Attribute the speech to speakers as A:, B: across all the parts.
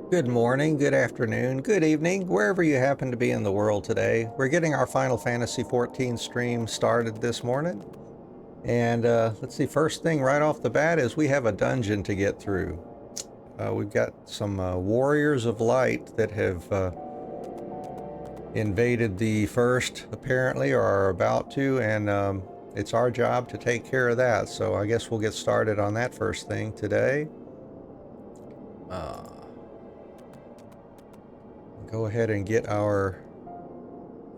A: Good morning, good afternoon, good evening, wherever you happen to be in the world today. We're getting our Final Fantasy XIV stream started this morning. And let's see, first thing right off the bat is we have a dungeon to get through. We've got some warriors of light that have invaded the first, apparently, or are about to, and it's our job to take care of that. So I guess we'll get started on that first thing today. Go ahead and get our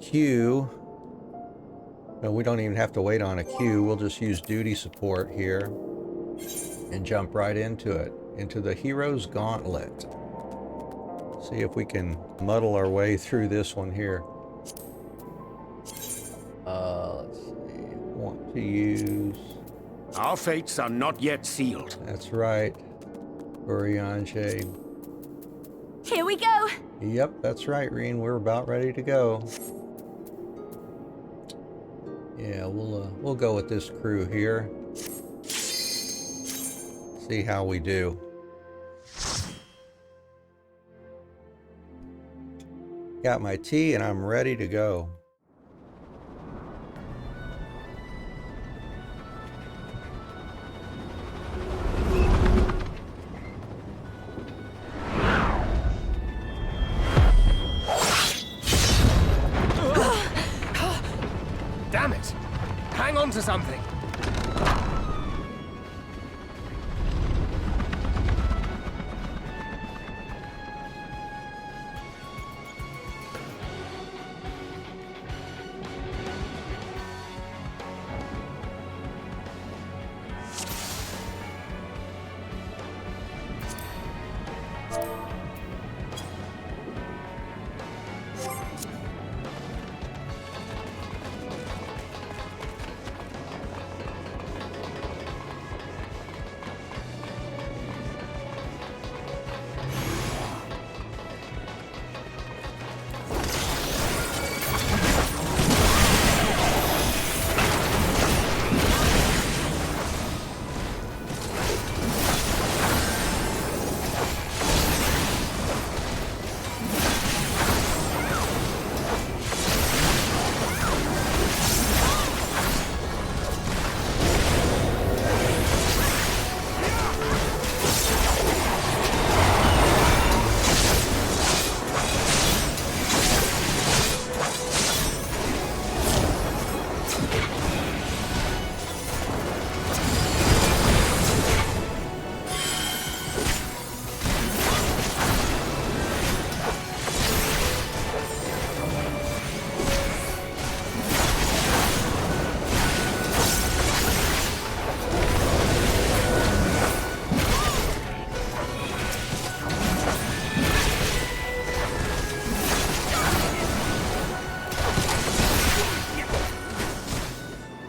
A: queue. No, we don't even have to wait on a queue. We'll just use duty support here and jump right into it, into the Hero's Gauntlet. See if we can muddle our way through this one here. Let's see. Want to use...
B: Our fates are not yet sealed.
A: That's right. Urianger.
C: Here we go.
A: Yep, that's right, Reen. We're about ready to go. Yeah, we'll go with this crew here. See how we do. Got my tea and I'm ready to go.
B: Damn it! Hang on to something!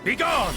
B: Be gone!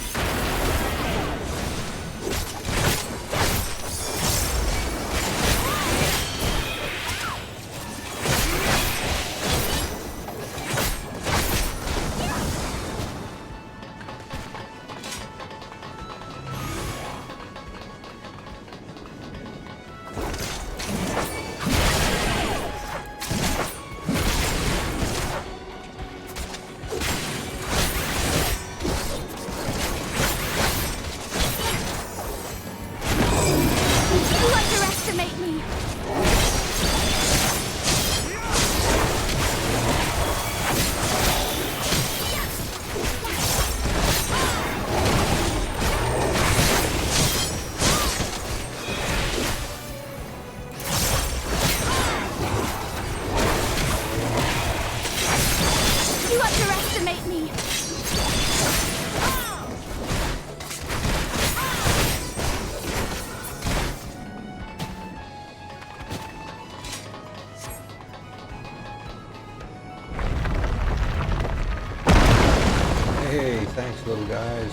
A: Hey, thanks, little guys.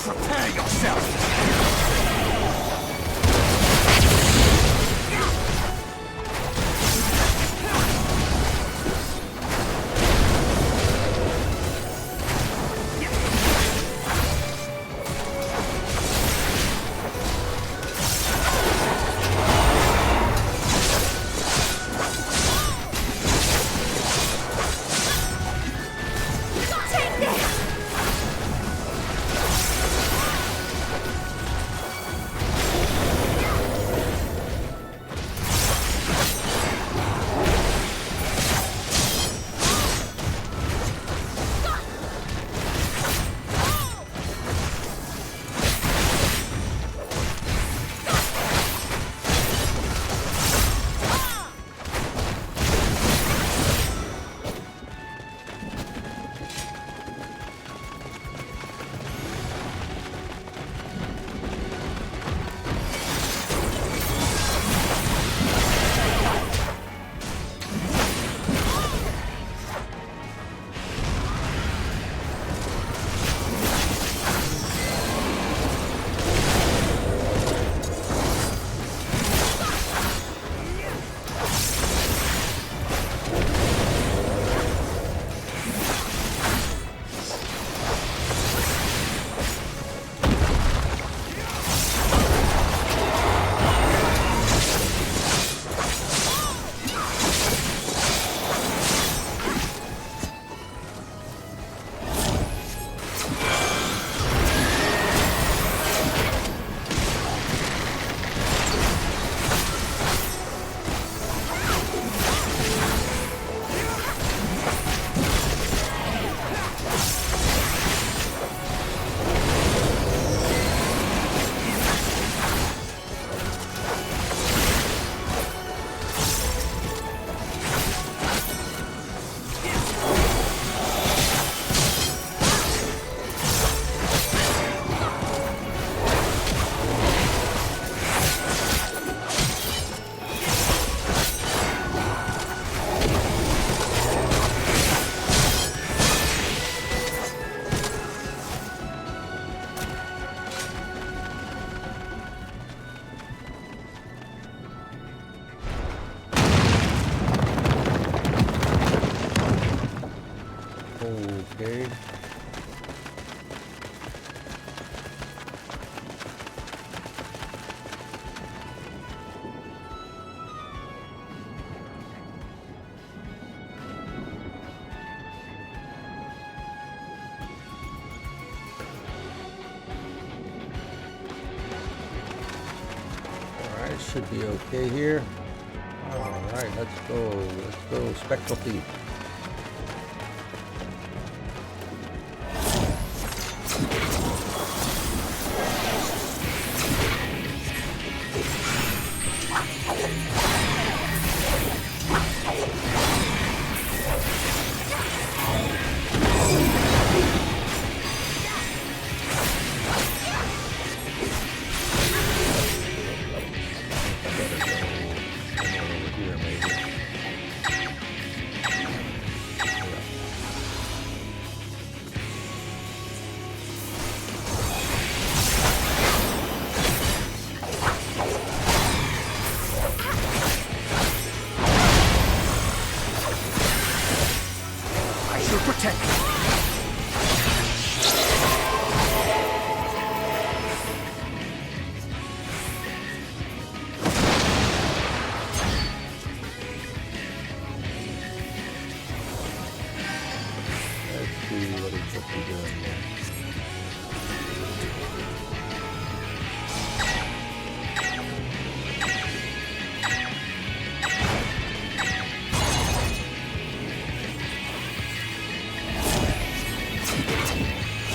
B: Prepare yourself!
A: should be okay here. Alright, let's go. Let's go, Spectral Thief.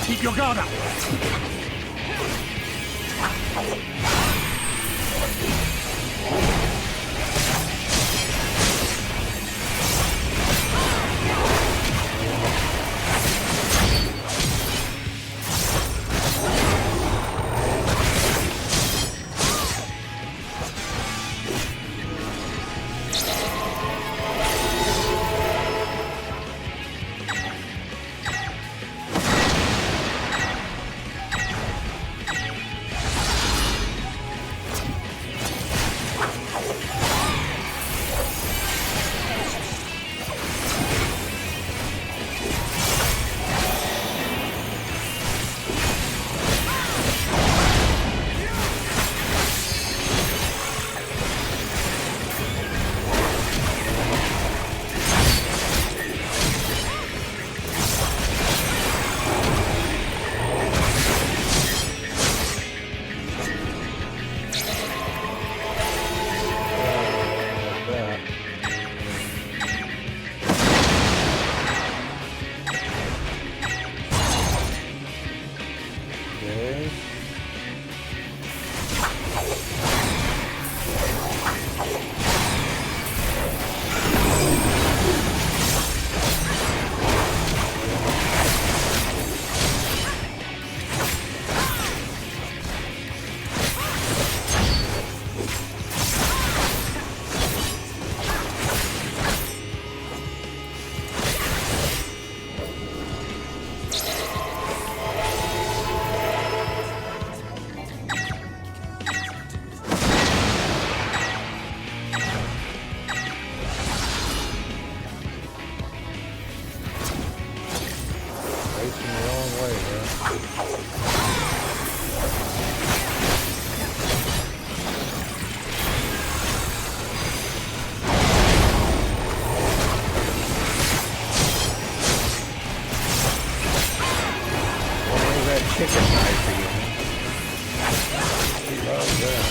B: Keep your guard up!
A: Chicken knife again. He loves that.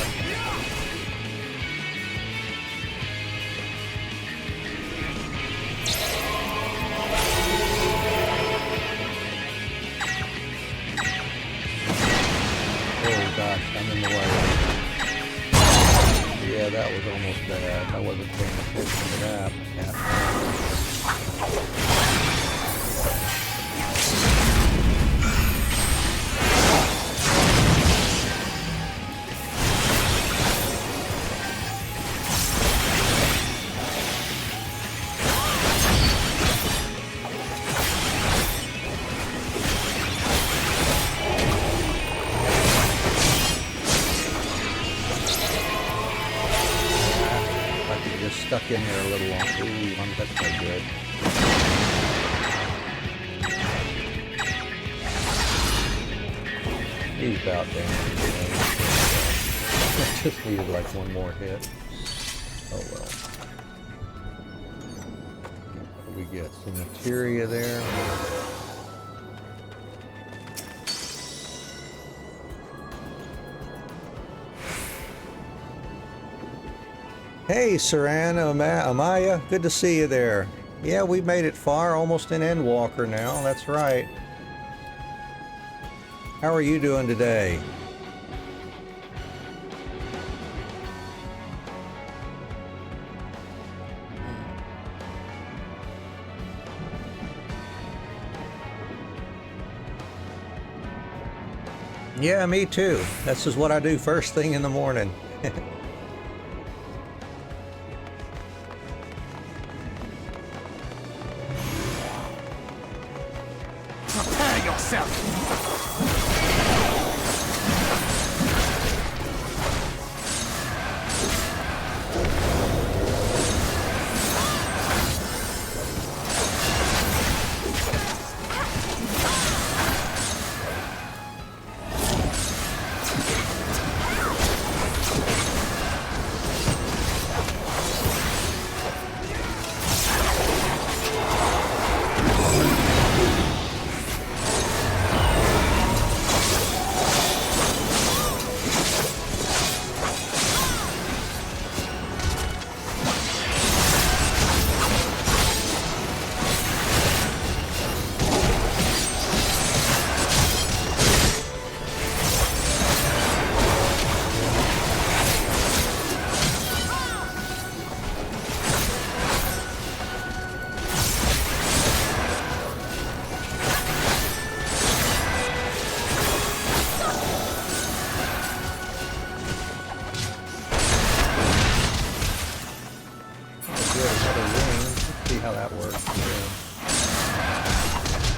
A: Oh gosh, I'm in the way. Yeah, that was almost bad. I wasn't paying attention to that. Stuck in there a little long. Ooh, that's not good. He's about down. I just needed like one more hit. Oh well. What do we get? Some materia there. Hey, Sarana, Amaya, good to see you there. Yeah, we made it far, almost in Endwalker now, that's right. How are you doing today? Yeah, me too. This is what I do first thing in the morning.
B: Prepare yourself!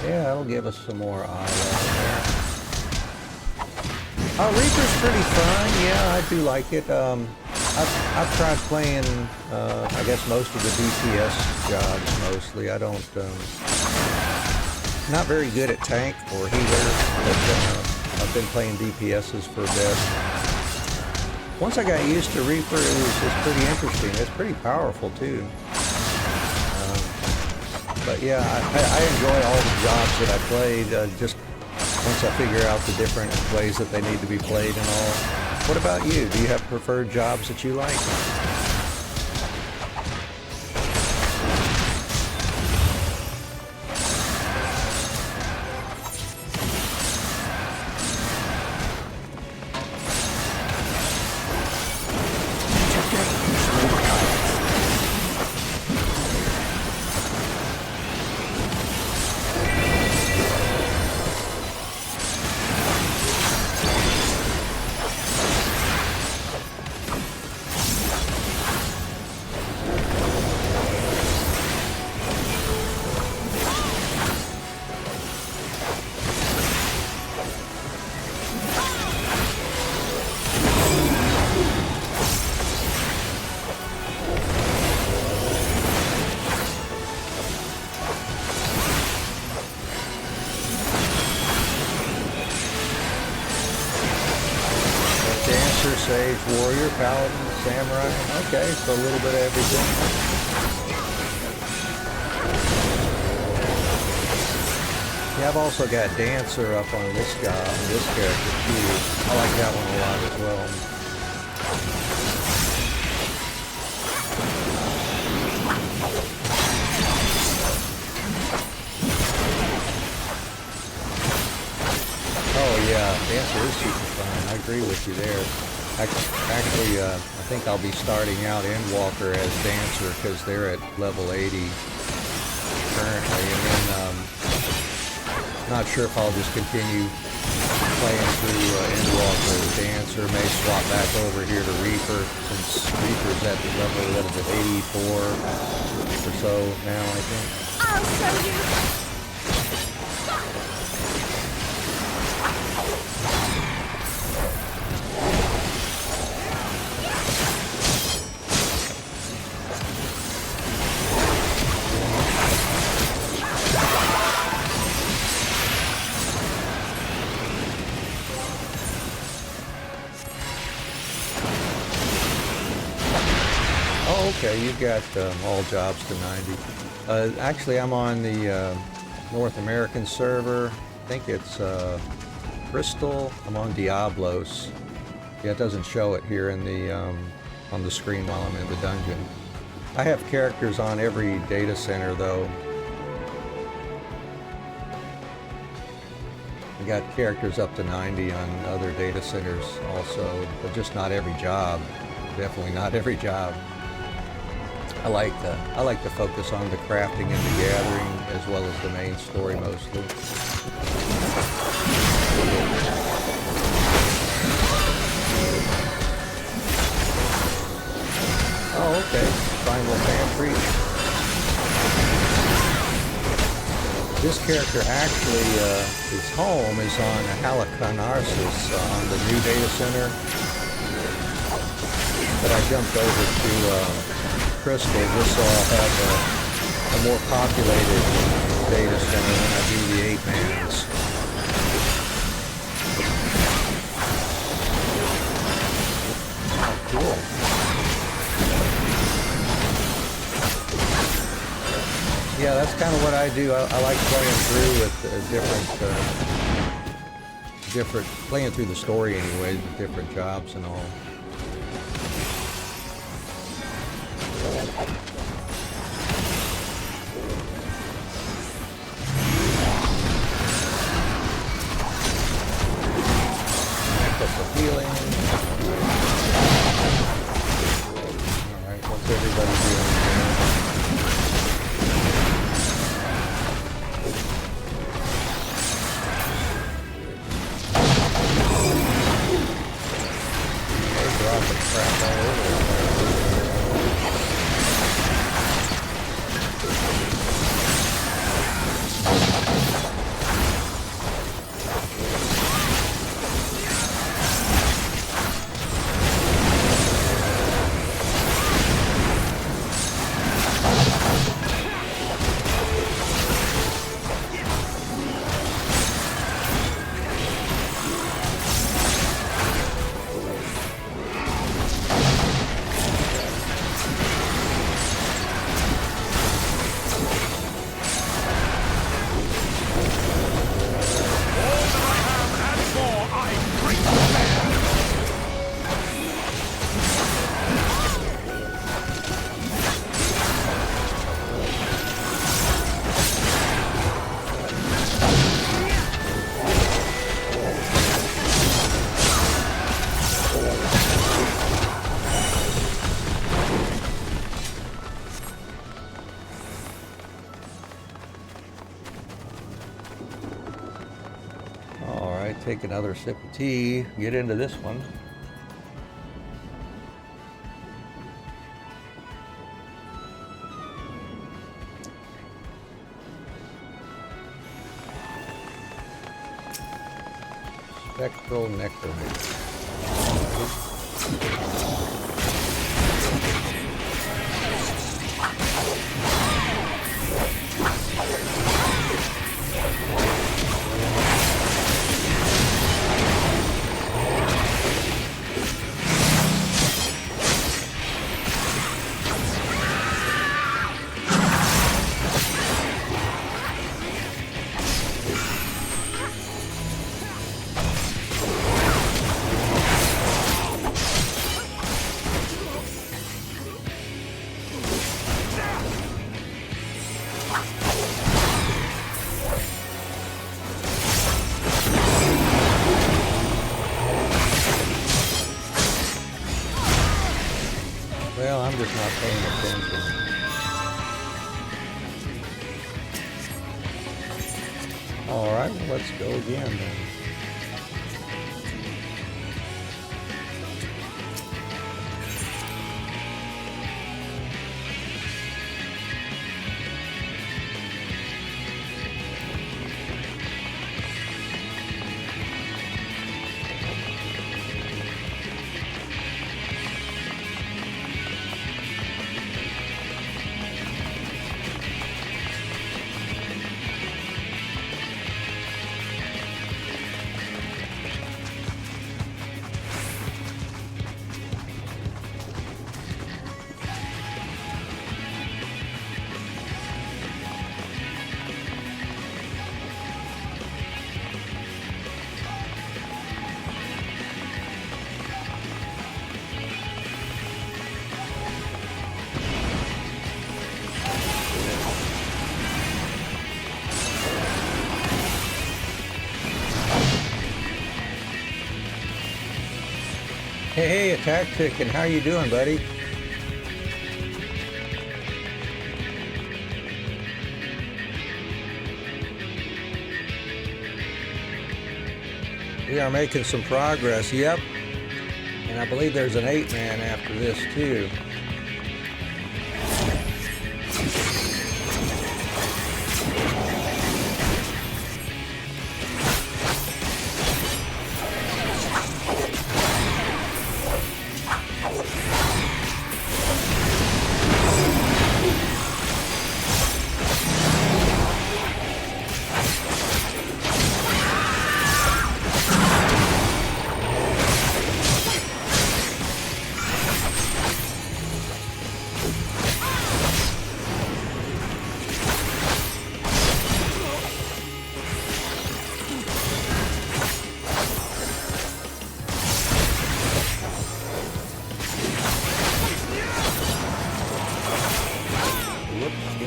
A: Yeah, that'll give us some more eyeliner there. Reaper's pretty fun. Yeah, I do like it. I've tried playing, I guess most of the DPS jobs mostly. I don't, not very good at tank or healer, but I've been playing DPSs for a bit. Once I got used to Reaper, it's pretty interesting. It's pretty powerful too. But yeah, I enjoy all the jobs that I played, just once I figure out the different ways that they need to be played and all. What about you? Do you have preferred jobs that you like? Sage, warrior, paladin, samurai. Okay, so a little bit of everything. Yeah, I've also got dancer up on this guy, this character too. I like that one a lot as well. Oh yeah, dancer is super fun. I agree with you there. Actually, I think I'll be starting out Endwalker as Dancer because they're at level 80 currently, and then not sure if I'll just continue playing through Endwalker as Dancer. May swap back over here to Reaper since Reaper's at the level, what is it, 84 or so now, I think.
C: I'll show you.
A: Okay, you've got all jobs to 90. Actually, I'm on the North American server. I think it's Crystal. I'm on Diablos. Yeah, it doesn't show it here in the on the screen while I'm in the dungeon. I have characters on every data center though. I got characters up to 90 on other data centers also, but just not every job. Definitely not every job. I like to focus on the crafting and the gathering as well as the main story mostly. Oh, okay. Final pantry. This character actually, his home is on Halicarnassus on the new data center. But I jumped over to Crystal just so I'll have a more populated data center when I do the 8-mans. Oh, cool. Yeah, that's kind of what I do. I like playing through with playing through the story anyways, with different jobs and all. Healing. Alright, what's everybody doing here? They're dropping crap all over the place. Take another sip of tea, get into this one. Spectral Necromancy. Well, I'm just not paying attention. Alright, well, let's go again then. Hey, Attack Chicken, how you doing, buddy? We are making some progress, yep. And I believe there's an 8-man after this, too.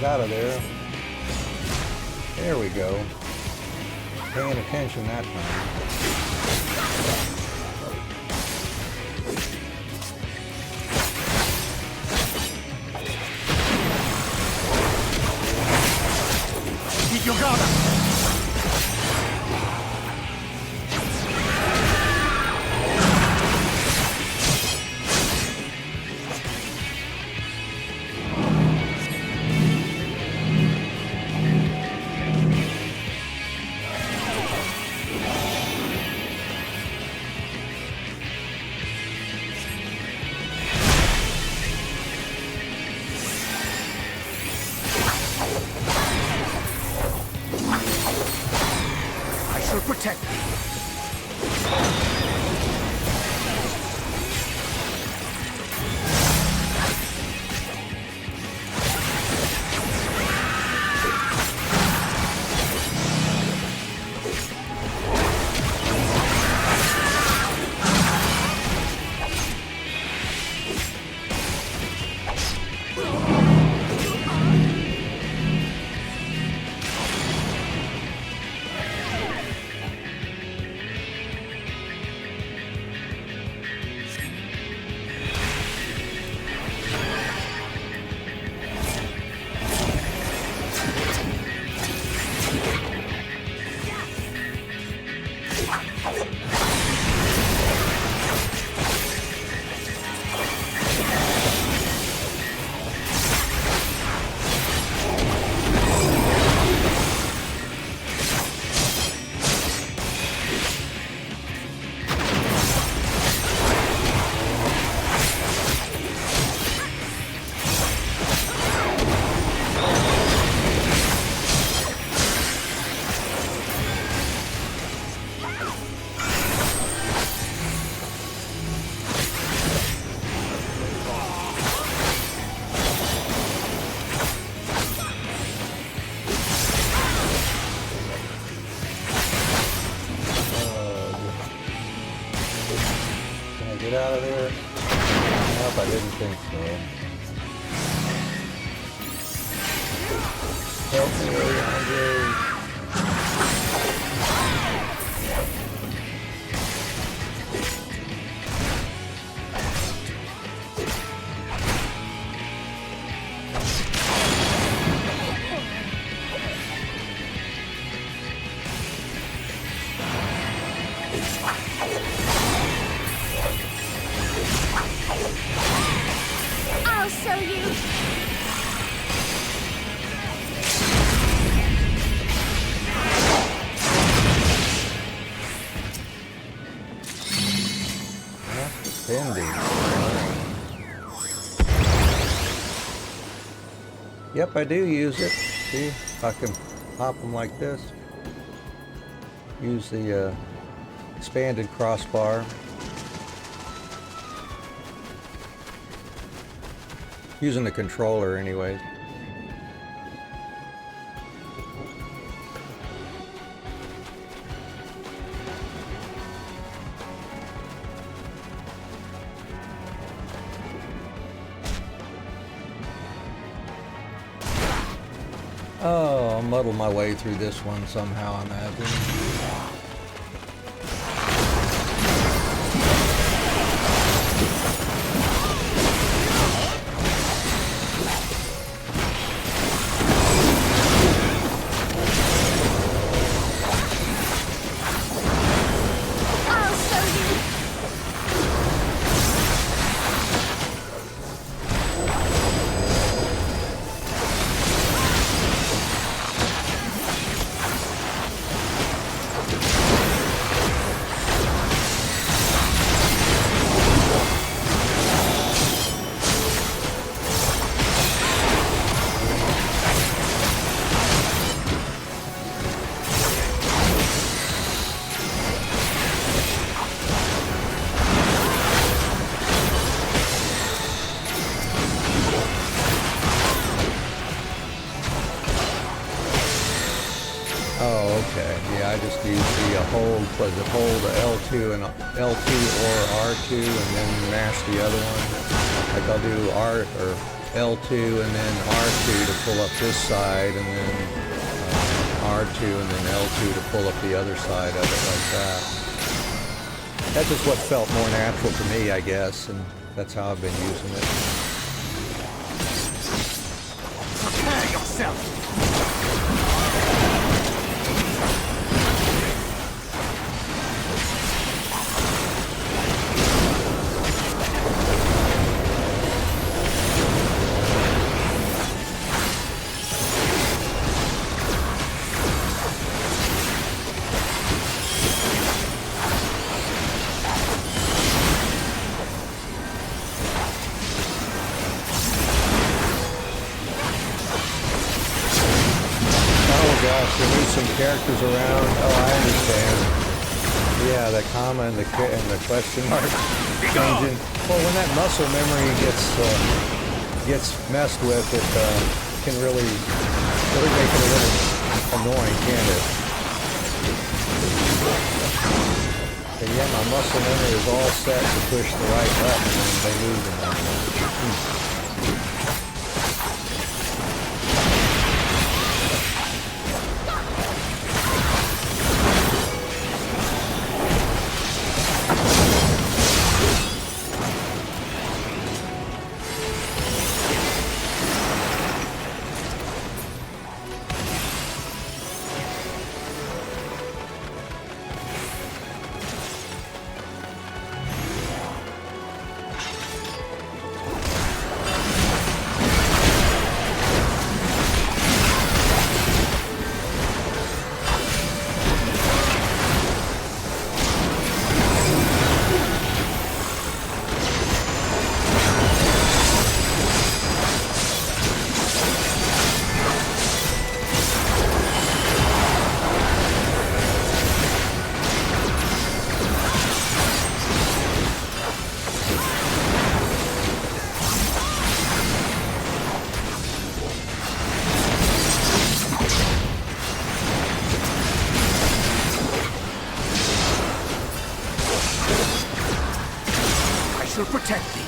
A: Out of there. There we go. Paying attention that time.
B: Keep your guard up. Protect me.
A: Get out of there. Nope, I didn't think so. Help me, Andre.
C: I'll show you.
A: Yep, I do use it. See, if I can pop them like this. Use the expanded crossbar. Using the controller anyway. Oh, I'll muddle my way through this one somehow, I imagine.
C: I'll show you.
A: Oh, okay. Yeah, I just use the hold, was it hold L2 and L2 or R2 and then mash the other one. Like I'll do R or L2 and then R2 to pull up this side and then R2 and then L2 to pull up the other side of it like that. That's just what felt more natural to me, I guess, and that's how I've been using it.
B: Prepare yourself!
A: Gosh, there need some characters around. Oh, I understand. Yeah, the comma and the question mark changing. Well, when that muscle memory gets messed with, it can really make it a little annoying, can't it? And yet my muscle memory is all set to push the right button and they move the muscle.
B: Shall protect thee.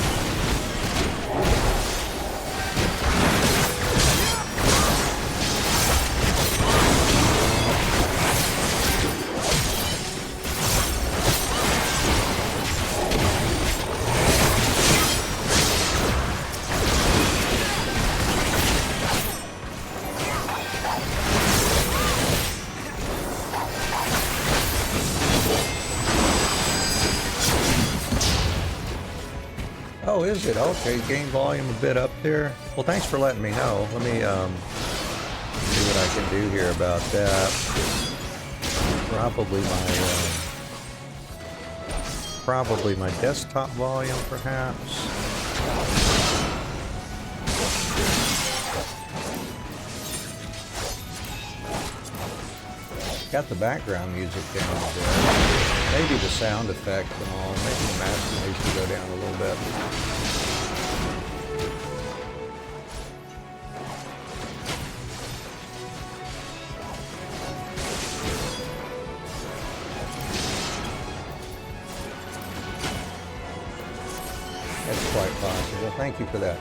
A: Oh, is it? Okay, gain volume a bit up there. Well, thanks for letting me know. Let me see what I can do here about that. Probably my desktop volume, perhaps. Got the background music down a bit. Maybe the sound effect and all. Maybe the master needs to go down a little bit. That's quite possible. Thank you for that.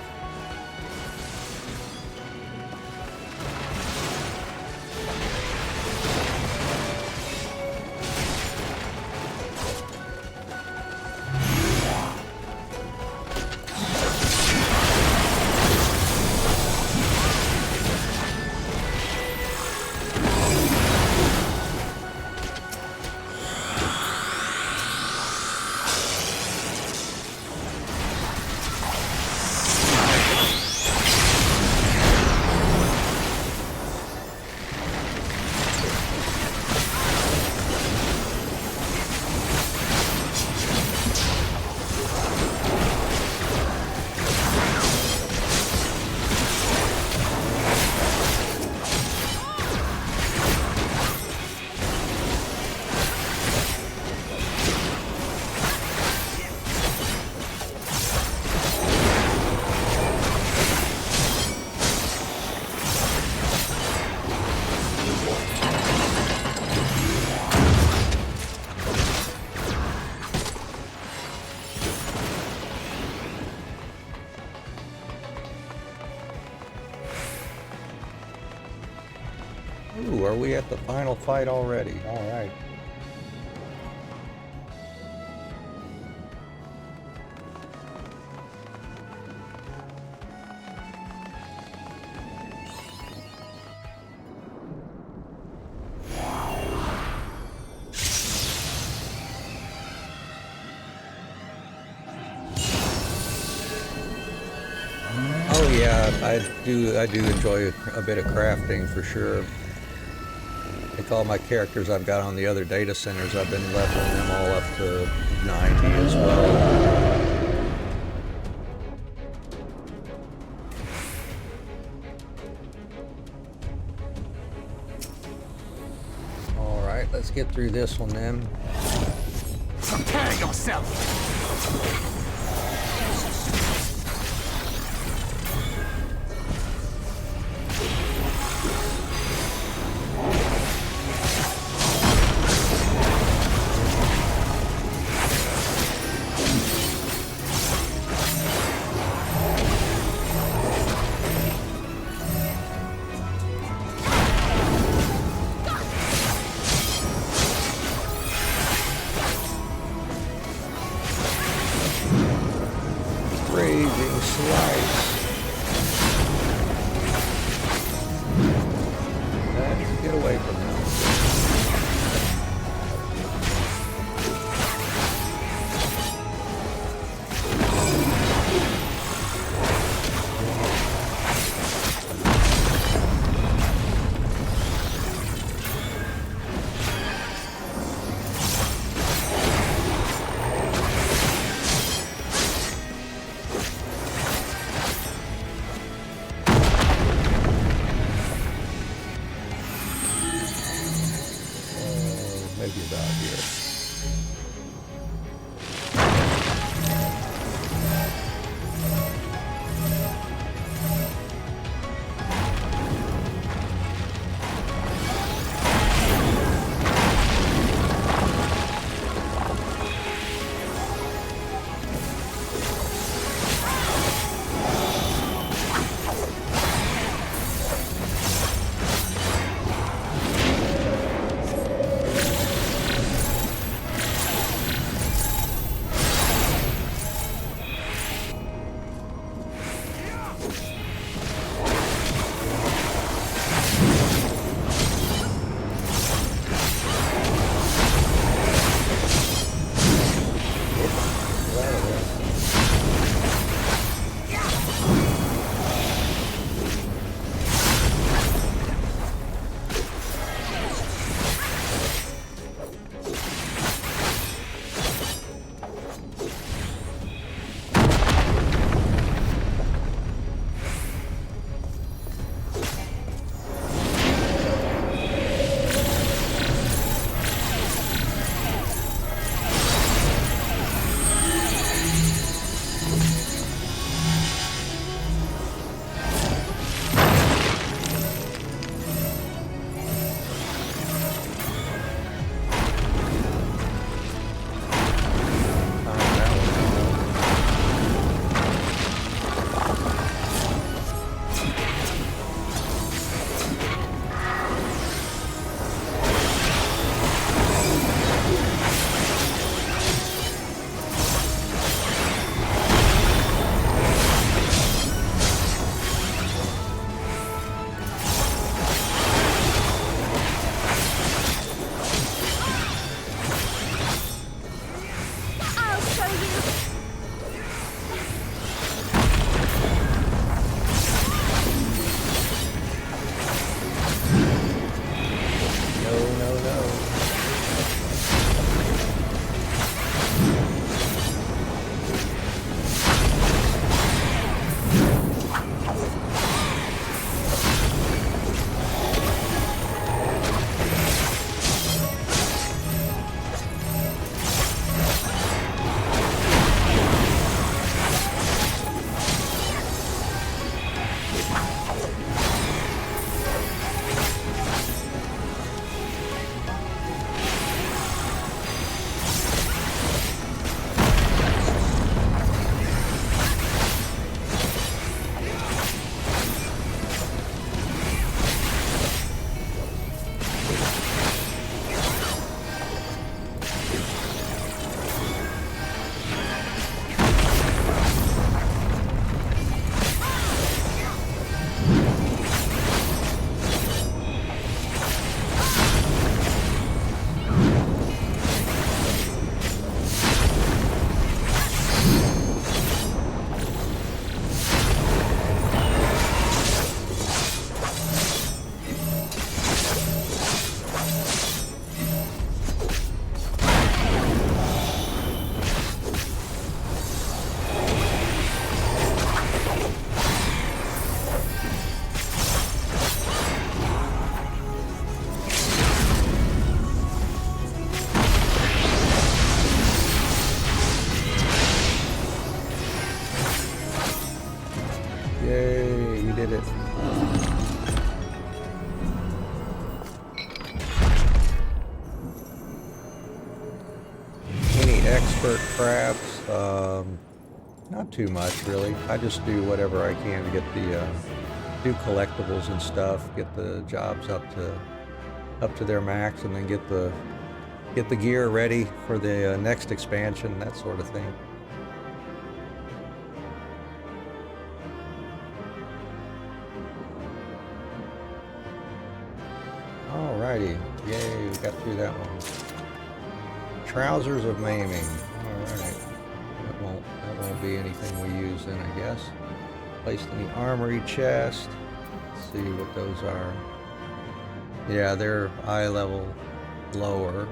A: Ooh, are we at the final fight already? All right. Oh yeah, I do enjoy a bit of crafting for sure. Like all my characters I've got on the other data centers, I've been leveling them all up to 90 as well. Alright, let's get through this one then.
B: Prepare yourself!
A: Raging slice. Let's get away from them. Maybe about here. expert crafts? Not too much, really. I just do whatever I can to get the do collectibles and stuff, get the jobs up to their max, and then get the gear ready for the next expansion, that sort of thing. Alrighty, yay, we got through that one. Trousers of maiming. Alright. That won't be anything we use then, I guess. Placed in the armory chest. Let's see what those are. Yeah, they're eye level lower.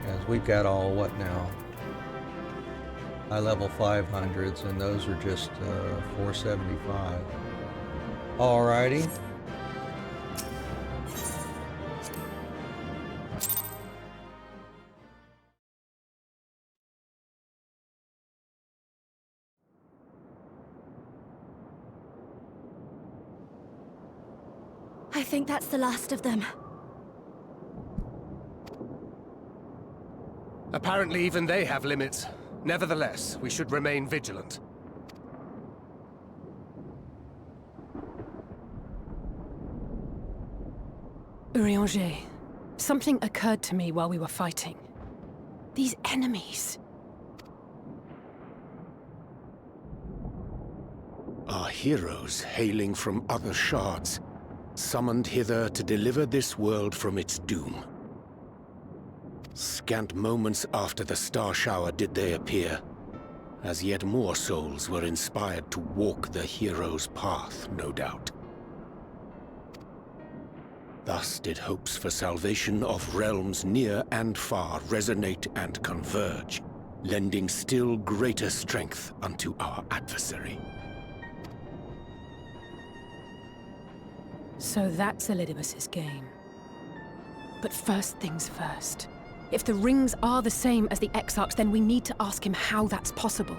A: As we've got all what now? Eye level 500s, and those are just 475. Alrighty.
C: I think that's the last of them.
B: Apparently even they have limits. Nevertheless, we should remain vigilant.
D: Urianger, something occurred to me while we were fighting. These enemies.
E: Are heroes hailing from other shards, summoned hither to deliver this world from its doom. Scant moments after the star shower did they appear, as yet more souls were inspired to walk the hero's path, no doubt. Thus did hopes for salvation of realms near and far resonate and converge, lending still greater strength unto our adversary.
D: So that's Elidibus's game. But first things first. If the rings are the same as the Exarchs, then we need to ask him how that's possible.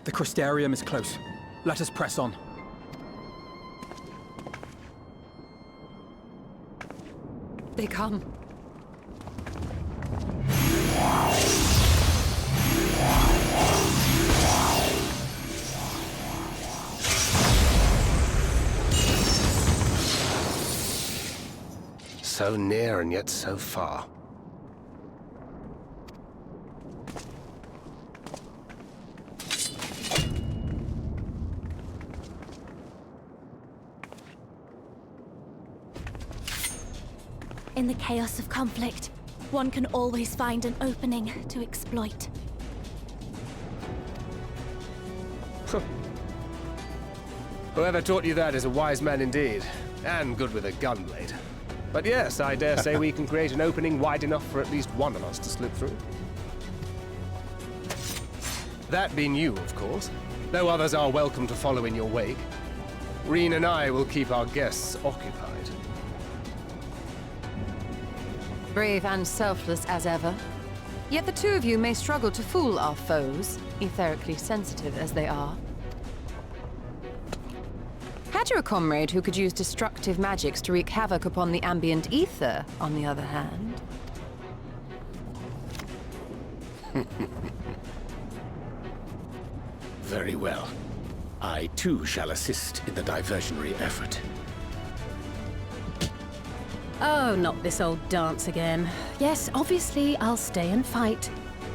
F: The Crystarium is close. Let us press on.
D: They come.
B: So near and yet so far.
C: In the chaos of conflict, one can always find an opening to exploit.
B: Whoever taught you that is a wise man indeed, and good with a gunblade. But yes, I dare say we can create an opening wide enough for at least one of us to slip through. That being you, of course, though others are welcome to follow in your wake. Reen and I will keep our guests occupied.
G: Brave and selfless as ever. Yet the two of you may struggle to fool our foes, etherically sensitive as they are. Had you a comrade who could use destructive magics to wreak havoc upon the ambient ether, on the other hand?
E: Very well. I too shall assist in the diversionary effort.
D: Oh, not this old dance again. Yes, obviously I'll stay and fight.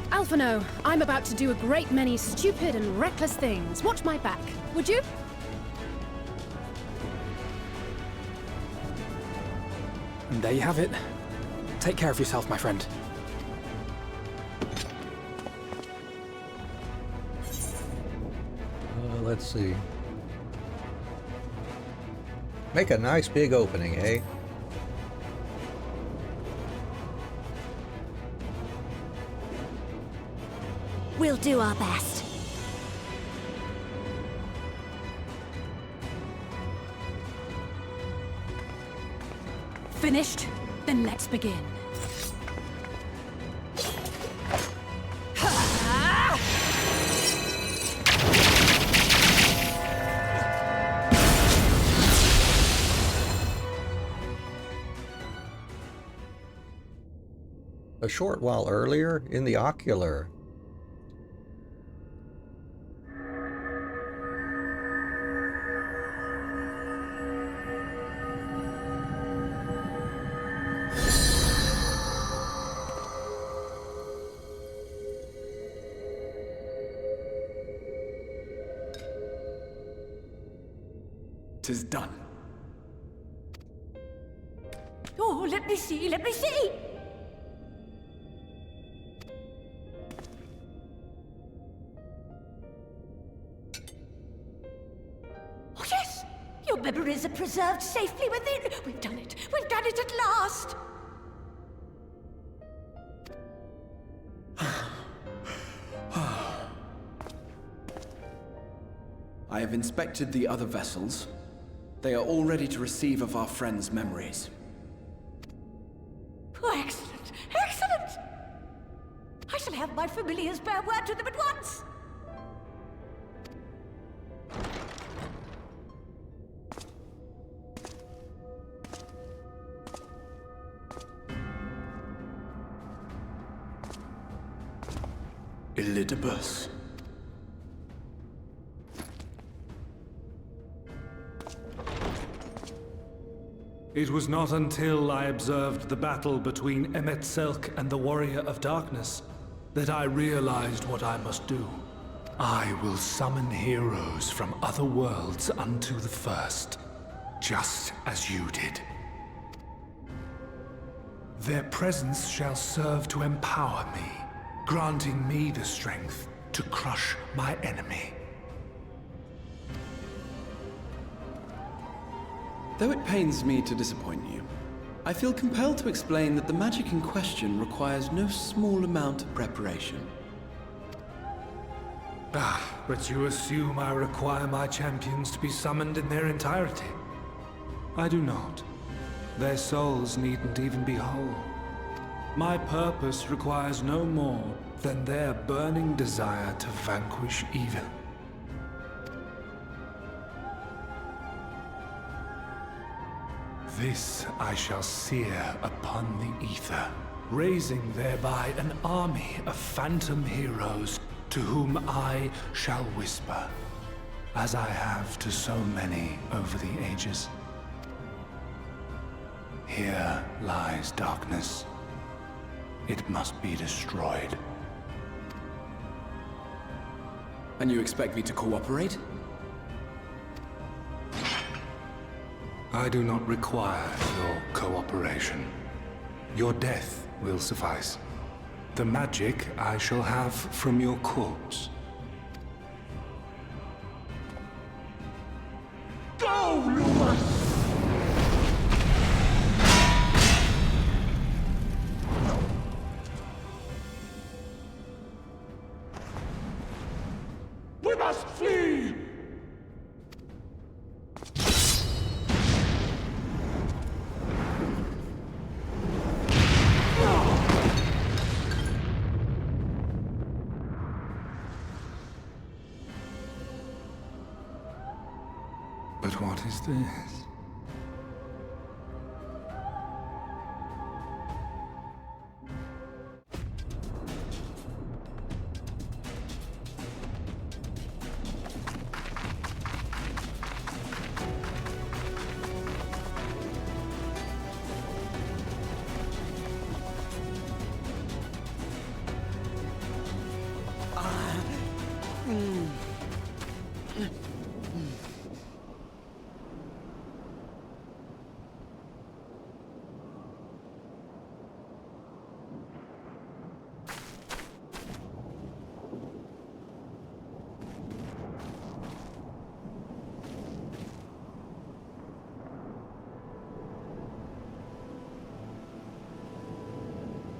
D: Alphino, I'm about to do a great many stupid and reckless things. Watch my back, would you?
F: And there you have it. Take care of yourself, my friend.
A: Let's see. Make a nice big opening, eh?
C: We'll do our best.
D: Finished? Then let's begin.
A: a short while earlier in the ocular.
F: Tis done.
C: Oh, let me see, let me see! Oh, yes! Your memories are preserved safely within. We've done it at last!
H: I have inspected the other vessels. They are all ready to receive of our friends' memories.
C: Oh, excellent! Excellent! I shall have my familiars bear word to them at once!
H: Elidibus.
I: It was not until I observed the battle between Emet-Selch and the Warrior of Darkness that I realized what I must do. I will summon heroes from other worlds unto the first, just as you did. Their presence shall serve to empower me, granting me the strength to crush my enemy.
H: Though it pains me to disappoint you, I feel compelled to explain that the magic in question requires no small amount of preparation.
I: But you assume I require my champions to be summoned in their entirety. I do not. Their souls needn't even be whole. My purpose requires no more than their burning desire to vanquish evil. This I shall sear upon the ether, raising thereby an army of phantom heroes to whom I shall whisper, as I have to so many over the ages. Here lies darkness. It must be destroyed.
H: And you expect me to cooperate?
I: I do not require your cooperation. Your death will suffice. The magic I shall have from your corpse.
E: Go, Lewis! We must flee!
I: But what is this?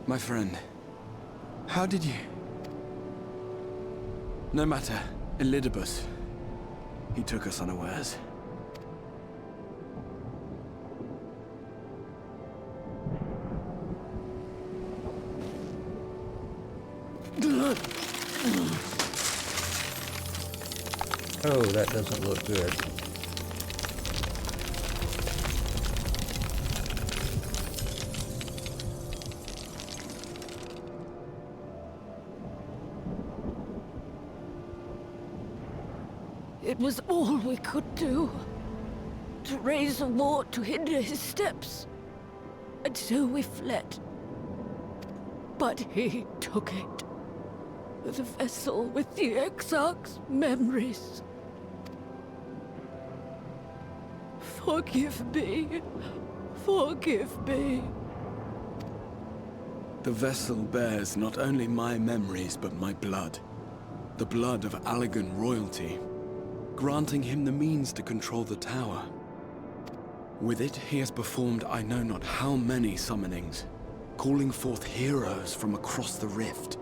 H: My friend, how did you... No matter, Elidibus. He took us unawares.
A: Oh, that doesn't look good.
J: It was all we could do. To raise a war to hinder his steps. And so we fled. But he took it. The vessel with the Exarch's memories. Forgive me. Forgive me.
H: The vessel bears not only my memories, but my blood. The blood of Allegan royalty, granting him the means to control the tower. With it, he has performed I know not how many summonings, calling forth heroes from across the rift.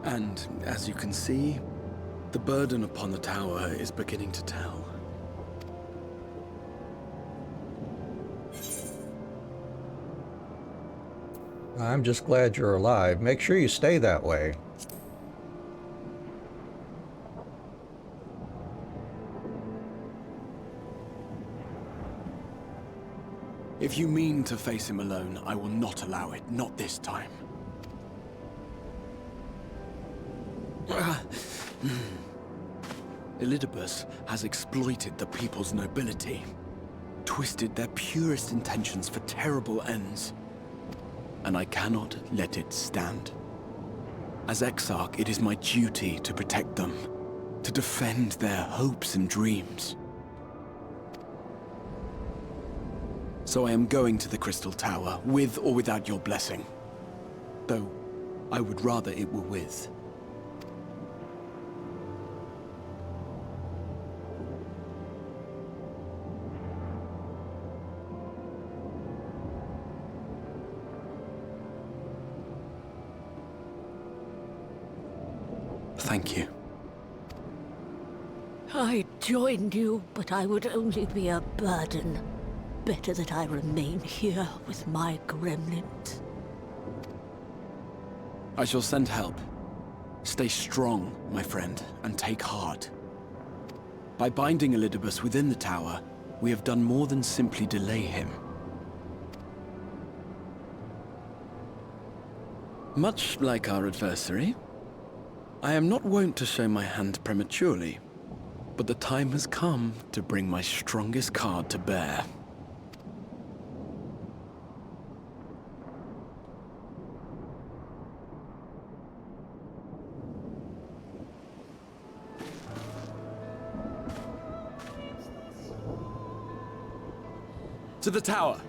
H: And, as you can see, the burden upon the tower is beginning to tell.
A: I'm just glad you're alive. Make sure you stay that way.
H: If you mean to face him alone, I will not allow it. Not this time. Elidibus has exploited the people's nobility, twisted their purest intentions for terrible ends, and I cannot let it stand. As Exarch, it is my duty to protect them, to defend their hopes and dreams. So I am going to the Crystal Tower, with or without your blessing. Though, I would rather it were with. Thank you.
J: I'd join you, but I would only be a burden. Better that I remain here with my gremlins.
H: I shall send help. Stay strong, my friend, and take heart. By binding Elidibus within the tower, we have done more than simply delay him. Much like our adversary, I am not wont to show my hand prematurely, but the time has come to bring my strongest card to bear. To the tower!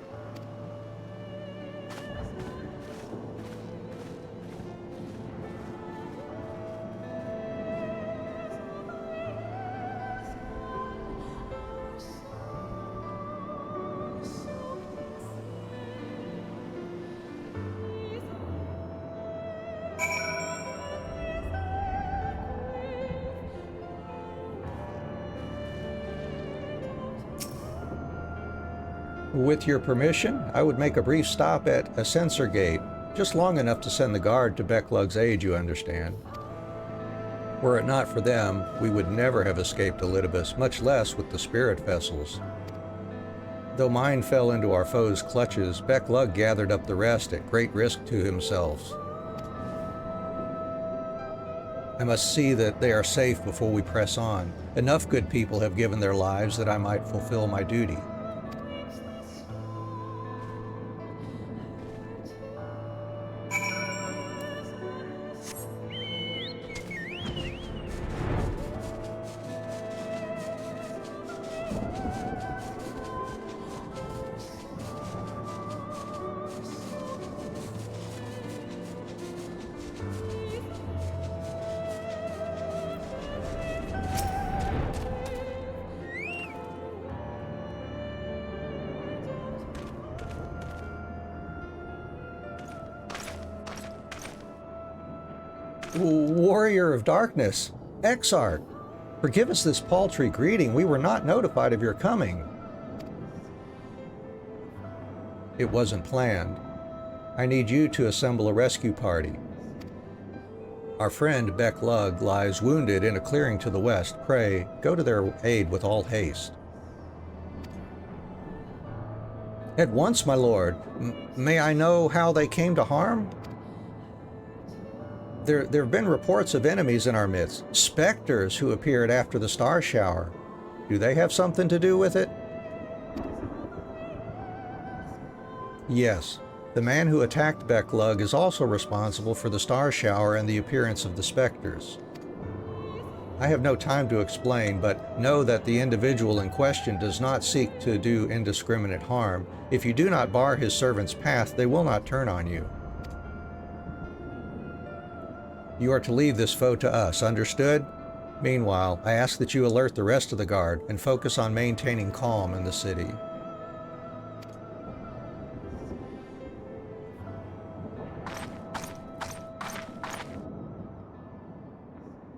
A: With your permission, I would make a brief stop at a censor gate, just long enough to send the guard to Becklug's aid, you understand. Were it not for them, we would never have escaped Elidibus, much less with the spirit vessels. Though mine fell into our foes' clutches, Becklug gathered up the rest at great risk to himself. I must see that they are safe before we press on. Enough good people have given their lives that I might fulfill my duty. Warrior of Darkness, Exarch, forgive us this paltry greeting. We were not notified of your coming. It wasn't planned. I need you to assemble a rescue party. Our friend Becklug lies wounded in a clearing to the west. Pray, go to their aid with all haste. At once, my lord. May I know how they came to harm? There have been reports of enemies in our midst, specters who appeared after the star shower. Do they have something to do with it? Yes, the man who attacked Becklug is also responsible for the star shower and the appearance of the specters. I have no time to explain, but know that the individual in question does not seek to do indiscriminate harm. If you do not bar his servant's path, they will not turn on you. You are to leave this foe to us, understood? Meanwhile, I ask that you alert the rest of the guard and focus on maintaining calm in the city.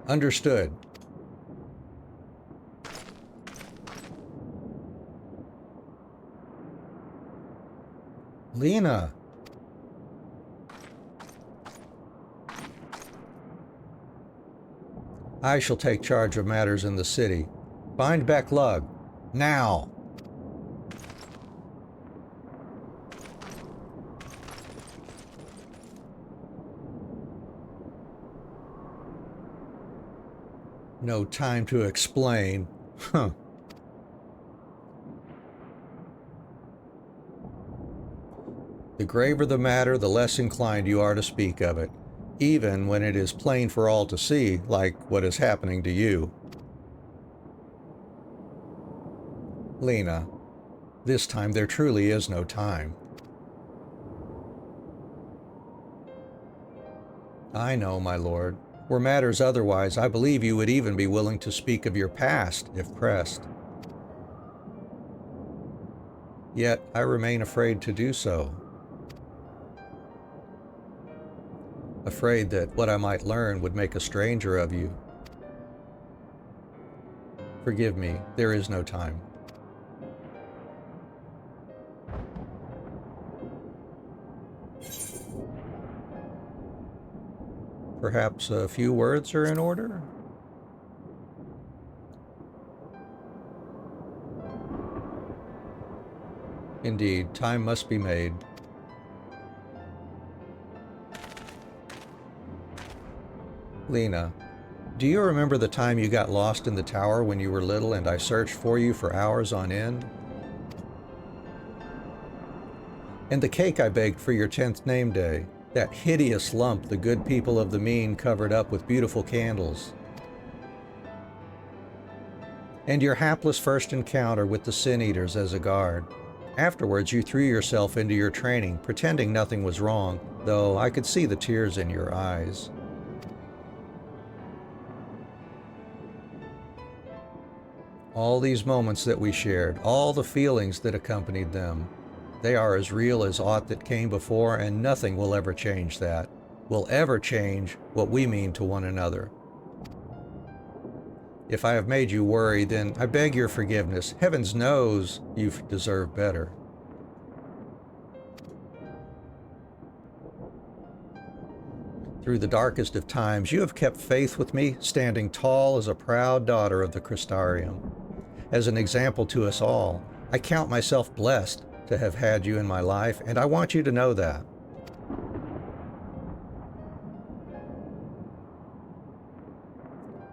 A: Understood. Lena. I shall take charge of matters in the city. Find Becklug. Now! No time to explain. Huh. The graver the matter, the less inclined you are to speak of it, even when it is plain for all to see, like what is happening to you. Lena, this time there truly is no time. I know, my lord. Were matters otherwise, I believe you would even be willing to speak of your past, if pressed. Yet I remain afraid to do so. Afraid that what I might learn would make a stranger of you. Forgive me, there is no time. Perhaps a few words are in order? Indeed, time must be made. Lena, do you remember the time you got lost in the tower when you were little and I searched for you for hours on end? And the cake I baked for your 10th name day? That hideous lump the good people of the mean covered up with beautiful candles. And your hapless first encounter with the Sin Eaters as a guard. Afterwards, you threw yourself into your training, pretending nothing was wrong, though I could see the tears in your eyes. All these moments that we shared, all the feelings that accompanied them, they are as real as aught that came before, and nothing will ever change that, will ever change what we mean to one another. If I have made you worry, then I beg your forgiveness. Heavens knows you deserve better. Through the darkest of times, you have kept faith with me, standing tall as a proud daughter of the Crystarium. As an example to us all, I count myself blessed to have had you in my life, and I want you to know that.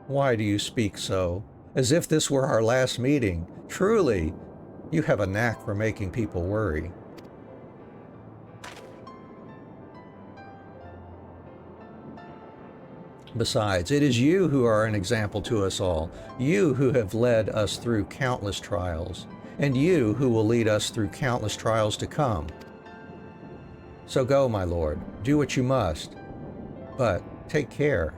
A: Why do you speak so? As if this were our last meeting. Truly, you have a knack for making people worry. Besides, it is you who are an example to us all, you who have led us through countless trials, and you who will lead us through countless trials to come. So go, my lord, do what you must, but take care.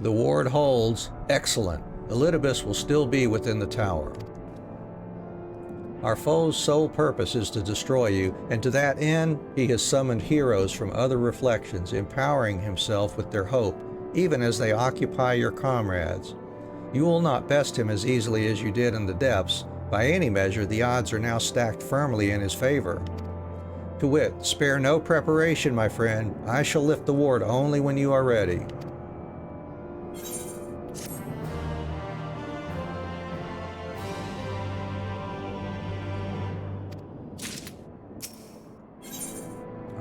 A: The ward holds. Excellent. Elidibus will still be within the tower. Our foe's sole purpose is to destroy you, and to that end, he has summoned heroes from other reflections, empowering himself with their hope, even as they occupy your comrades. You will not best him as easily as you did in the depths. By any measure, the odds are now stacked firmly in his favor. To wit, spare no preparation, my friend. I shall lift the ward only when you are ready.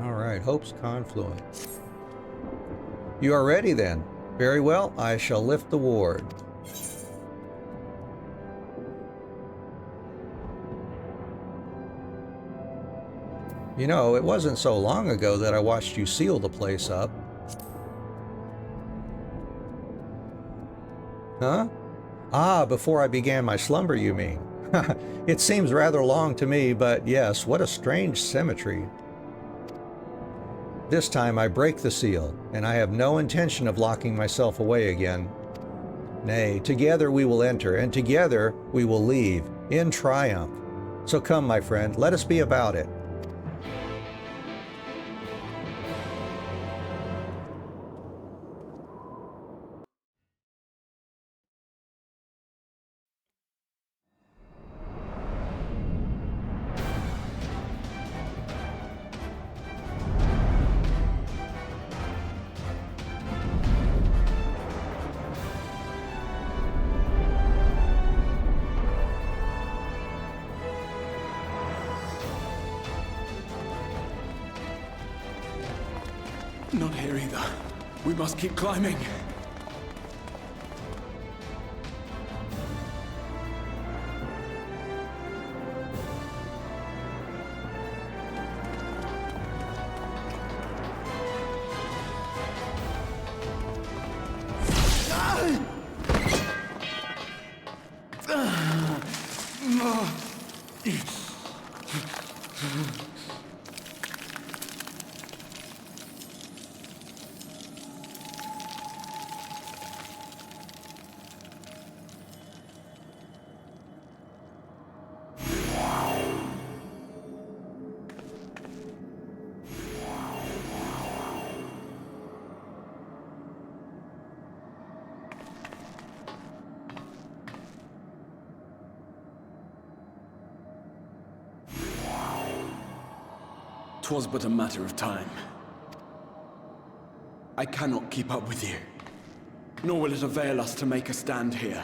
A: All right, Hope's Confluent. You are ready then. Very well, I shall lift the ward. You know, it wasn't so long ago that I watched you seal the place up. Huh? Ah, before I began my slumber, you mean? It seems rather long to me, but yes, what a strange symmetry. This time I break the seal, and I have no intention of locking myself away again. Nay, together we will enter, and together we will leave, in triumph. So come, my friend, let us be about it.
H: Not here either. We must keep climbing. "'Twas but a matter of time. I cannot keep up with you, nor will it avail us to make a stand here.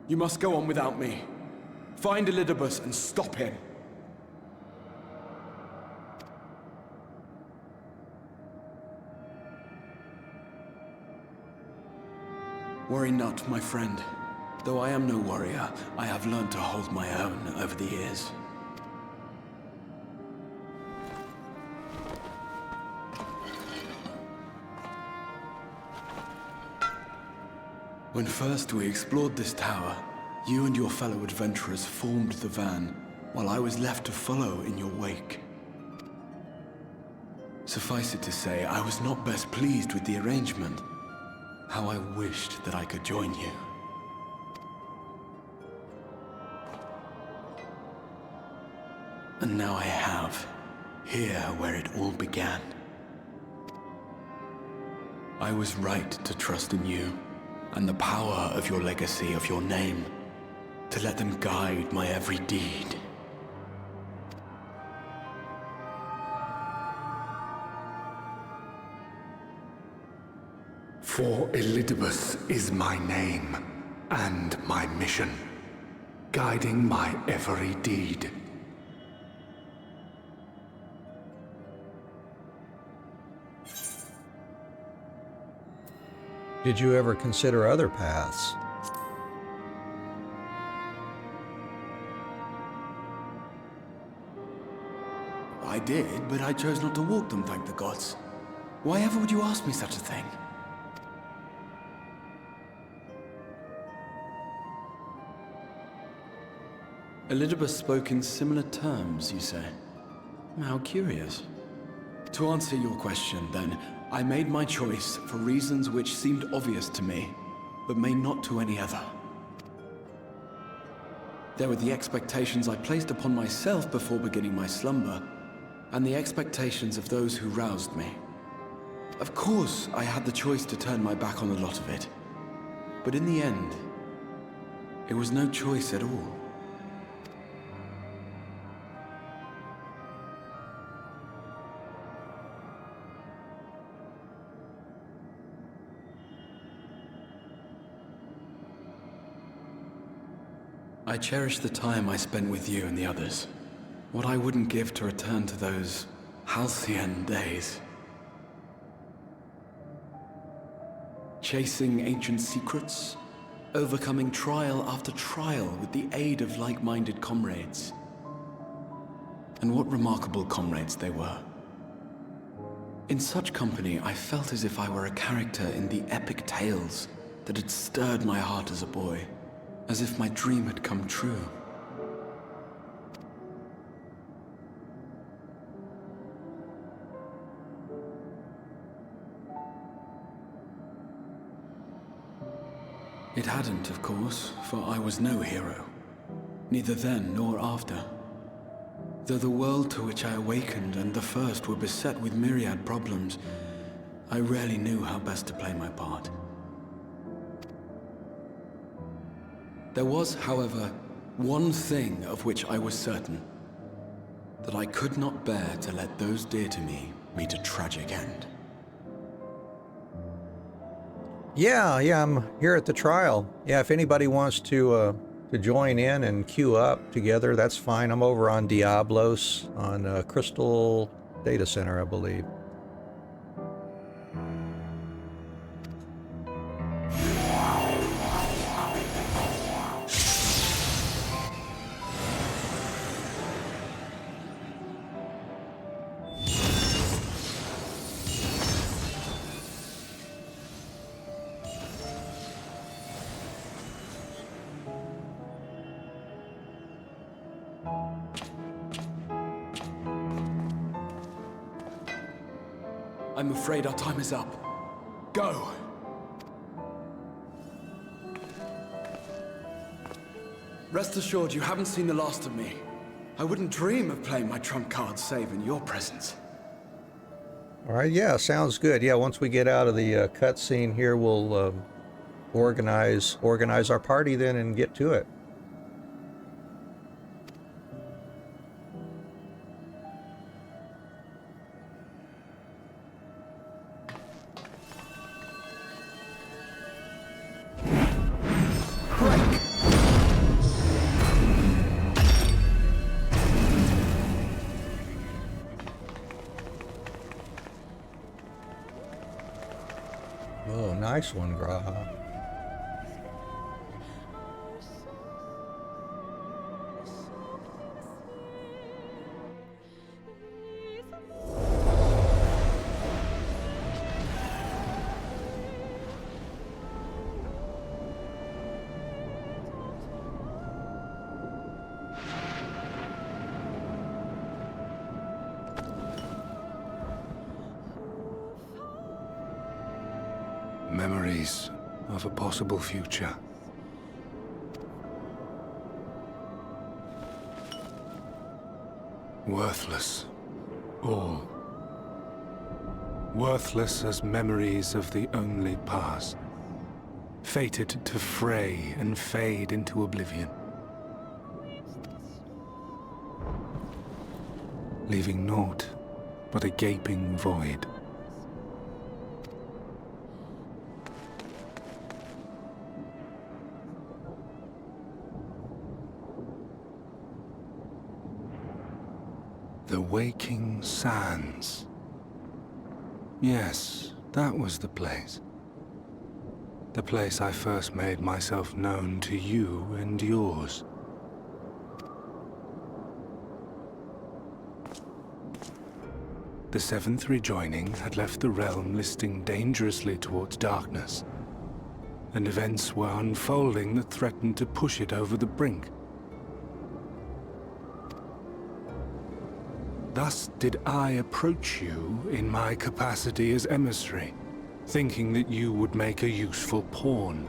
H: You must go on without me. Find Elidibus and stop him. Worry not, my friend. Though I am no warrior, I have learned to hold my own over the years. When first we explored this tower, you and your fellow adventurers formed the van, while I was left to follow in your wake. Suffice it to say, I was not best pleased with the arrangement. How I wished that I could join you. And now I have, here where it all began. I was right to trust in you, and the power of your legacy, of your name, to let them guide my every deed.
I: For Elidibus is my name, and my mission, guiding my every deed.
A: Did you ever consider other paths?
H: I did, but I chose not to walk them, thank the gods. Why ever would you ask me such a thing? Elidibus spoke in similar terms, you say? How curious. To answer your question, then, I made my choice for reasons which seemed obvious to me, but may not to any other. There were the expectations I placed upon myself before beginning my slumber, and the expectations of those who roused me. Of course, I had the choice to turn my back on a lot of it, but in the end, it was no choice at all. I cherish the time I spent with you and the others. What I wouldn't give to return to those halcyon days. Chasing ancient secrets, overcoming trial after trial with the aid of like-minded comrades. And what remarkable comrades they were. In such company, I felt as if I were a character in the epic tales that had stirred my heart as a boy. As if my dream had come true. It hadn't, of course, for I was no hero. Neither then nor after. Though the world to which I awakened and the first were beset with myriad problems, I rarely knew how best to play my part. There was, however, one thing of which I was certain. That I could not bear to let those dear to me meet a tragic end.
A: Yeah, I'm here at the trial. Yeah, if anybody wants to join in and queue up together, that's fine. I'm over on Diablos on Crystal Data Center, I believe.
H: I'm afraid our time is up. Go! Rest assured, you haven't seen the last of me. I wouldn't dream of playing my trump card save in your presence.
A: All right, yeah, sounds good. Yeah, once we get out of the cutscene here, we'll organize our party then and get to it. Oh, nice one, Graha.
I: Memories of a possible future. Worthless. All. Worthless as memories of the only past. Fated to fray and fade into oblivion. Leaving naught but a gaping void. The waking sands. Yes, that was the place. The place I first made myself known to you and yours. The seventh rejoining had left the realm listing dangerously towards darkness, and events were unfolding that threatened to push it over the brink. Thus did I approach you in my capacity as emissary, thinking that you would make a useful pawn.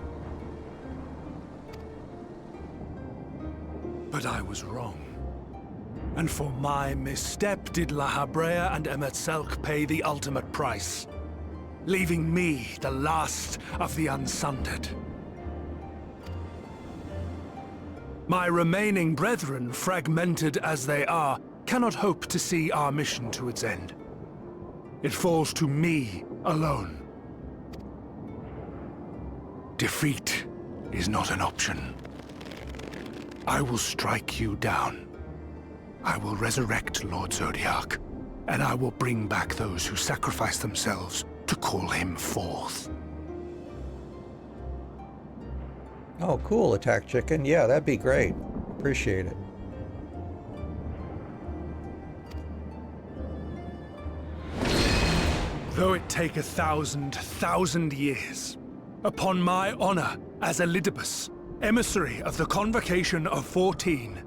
I: But I was wrong. And for my misstep did La Habrea and Emet-Selch pay the ultimate price, leaving me the last of the Unsundered. My remaining brethren, fragmented as they are, cannot hope to see our mission to its end. It falls to me alone. Defeat is not an option. I will strike you down. I will resurrect Lord Zodiac, and I will bring back those who sacrifice themselves to call him forth.
A: Oh, cool, Attack Chicken. Yeah, that'd be great. Appreciate it.
I: Though it take 1,000 years, upon my honor as Elidibus, emissary of the Convocation of 14,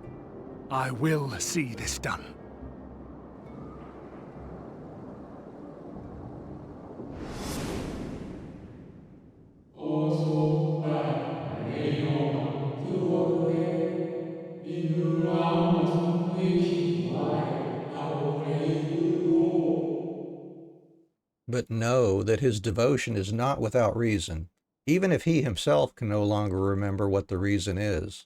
I: I will see this done.
A: But know that his devotion is not without reason, even if he himself can no longer remember what the reason is.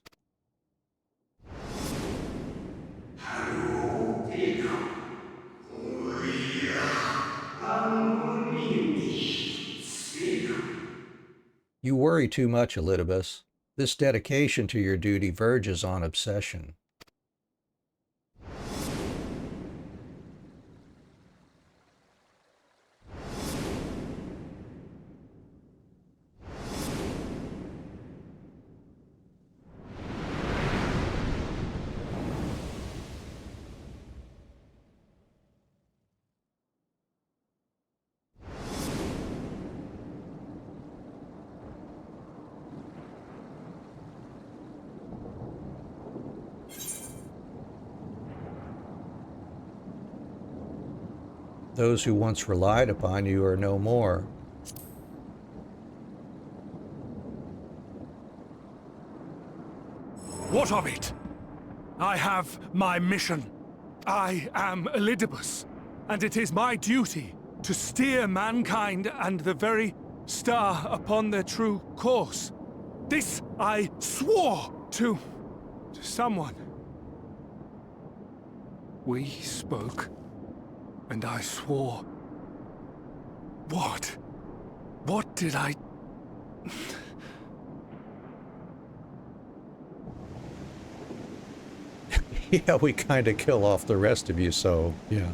A: You worry too much, Elidibus. This dedication to your duty verges on obsession. Those who once relied upon you are no more.
I: What of it? I have my mission. I am Elidibus, and it is my duty to steer mankind and the very star upon their true course. This I swore to someone. We spoke, and I swore. What? What did I...
A: Yeah, we kind of kill off the rest of you, so, yeah.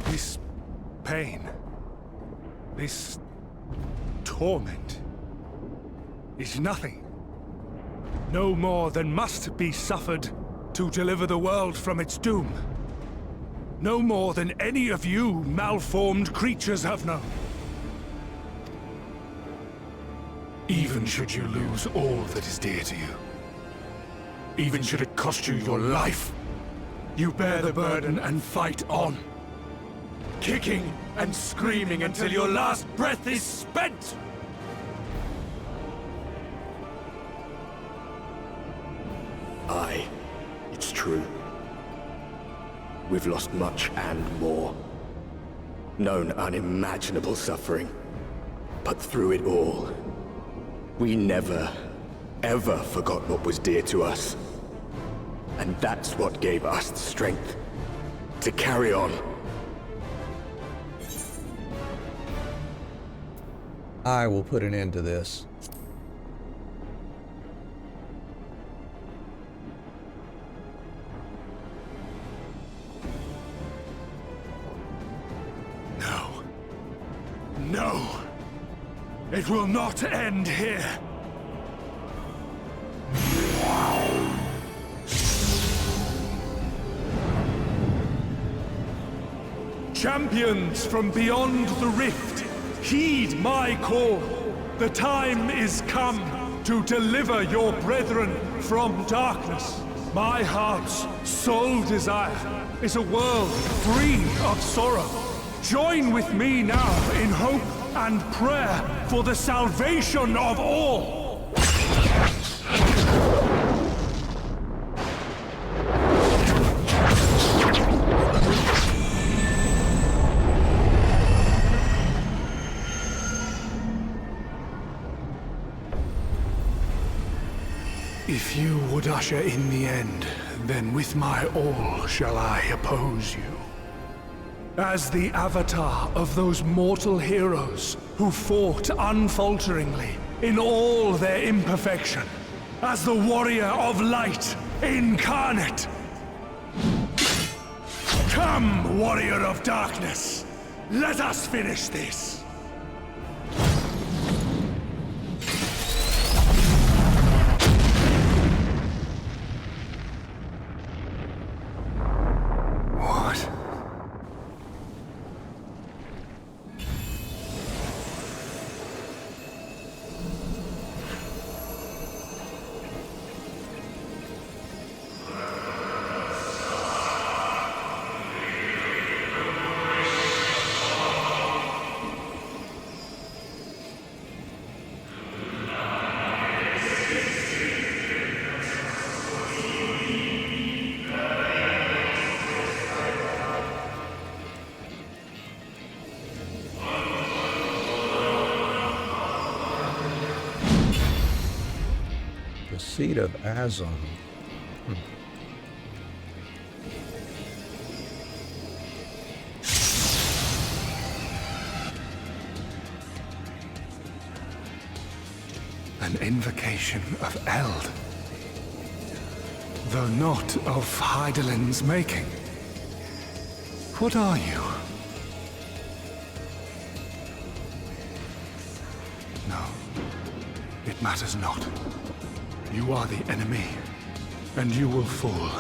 I: This pain, this torment, is nothing. No more than must be suffered to deliver the world from its doom. No more than any of you malformed creatures have known. Even should you lose all that is dear to you, even should it cost you your life, you bear the burden and fight on, kicking and screaming until your last breath is spent!
E: Aye, it's true. We've lost much and more. Known unimaginable suffering. But through it all, we never, ever forgot what was dear to us. And that's what gave us the strength to carry on.
A: I will put an end to this.
I: No! It will not end here! Champions from beyond the rift, heed my call. The time is come to deliver your brethren from darkness. My heart's sole desire is a world free of sorrow. Join with me now in hope and prayer for the salvation of all. If you would usher in the end, then with my all shall I oppose you. As the avatar of those mortal heroes who fought unfalteringly in all their imperfection, as the warrior of light incarnate. Come, warrior of darkness, let us finish this.
A: Seat of Azon.
I: An invocation of Eld, though not of Hydaelyn's making. What are you? No, it matters not. You are the enemy, and you will fall.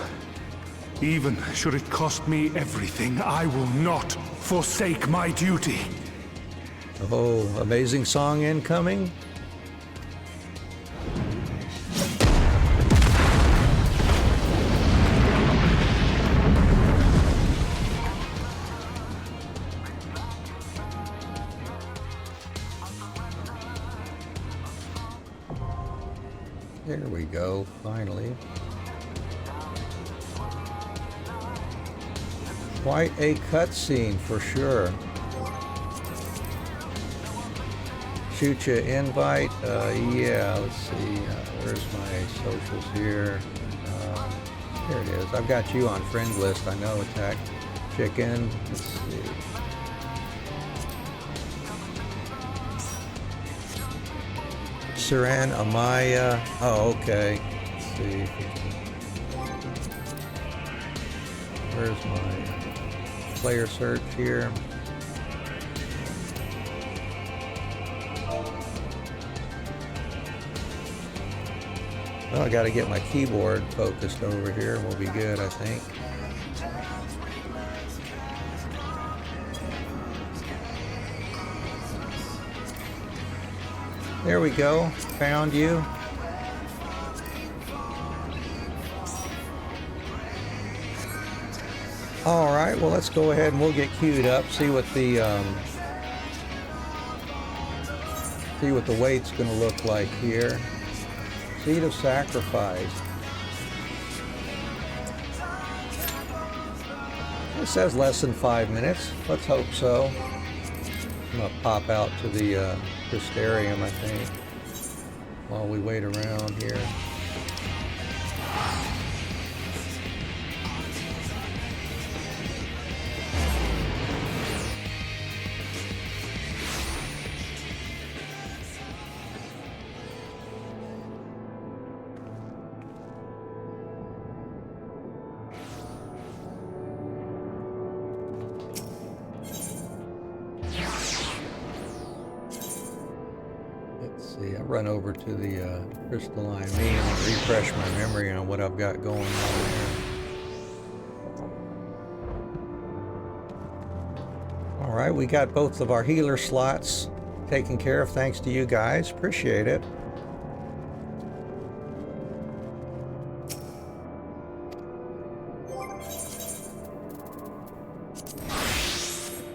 I: Even should it cost me everything, I will not forsake my duty.
A: Oh, amazing song incoming. There we go, finally. Quite a cutscene for sure. Shoot you invite. Yeah, let's see. Where's my socials here? There it is. I've got you on friend list. I know. Attack Chicken. Let's see. Saran Amaya. Oh, okay. Let's see. Where's my player search here? Well, I got to get my keyboard focused over here. We'll be good, I think. There we go. Found you. All right. Well, let's go ahead and we'll get queued up. See what the weight's going to look like here. Seed of Sacrifice. It says less than 5 minutes. Let's hope so. I'm gonna pop out to the Crystarium, I think, while we wait around here. Run over to the crystalline me and refresh my memory on what I've got going on there. All right, we got both of our healer slots taken care of thanks to you guys. Appreciate it.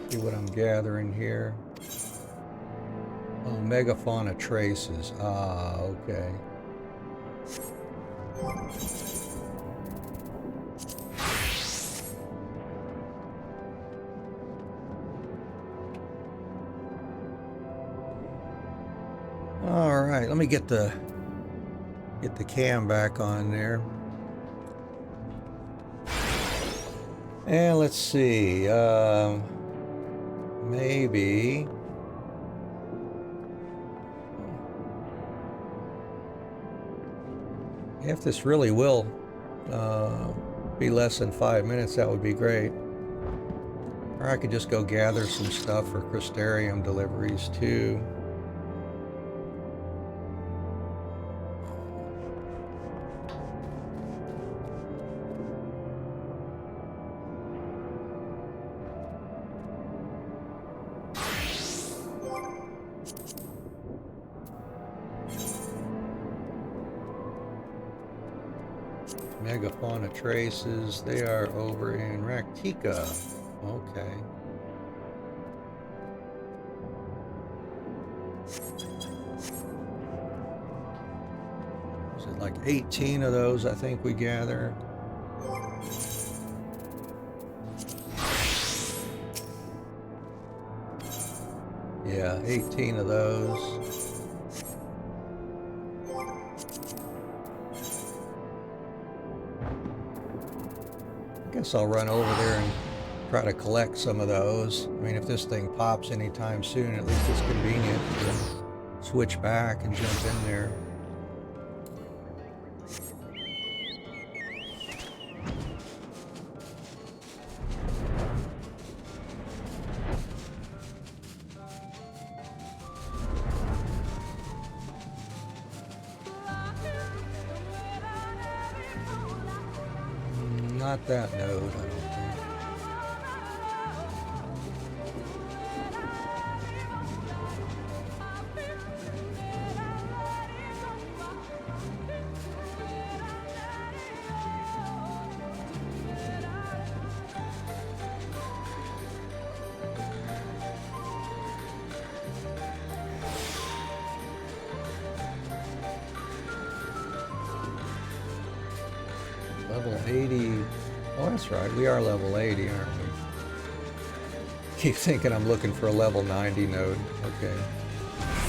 A: See what I'm gathering here. Oh, megafauna traces. Ah, okay. All right, let me get the cam back on there. And let's see, maybe if this really will be less than 5 minutes, that would be great. Or I could just go gather some stuff for Crystarium deliveries too. Megafauna traces, they are over in Raktika. Okay. Is it like 18 of those I think we gather? Yeah, 18 of those. I guess I'll run over there and try to collect some of those. I mean, if this thing pops anytime soon, at least it's convenient to switch back and jump in there. Not that node, I don't think. Level 80. Oh, that's right. We are level 80, aren't we? Keep thinking I'm looking for a level 90 node. Okay.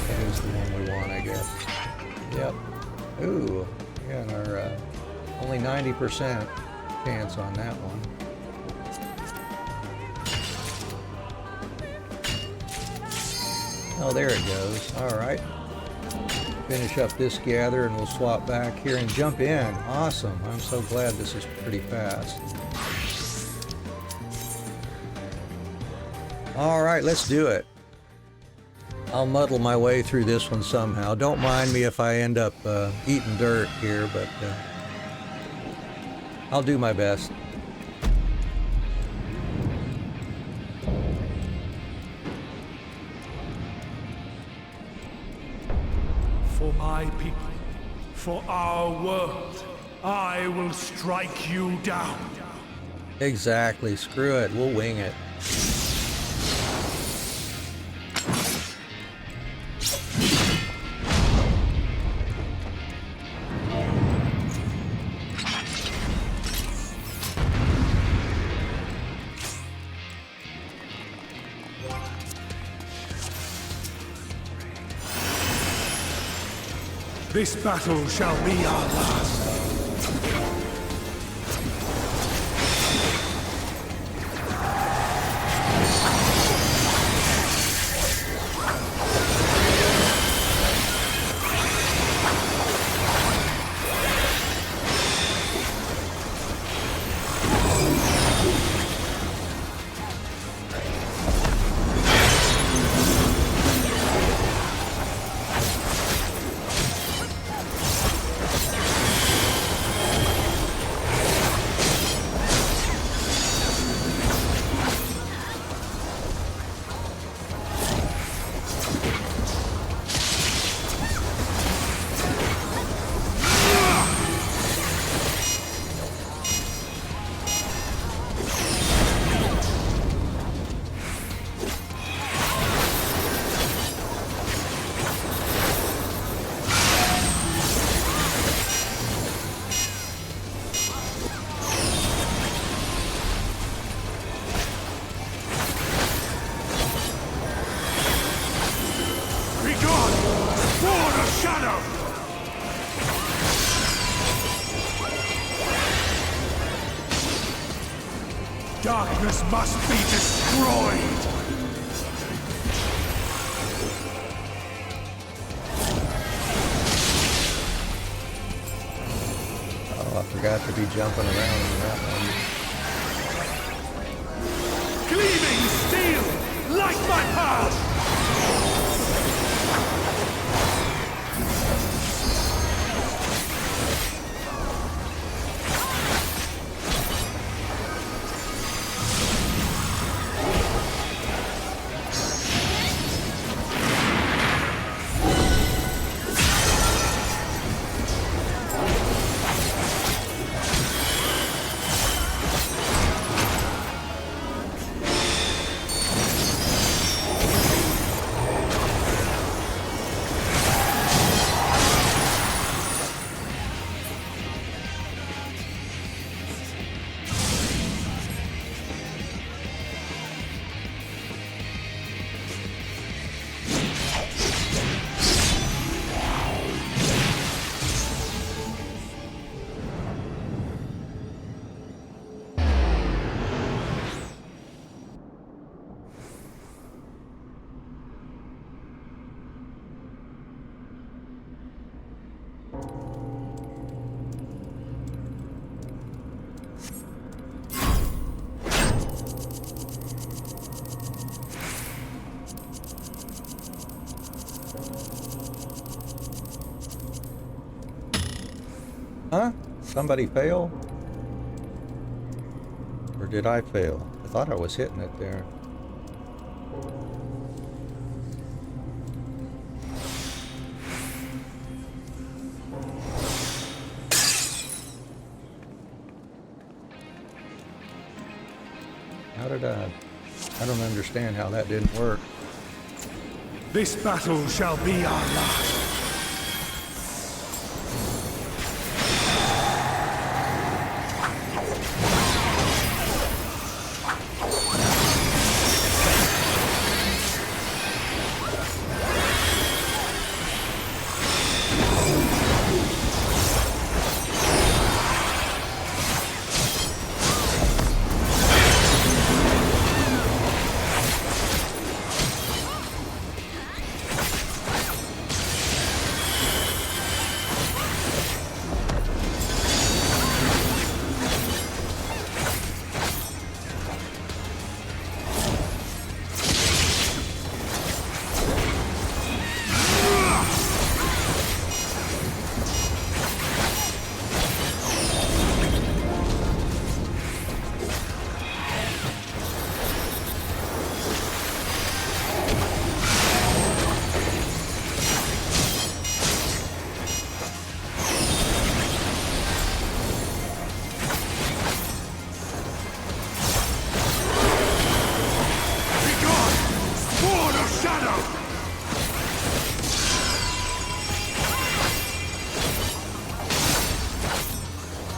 A: That is the one we want, I guess. Yep. Ooh. Yeah, and our only 90% chance on that one. Oh, there it goes. All right. Finish up this gather and we'll swap back here and jump in. Awesome. I'm so glad this is pretty fast. All right, let's do it. I'll muddle my way through this one somehow. Don't mind me if I end up eating dirt here, but I'll do my best.
I: For my people, for our world, I will strike you down.
A: Exactly. Screw it. We'll wing it.
I: This battle shall be our last. Darkness must be destroyed!
A: Oh, I forgot to be jumping around in that one.
I: Gleaming steel! Light my path!
A: Huh? Somebody fail? Or did I fail? I thought I was hitting it there. How did I don't understand how that didn't work.
I: This battle shall be our last.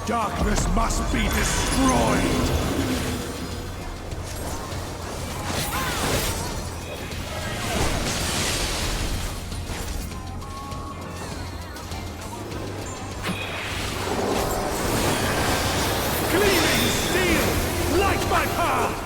I: Darkness must be destroyed! Gleaming steel! Light my path!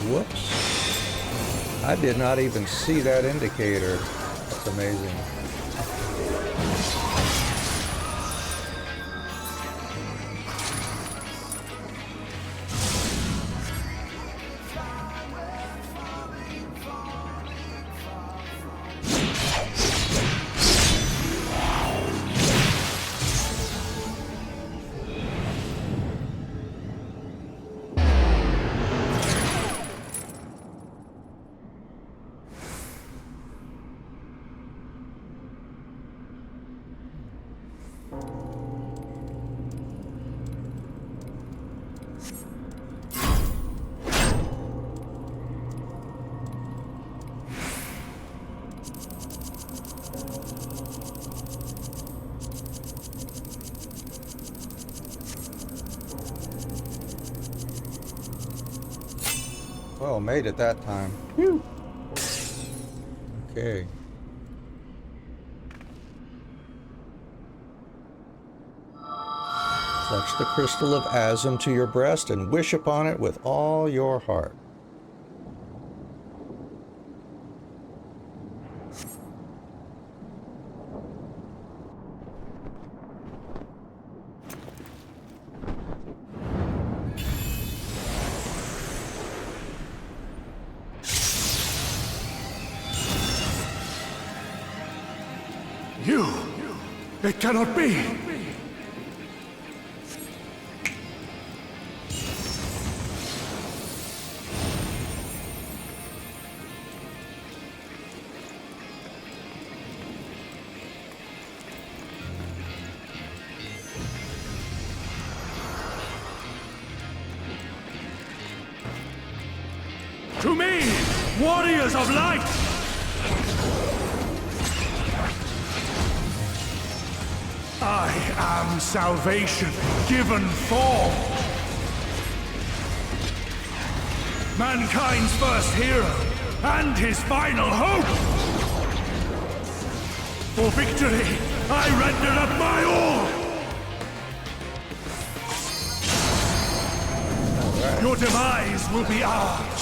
A: Whoops. I did not even see that indicator. That's amazing. Well, made it that time. Okay. Clutch the crystal of Azim to your breast and wish upon it with all your heart.
I: It cannot be! To me, warriors of light! I am salvation given form. Mankind's first hero and his final hope. For victory, I render up my all. Your demise will be ours.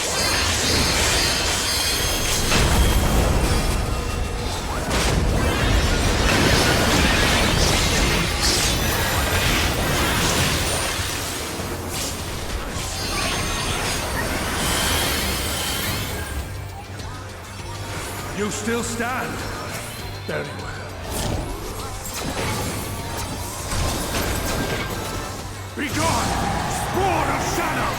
I: You still stand? Very well. Begone, spawn of shadow!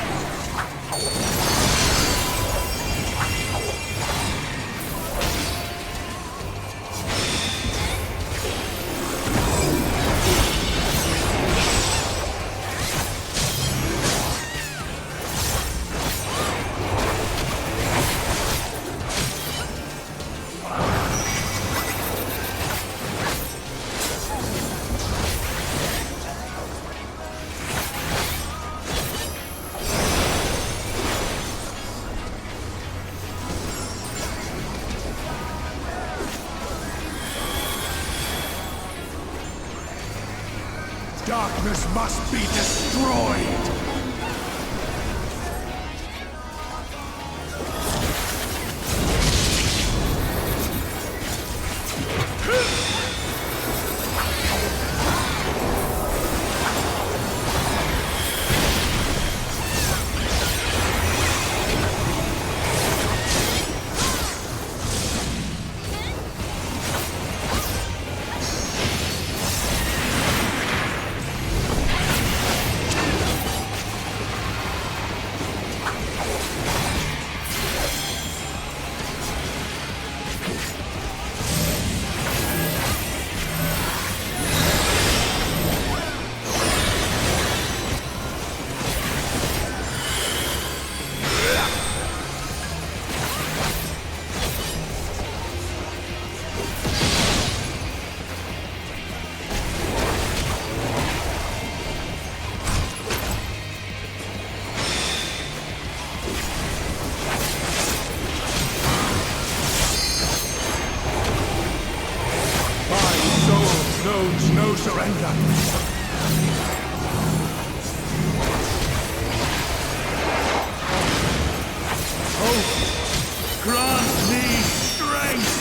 I: Darkness must be destroyed! No surrender. Hope, grant me strength.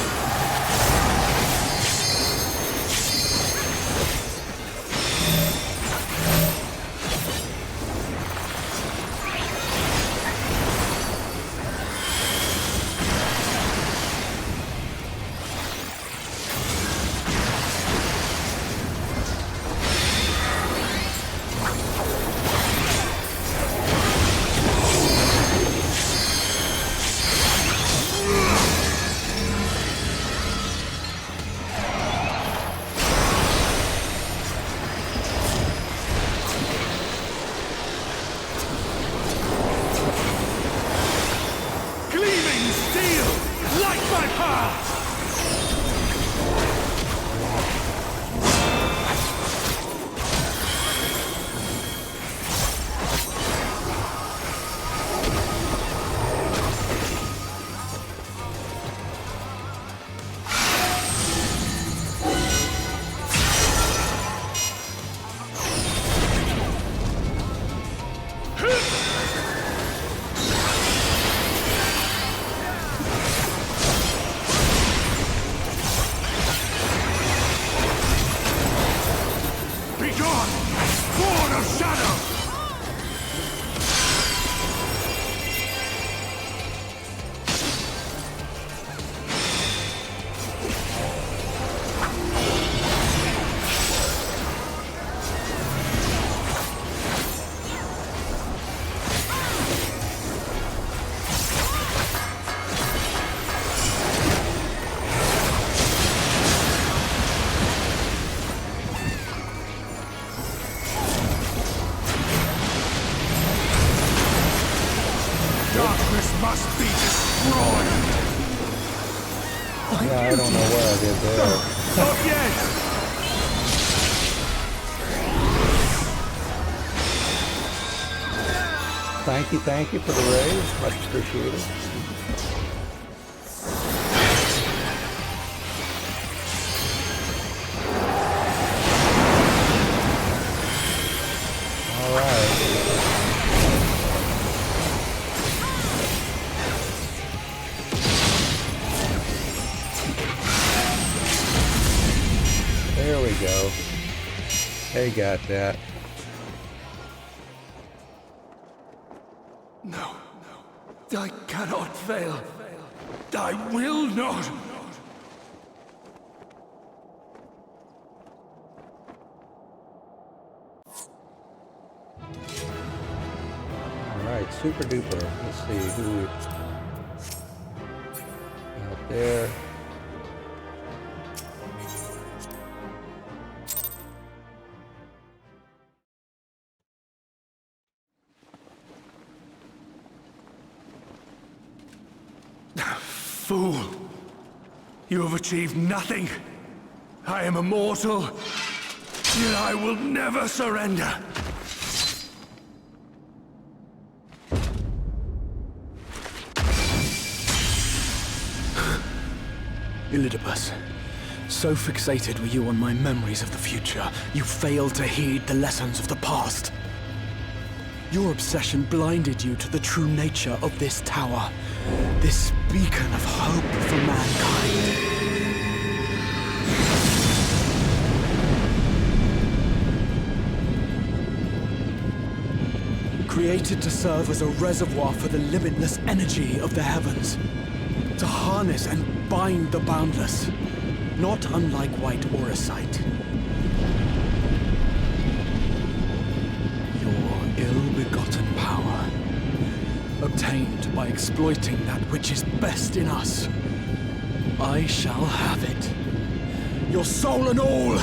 A: Yeah, I don't know what I did there.
I: Not yet!
A: Thank you for the raise. Much appreciated. All right. There we go. They got that.
I: No, I cannot fail. I will not.
A: All right, super duper. Let's see who we out there.
I: Fool! You have achieved nothing. I am immortal, yet I will never surrender.
E: Elidibus, so fixated were you on my memories of the future, you failed to heed the lessons of the past. Your obsession blinded you to the true nature of this tower, this beacon of hope for mankind. Created to serve as a reservoir for the limitless energy of the heavens, to harness and bind the boundless, not unlike white auracite. Ill-begotten power, obtained by exploiting that which is best in us. I shall have it. Your soul and all!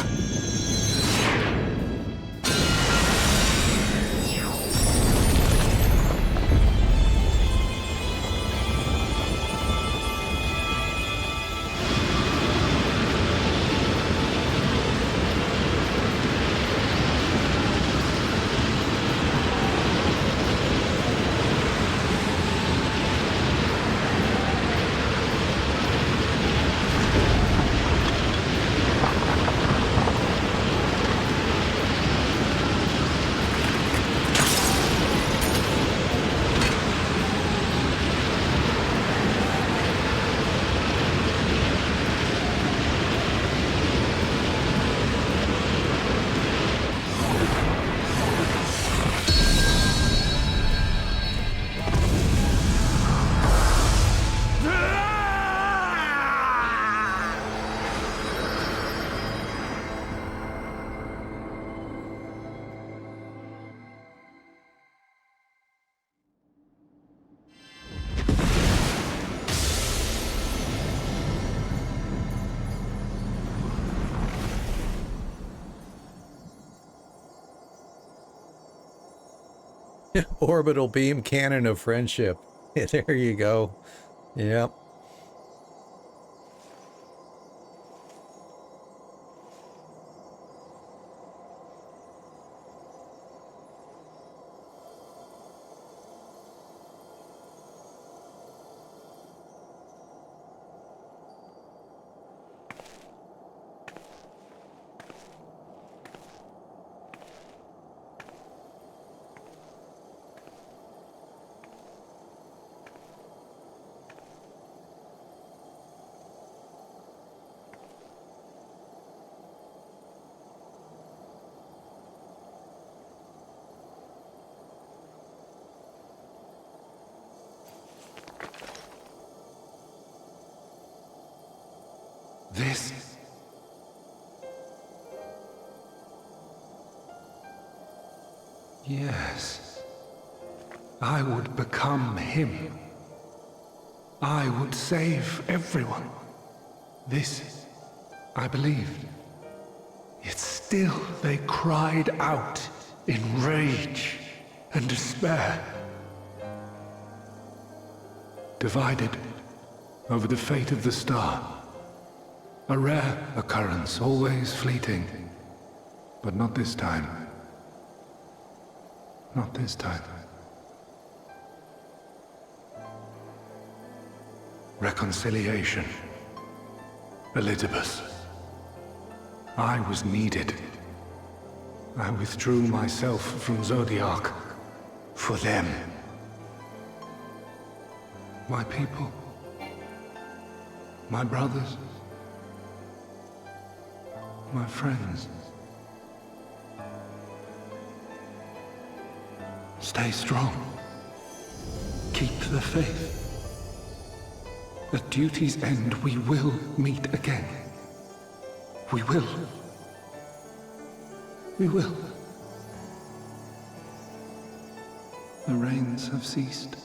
A: Orbital beam cannon of friendship. There you go. Yep.
I: This... Yes. I would become him. I would save everyone. This, I believed. Yet still they cried out in rage and despair. Divided over the fate of the star, A rare occurrence, always fleeting. But not this time. Not this time. Reconciliation. Elidibus. I was needed. I withdrew myself from Zodiac. For them. My people. My brothers. My friends. Stay strong. Keep the faith. At duty's end, we will meet again. We will. We will. The rains have ceased,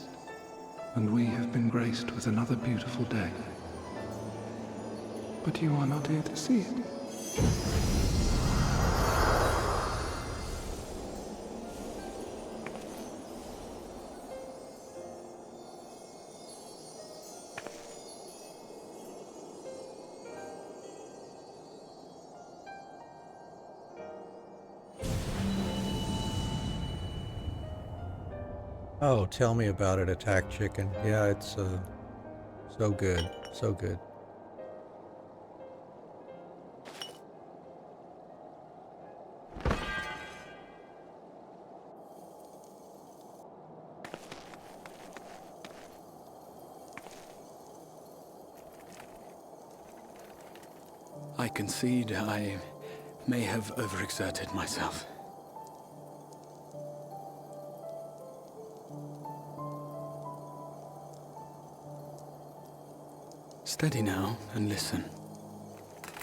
I: and we have been graced with another beautiful day. But you are not here to see it.
A: Oh, tell me about it, Attack Chicken. Yeah, it's so good. So good.
H: I concede I may have overexerted myself. Steady now and listen.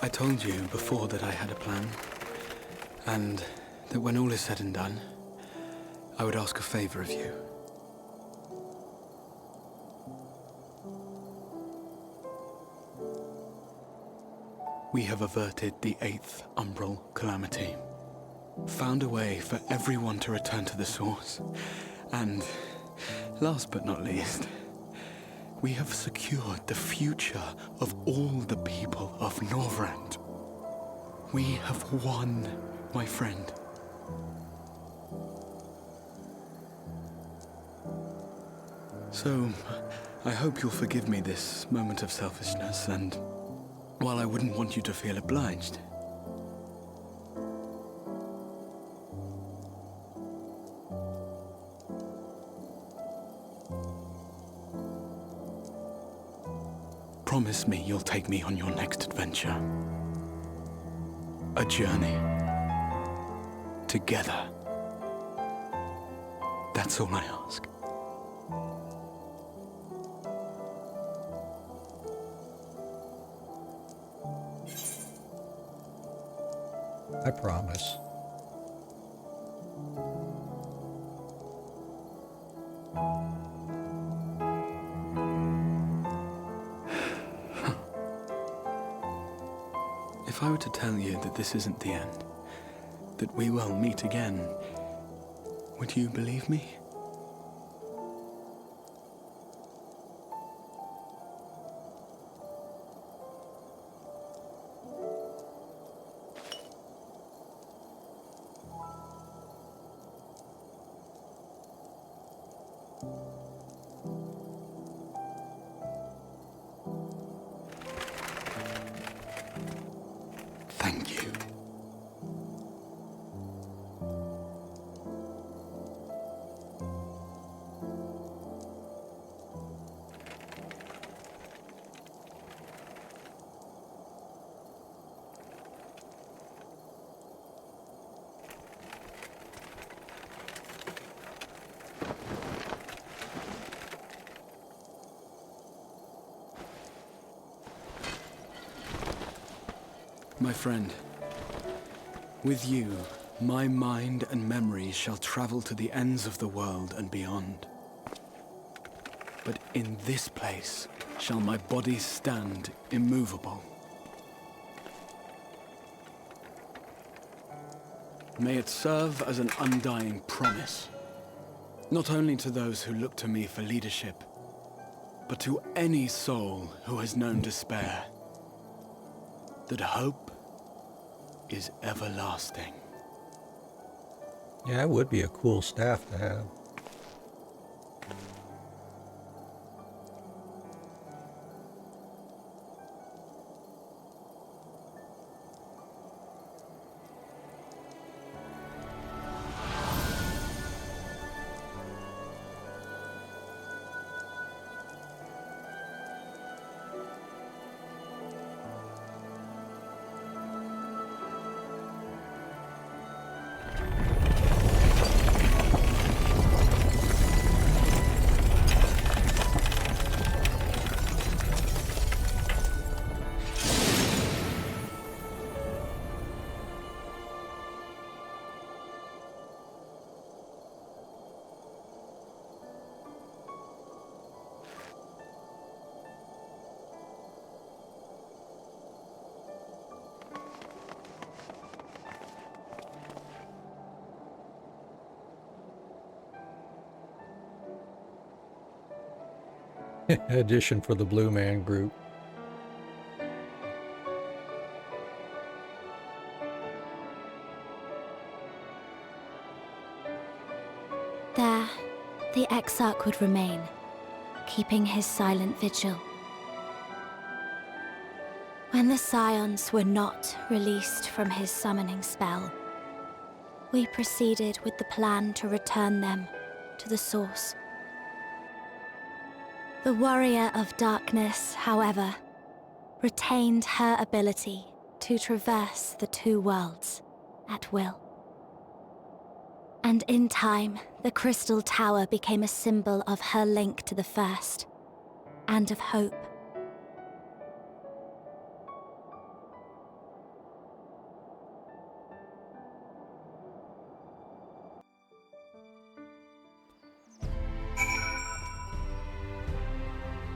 H: I told you before that I had a plan, and that when all is said and done, I would ask a favor of you. We have averted the 8th Umbral Calamity, found a way for everyone to return to the source, and, last but not least, we have secured the future of all the people of Norvrand. We have won, my friend. So, I hope you'll forgive me this moment of selfishness, and while I wouldn't want you to feel obliged, promise me you'll take me on your next adventure. A journey. Together. That's all I ask.
A: I promise.
H: If I were to tell you that this isn't the end, that we will meet again, would you believe me? Thank you. My friend, with you, my mind and memory shall travel to the ends of the world and beyond. But in this place shall my body stand immovable. May it serve as an undying promise, not only to those who look to me for leadership, but to any soul who has known despair. that hope is everlasting.
A: Yeah, it would be a cool staff to have. Addition for the Blue Man group.
C: There, the Exarch would remain, keeping his silent vigil. When the Scions were not released from his summoning spell, we proceeded with the plan to return them to the source. The Warrior of Darkness, however, retained her ability to traverse the two worlds at will. And in time, the Crystal Tower became a symbol of her link to the First, and of hope.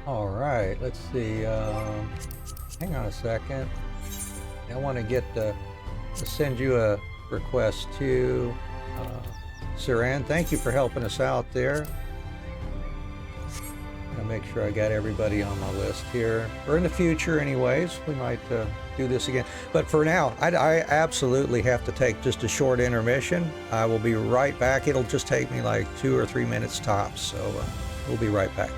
A: All right, let's see. Hang on a second. I want to get to send you a request too. Saran, thank you for helping us out there. I'll make sure I got everybody on my list here. Or in the future, anyways, we might do this again. But for now, I absolutely have to take just a short intermission. I will be right back. It'll just take me like 2 or 3 minutes tops. So we'll be right back.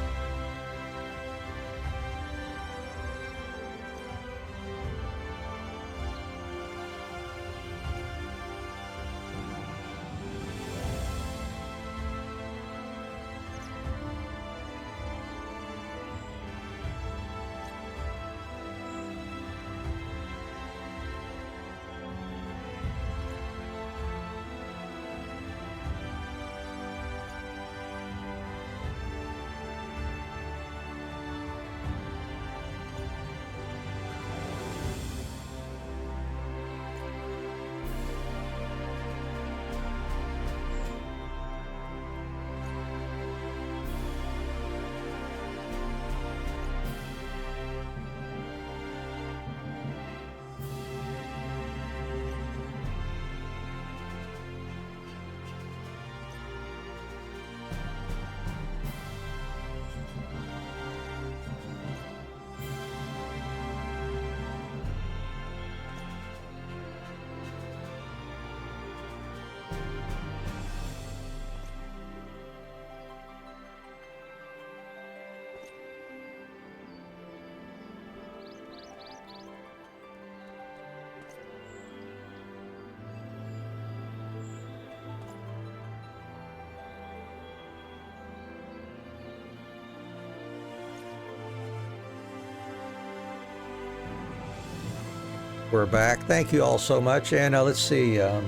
A: We're back. Thank you all so much. And let's see. I'm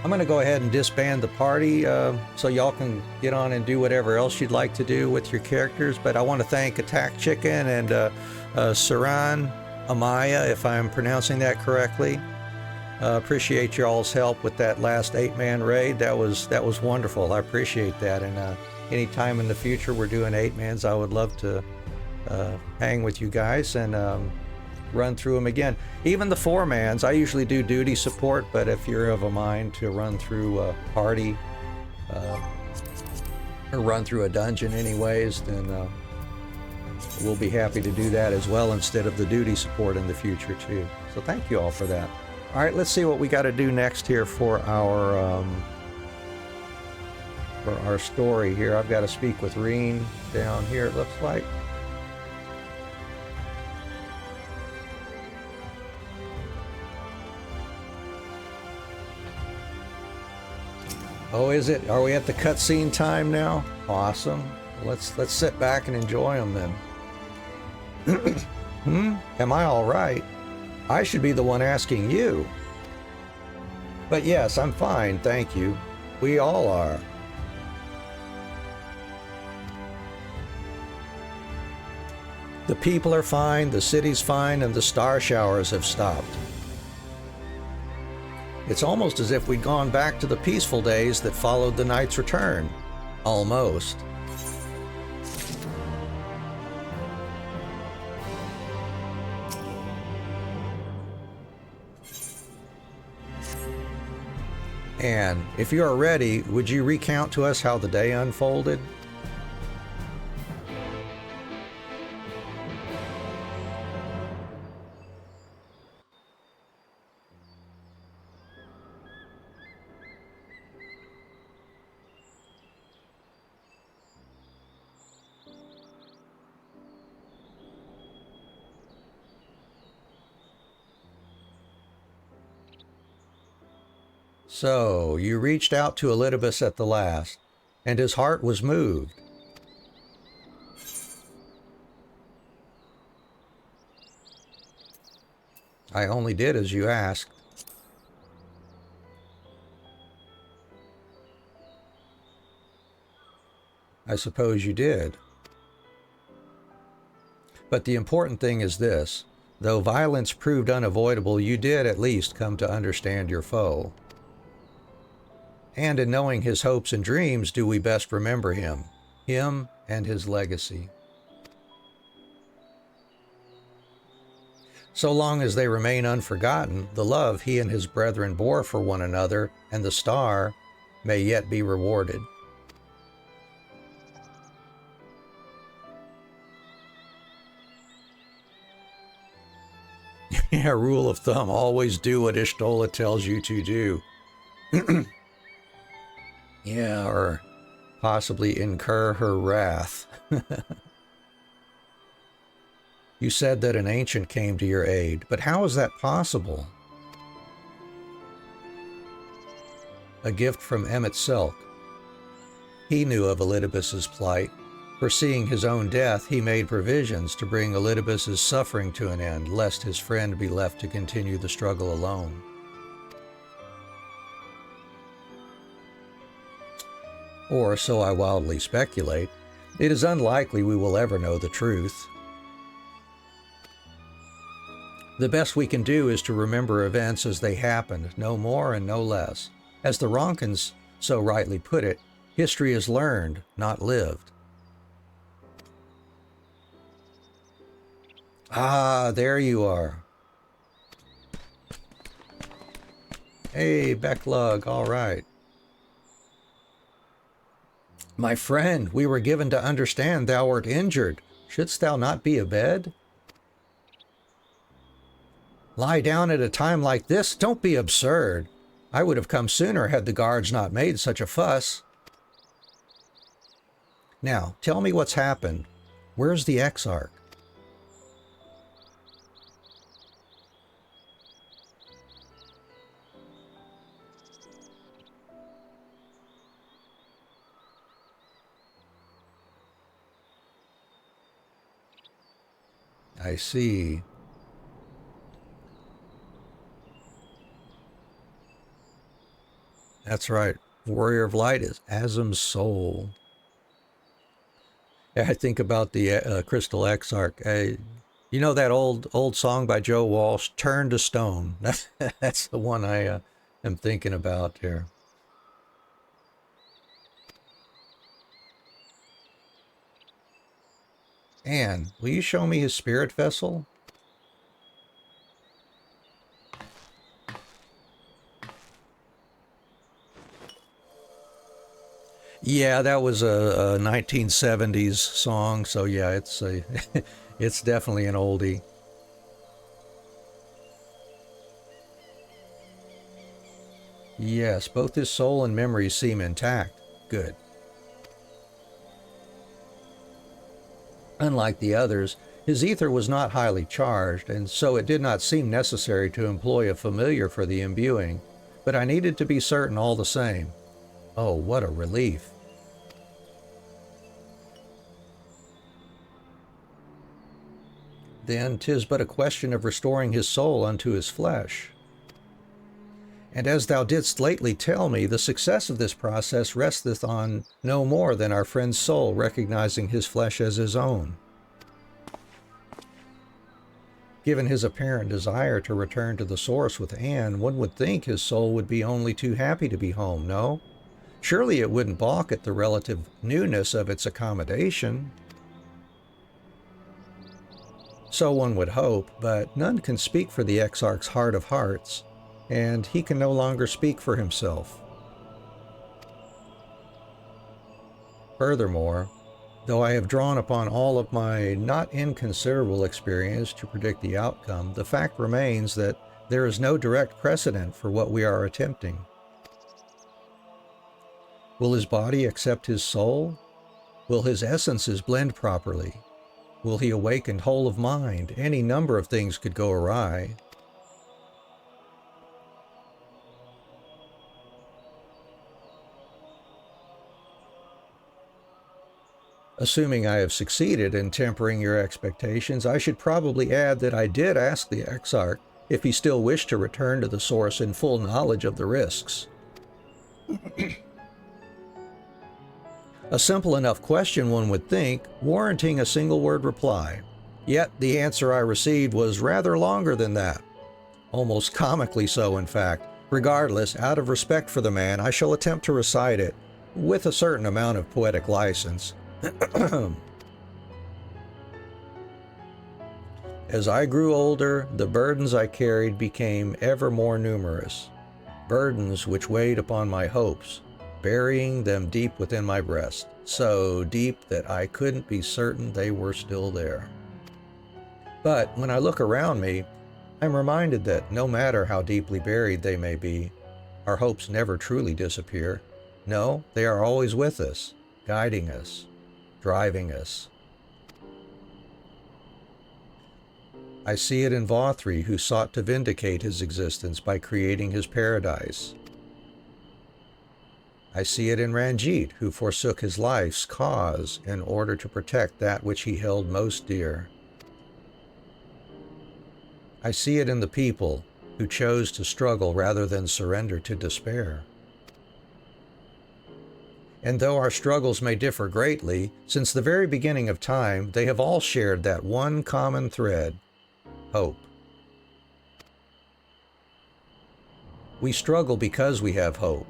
A: going to go ahead and disband the party so y'all can get on and do whatever else you'd like to do with your characters. But I want to thank Attack Chicken and Saran Amaya, if I'm pronouncing that correctly. Appreciate y'all's help with that last 8-man raid. That was wonderful. I appreciate that. And anytime in the future we're doing 8-mans, I would love to hang with you guys and run through them again. Even the 4-mans, I usually do duty support, but if you're of a mind to run through a party or run through a dungeon anyways, then we'll be happy to do that as well instead of the duty support in the future too. So thank you all for that. All right, let's see what we got to do next here for our story here. I've got to speak with Reen down here, it looks like. Oh, is it? Are we at the cutscene time now? Awesome. Let's sit back and enjoy them then. Am I all right? I should be the one asking you. But yes, I'm fine, thank you. We all are. The people are fine, the city's fine, and the star showers have stopped. It's almost as if we'd gone back to the peaceful days that followed the knight's return. Almost. Anne, if you are ready, would you recount to us how the day unfolded? So, you reached out to Elidibus at the last, and his heart was moved. I only did as you asked. I suppose you did. But the important thing is this. Though violence proved unavoidable, you did at least come to understand your foe. And in knowing his hopes and dreams do we best remember him and his legacy. So long as they remain unforgotten, the love he and his brethren bore for one another and the star may yet be rewarded. Yeah, rule of thumb, always do what Ishtola tells you to do. Yeah, or possibly incur her wrath. You said that an ancient came to your aid, but how is that possible? A gift from Emmett Selk. He knew of Elidibus's plight. Foreseeing his own death, he made provisions to bring Elidibus's suffering to an end, lest his friend be left to continue the struggle alone. Or, so I wildly speculate, it is unlikely we will ever know the truth. The best we can do is to remember events as they happened, no more and no less. As the Ronkins so rightly put it, history is learned, not lived. Ah, there you are. Hey, Becklug, all right. My friend, we were given to understand thou wert injured. Shouldst thou not be abed? Lie down at a time like this? Don't be absurd. I would have come sooner had the guards not made such a fuss. Now, tell me what's happened. Where's the Exarch? I see. That's right. Warrior of Light is Azim's soul. Yeah, I think about the Crystal Exarch. You know that old song by Joe Walsh, "Turn to Stone." That's the one I am thinking about here. Anne, will you show me his spirit vessel? Yeah, that was a 1970s song, so yeah, it's definitely an oldie. Yes, both his soul and memories seem intact. Good. Unlike the others, his ether was not highly charged, and so it did not seem necessary to employ a familiar for the imbuing, but I needed to be certain all the same. Oh, what a relief. Then 'tis but a question of restoring his soul unto his flesh. And as thou didst lately tell me, the success of this process resteth on no more than our friend's soul recognizing his flesh as his own. Given his apparent desire to return to the source with Anne, one would think his soul would be only too happy to be home, no? Surely it wouldn't balk at the relative newness of its accommodation. So one would hope, but none can speak for the Exarch's heart of hearts, and he can no longer speak for himself. Furthermore, though I have drawn upon all of my not inconsiderable experience to predict the outcome, the fact remains that there is no direct precedent for what we are attempting. Will his body accept his soul? Will his essences blend properly? Will he awaken whole of mind? Any number of things could go awry. Assuming I have succeeded in tempering your expectations, I should probably add that I did ask the Exarch if he still wished to return to the source in full knowledge of the risks. A simple enough question, one would think, warranting a single-word reply. Yet the answer I received was rather longer than that. Almost comically so, in fact. Regardless, out of respect for the man, I shall attempt to recite it, with a certain amount of poetic license. As I grew older, the burdens I carried became ever more numerous. Burdens which weighed upon my hopes, burying them deep within my breast, so deep that I couldn't be certain they were still there. But when I look around me, I'm reminded that no matter how deeply buried they may be, our hopes never truly disappear. No, they are always with us, guiding us, driving us. I see it in Vothri, who sought to vindicate his existence by creating his paradise. I see it in Ranjit, who forsook his life's cause in order to protect that which he held most dear. I see it in the people, who chose to struggle rather than surrender to despair. And though our struggles may differ greatly, since the very beginning of time, they have all shared that one common thread: hope. We struggle because we have hope,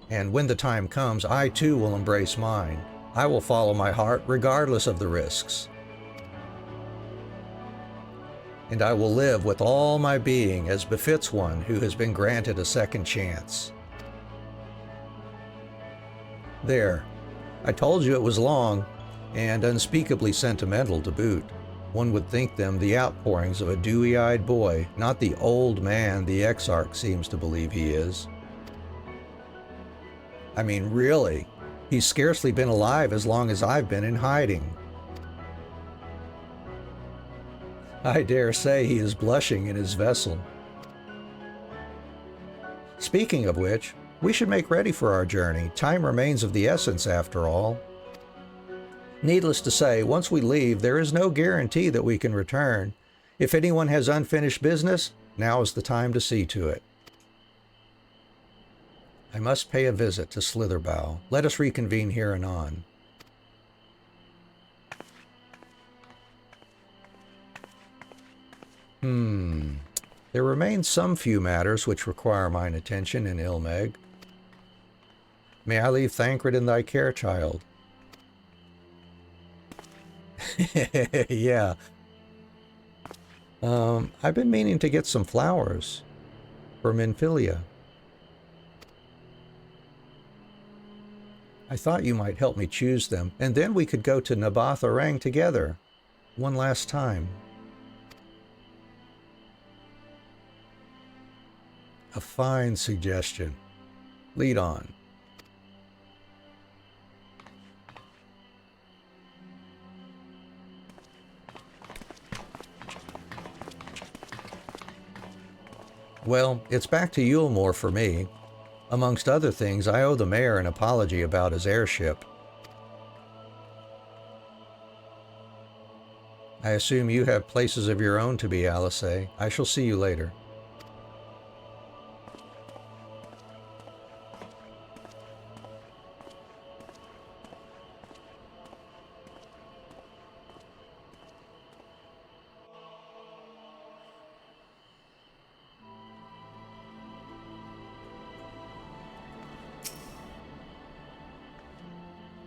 A: and when the time comes, I too will embrace mine. I will follow my heart regardless of the risks. And I will live with all my being as befits one who has been granted a second chance. There, I told you it was long, and unspeakably sentimental to boot. One would think them the outpourings of a dewy-eyed boy, not the old man the Exarch seems to believe he is. I mean, really, he's scarcely been alive as long as I've been in hiding. I dare say he is blushing in his vessel. Speaking of which, we should make ready for our journey. Time remains of the essence, after all. Needless to say, once we leave, there is no guarantee that we can return. If anyone has unfinished business, now is the time to see to it. I must pay a visit to Slitherbough. Let us reconvene here anon. There remain some few matters which require mine attention in Ilmeg. May I leave Thancred in thy care, child? Yeah. I've been meaning to get some flowers for Minfilia. I thought you might help me choose them, and then we could go to Naboth Orang together. One last time. A fine suggestion. Lead on. Well, it's back to Yulmore for me. Amongst other things, I owe the mayor an apology about his airship. I assume you have places of your own to be, Alice. I shall see you later.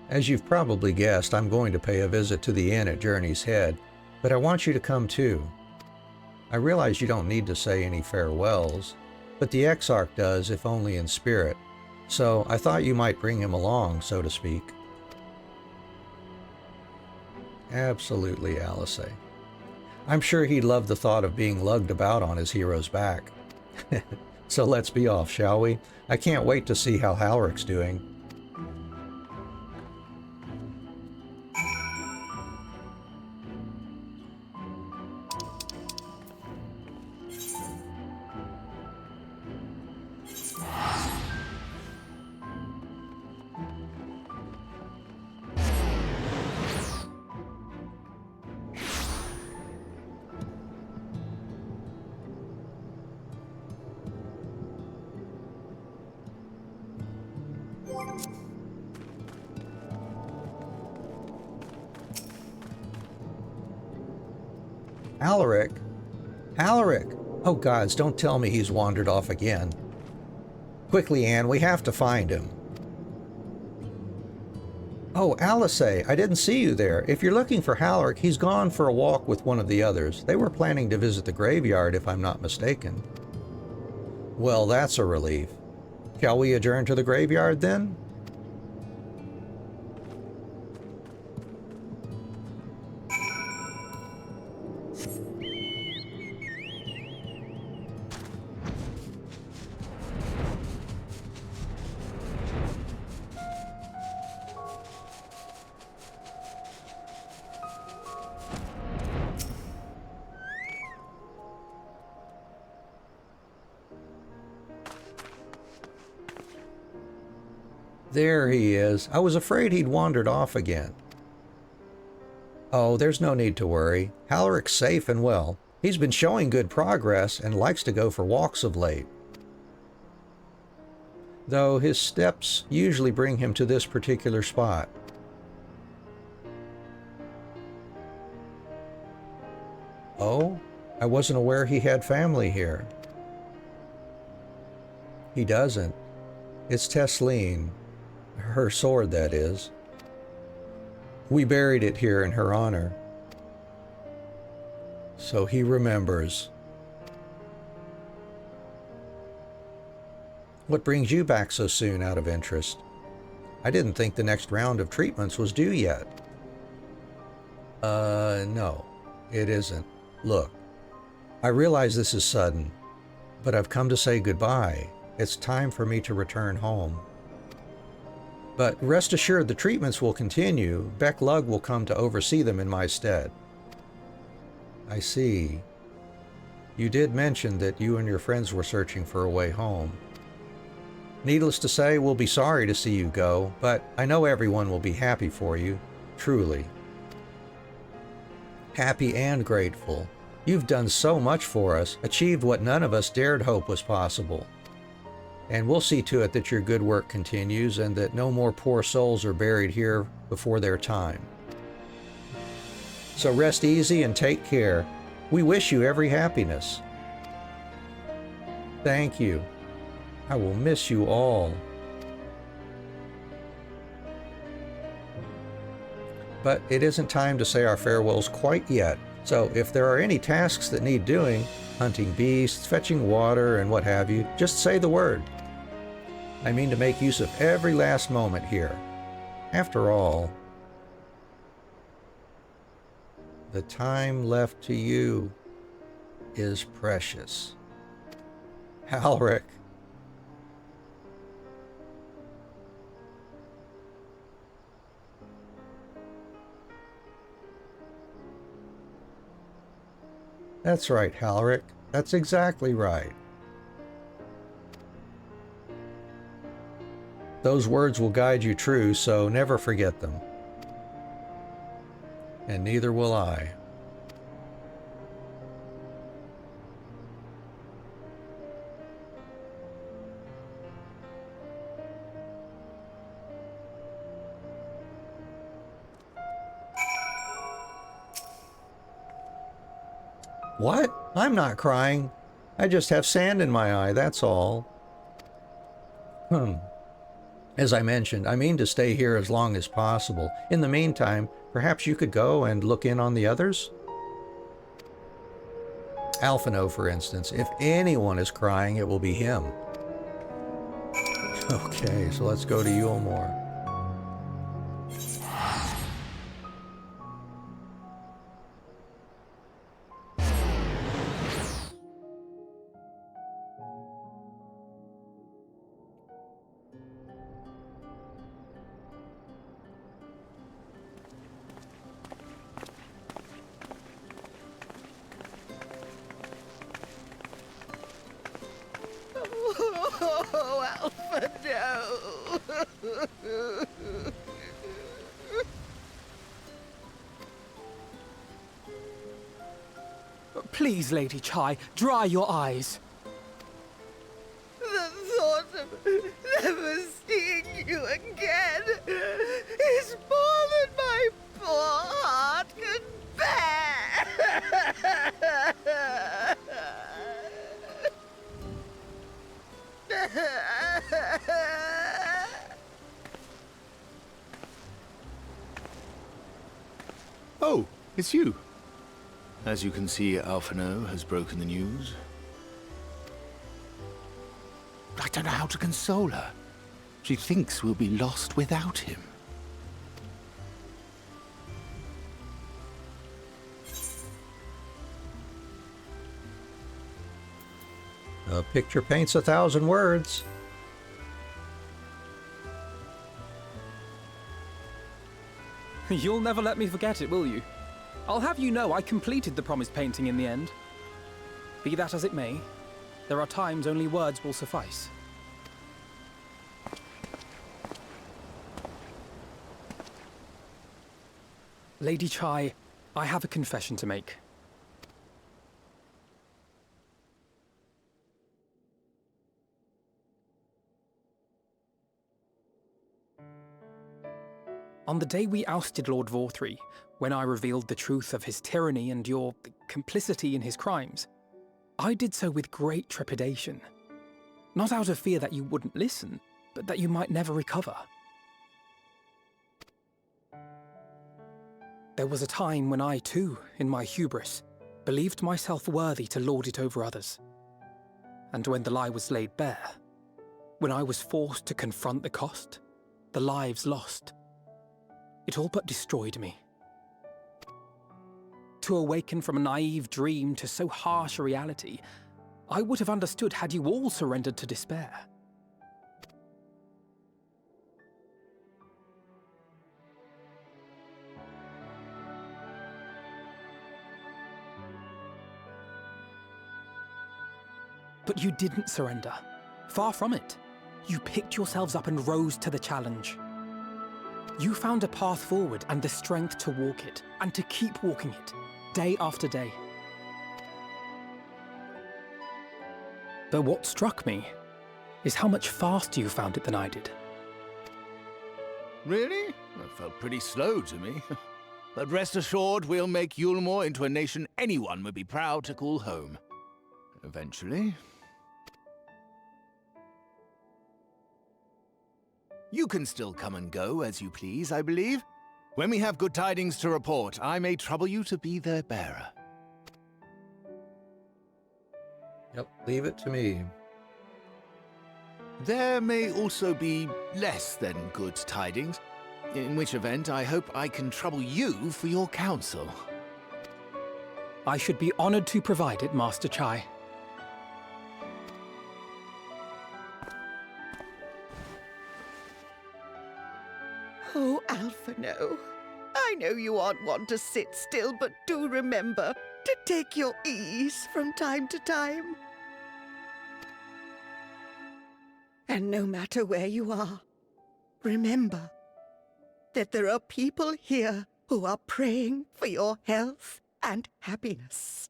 A: As you've probably guessed, I'm going to pay a visit to the inn at Journey's Head, but I want you to come too. I realize you don't need to say any farewells, but the Exarch does, if only in spirit, so I thought you might bring him along, so to speak. Absolutely, Alice. I'm sure he'd love the thought of being lugged about on his hero's back. So let's be off, shall we? I can't wait to see how Halrick's doing. Alaric? Alaric! Oh gods, don't tell me he's wandered off again. Quickly, Anne, we have to find him. Oh, Alice, I didn't see you there. If you're looking for Halrick, he's gone for a walk with one of the others. They were planning to visit the graveyard, if I'm not mistaken. Well, that's a relief. Shall we adjourn to the graveyard, then? There he is. I was afraid he'd wandered off again. Oh, there's no need to worry. Halrick's safe and well. He's been showing good progress and likes to go for walks of late. Though his steps usually bring him to this particular spot. Oh, I wasn't aware he had family here. He doesn't. It's Tesleen. Her sword, that is. We buried it here in her honor. So he remembers. What brings you back so soon, out of interest? I didn't think the next round of treatments was due yet. No, it isn't. Look, I realize this is sudden, but I've come to say goodbye. It's time for me to return home. But rest assured the treatments will continue. Beck Lugg will come to oversee them in my stead. I see. You did mention that you and your friends were searching for a way home. Needless to say, we'll be sorry to see you go, but I know everyone will be happy for you, truly. Happy and grateful. You've done so much for us, achieved what none of us dared hope was possible. And we'll see to it that your good work continues and that no more poor souls are buried here before their time. So rest easy and take care. We wish you every happiness. Thank you. I will miss you all. But it isn't time to say our farewells quite yet. So if there are any tasks that need doing, hunting beasts, fetching water, and what have you, just say the word. I mean to make use of every last moment here. After all, the time left to you is precious. Halric. That's right, Halric. That's exactly right. Those words will guide you true, so never forget them. And neither will I. What? I'm not crying. I just have sand in my eye, that's all. As I mentioned, I mean to stay here as long as possible. In the meantime, perhaps you could go and look in on the others? Alphino, for instance. If anyone is crying, it will be him. Okay, so let's go to Yulmore.
F: Please, Lady Chai, dry your eyes.
K: The thought of never seeing you again is more than my poor heart can bear.
L: Oh, it's you. As you can see, Alphino has broken the news. I don't know how to console her. She thinks we'll be lost without him.
A: A picture paints 1,000 words.
F: You'll never let me forget it, will you? I'll have you know I completed the promised painting in the end. Be that as it may, there are times only words will suffice. Lady Chai, I have a confession to make. On the day we ousted Lord Vorthree, when I revealed the truth of his tyranny and your complicity in his crimes, I did so with great trepidation. Not out of fear that you wouldn't listen, but that you might never recover. There was a time when I too, in my hubris, believed myself worthy to lord it over others. And when the lie was laid bare, when I was forced to confront the cost, the lives lost, it all but destroyed me. To awaken from a naive dream to so harsh a reality, I would have understood had you all surrendered to despair. But you didn't surrender. Far from it. You picked yourselves up and rose to the challenge. You found a path forward and the strength to walk it, and to keep walking it, day after day. But what struck me is how much faster you found it than I did.
L: Really? That felt pretty slow to me. But rest assured, we'll make Yulmore into a nation anyone would be proud to call home. Eventually. You can still come and go as you please, I believe. When we have good tidings to report, I may trouble you to be their bearer.
A: Yep, leave it to me.
L: There may also be less than good tidings. In which event, I hope I can trouble you for your counsel.
F: I should be honored to provide it, Master Chai.
K: Oh, Alphino, I know you aren't one to sit still, but do remember to take your ease from time to time. And no matter where you are, remember that there are people here who are praying for your health and happiness.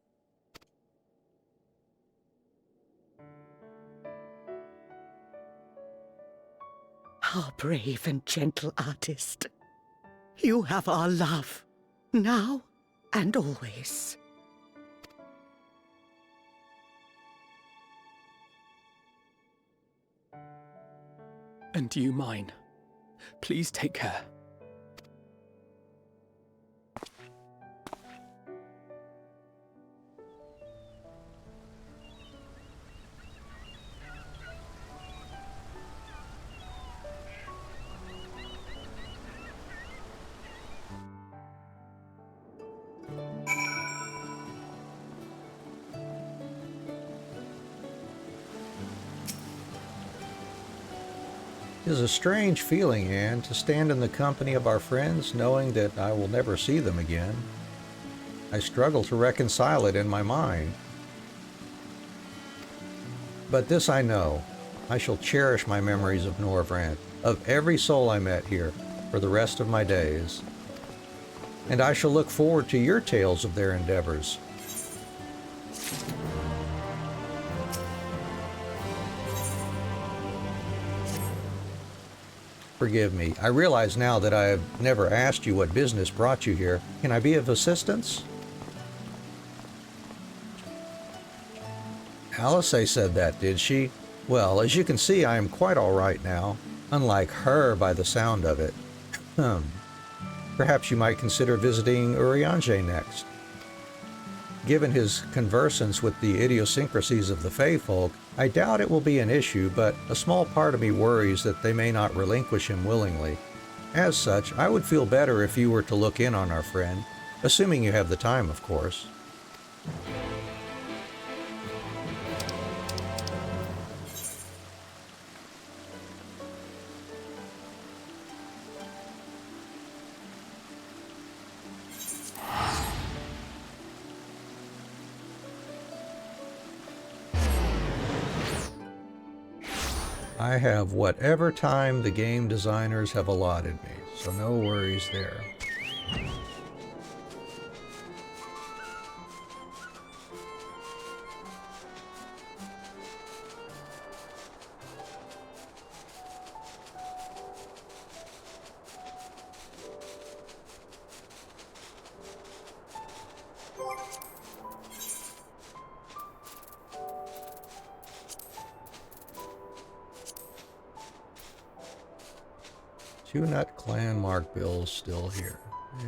K: Our brave and gentle artist, you have our love, now and always.
F: And you mine. Please take care.
A: It is a strange feeling, Anne, to stand in the company of our friends, knowing that I will never see them again. I struggle to reconcile it in my mind. But this I know, I shall cherish my memories of Norvrant, of every soul I met here, for the rest of my days. And I shall look forward to your tales of their endeavors. Forgive me. I realize now that I have never asked you what business brought you here. Can I be of assistance? Alice said that, did she? Well, as you can see, I am quite all right now. Unlike her by the sound of it. Perhaps you might consider visiting Urianger next. Given his conversance with the idiosyncrasies of the Fae folk, I doubt it will be an issue, but a small part of me worries that they may not relinquish him willingly. As such, I would feel better if you were to look in on our friend, assuming you have the time, of course. I have whatever time the game designers have allotted me, so no worries there. Two-Nut Clan Mark Bill's still here. Yeah.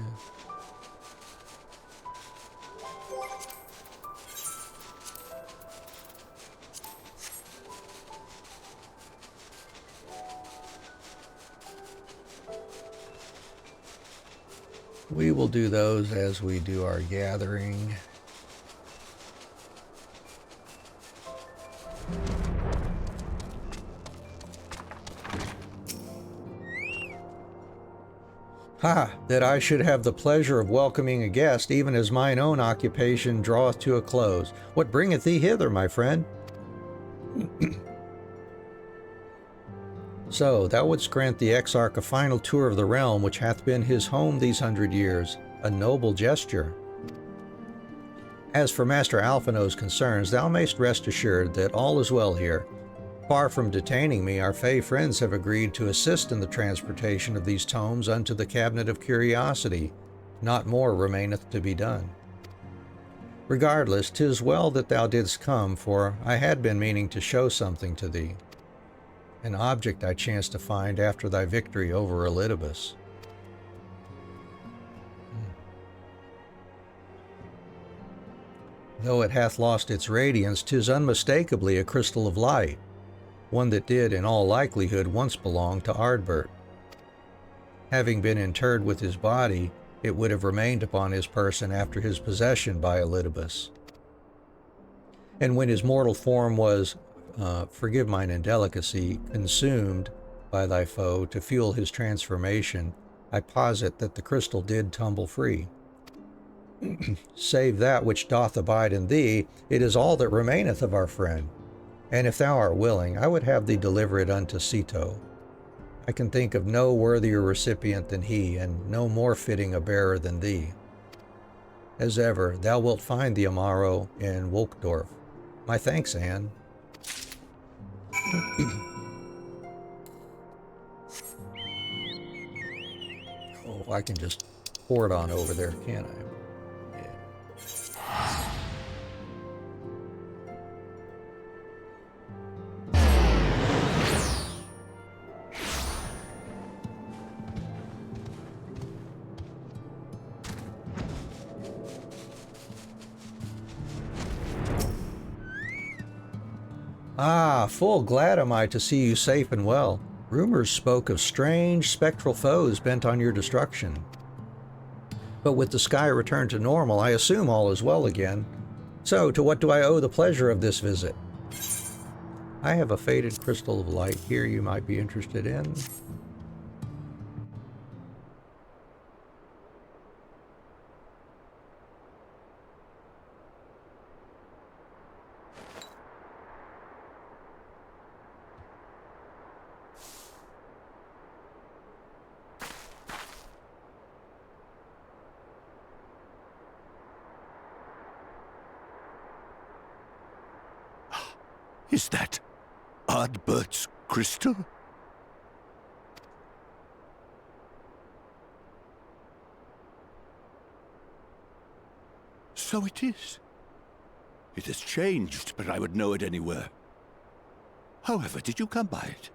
A: We will do those as we do our gathering. Ha! That I should have the pleasure of welcoming a guest, even as mine own occupation draweth to a close. What bringeth thee hither, my friend? So, thou wouldst grant the Exarch a final tour of the realm which hath been his home these 100 years. A noble gesture. As for Master Alphino's concerns, thou mayst rest assured that all is well here. Far from detaining me, our Fae friends have agreed to assist in the transportation of these tomes unto the Cabinet of Curiosity. Not more remaineth to be done. Regardless, 'tis well that thou didst come, for I had been meaning to show something to thee. An object I chanced to find after thy victory over Elidibus. Though it hath lost its radiance, 'tis unmistakably a crystal of light. One that did, in all likelihood, once belong to Ardbert. having been interred with his body, it would have remained upon his person after his possession by Elidibus. And when his mortal form was, forgive mine indelicacy, consumed by thy foe to fuel his transformation, I posit that the crystal did tumble free. Save that which doth abide in thee, it is all that remaineth of our friend. And if thou art willing, I would have thee deliver it unto Ceto. I can think of no worthier recipient than he, and no more fitting a bearer than thee. As ever, thou wilt find the Amaro in Wolkdorf. My thanks, Anne. Oh, I can just pour it on over there, can't I? Ah, full glad am I to see you safe and well. Rumors spoke of strange spectral foes bent on your destruction. But with the sky returned to normal, I assume all is well again. So, to what do I owe the pleasure of this visit? I have a faded crystal of light here you might be interested in.
L: Is that Ardbert's crystal? So it is. It has changed, but I would know it anywhere. However, did you come by it?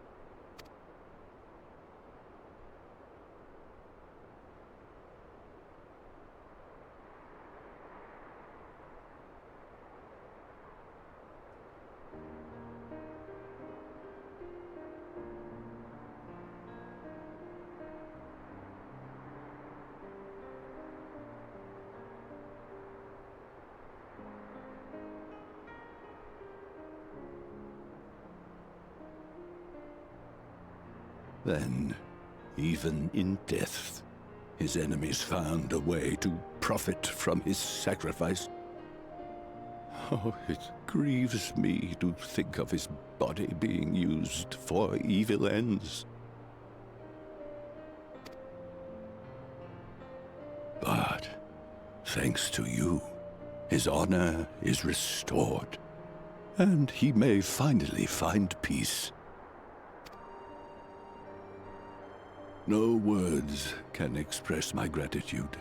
L: Then, even in death, his enemies found a way to profit from his sacrifice. Oh, it grieves me to think of his body being used for evil ends. But, thanks to you, his honor is restored, and he may finally find peace. No words can express my gratitude.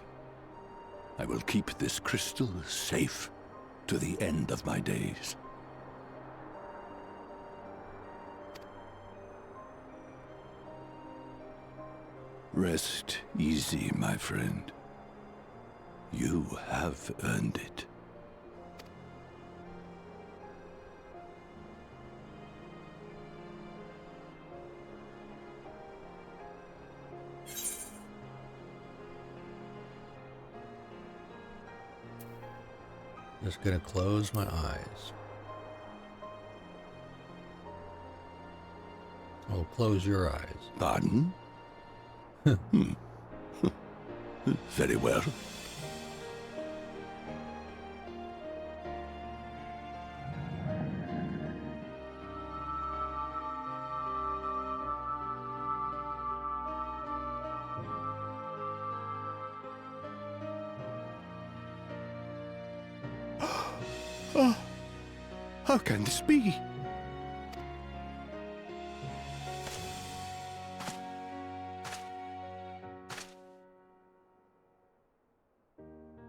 L: I will keep this crystal safe to the end of my days. Rest easy, my friend. You have earned it.
A: Just gonna close my eyes. Oh, close your eyes.
L: Pardon? Very well. Oh, how can this be?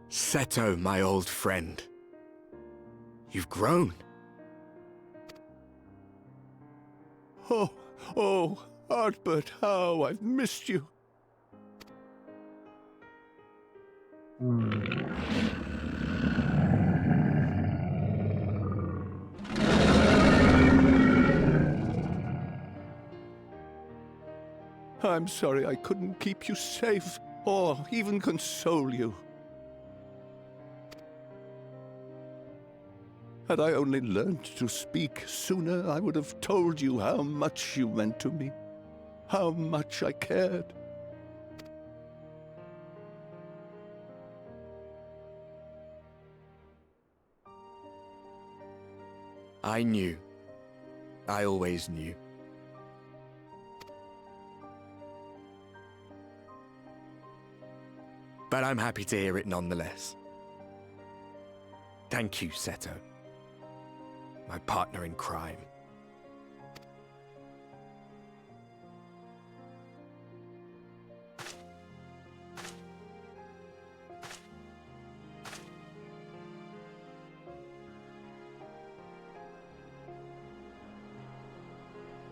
E: Ceto, my old friend. You've grown.
L: Oh, Ardbert, how I've missed you. I'm sorry I couldn't keep you safe, or even console you. Had I only learned to speak sooner, I would have told you how much you meant to me, how much I cared.
E: I knew. I always knew. But I'm happy to hear it nonetheless. Thank you, Seto. My partner in crime.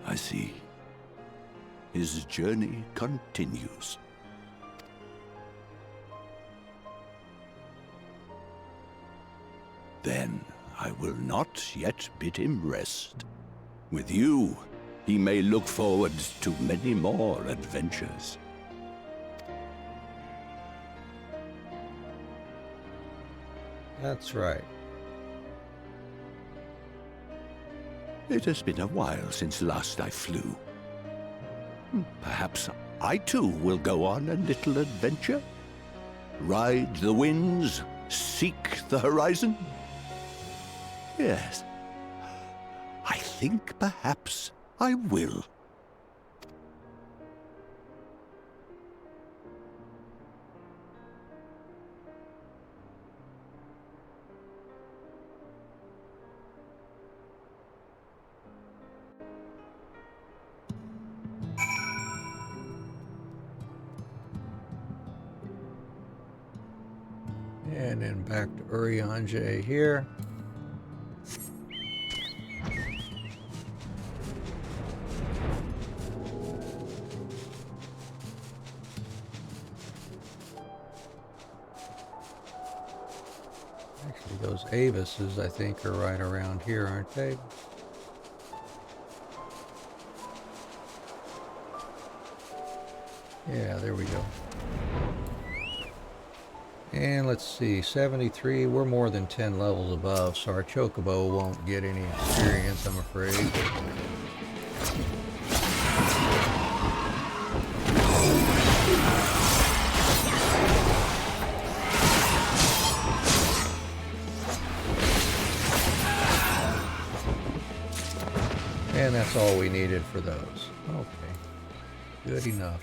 L: I see. His journey continues. Then I will not yet bid him rest. With you, he may look forward to many more adventures.
A: That's right.
L: It has been a while since last I flew. Perhaps I too will go on a little adventure? Ride the winds, seek the horizon? Yes, I think perhaps I will.
A: And then back to Urianger here. Actually, those avises, I think, are right around here, aren't they? Yeah, there we go. And let's see, 73, we're more than 10 levels above, so our Chocobo won't get any experience, I'm afraid. And that's all we needed for those. Okay, good enough.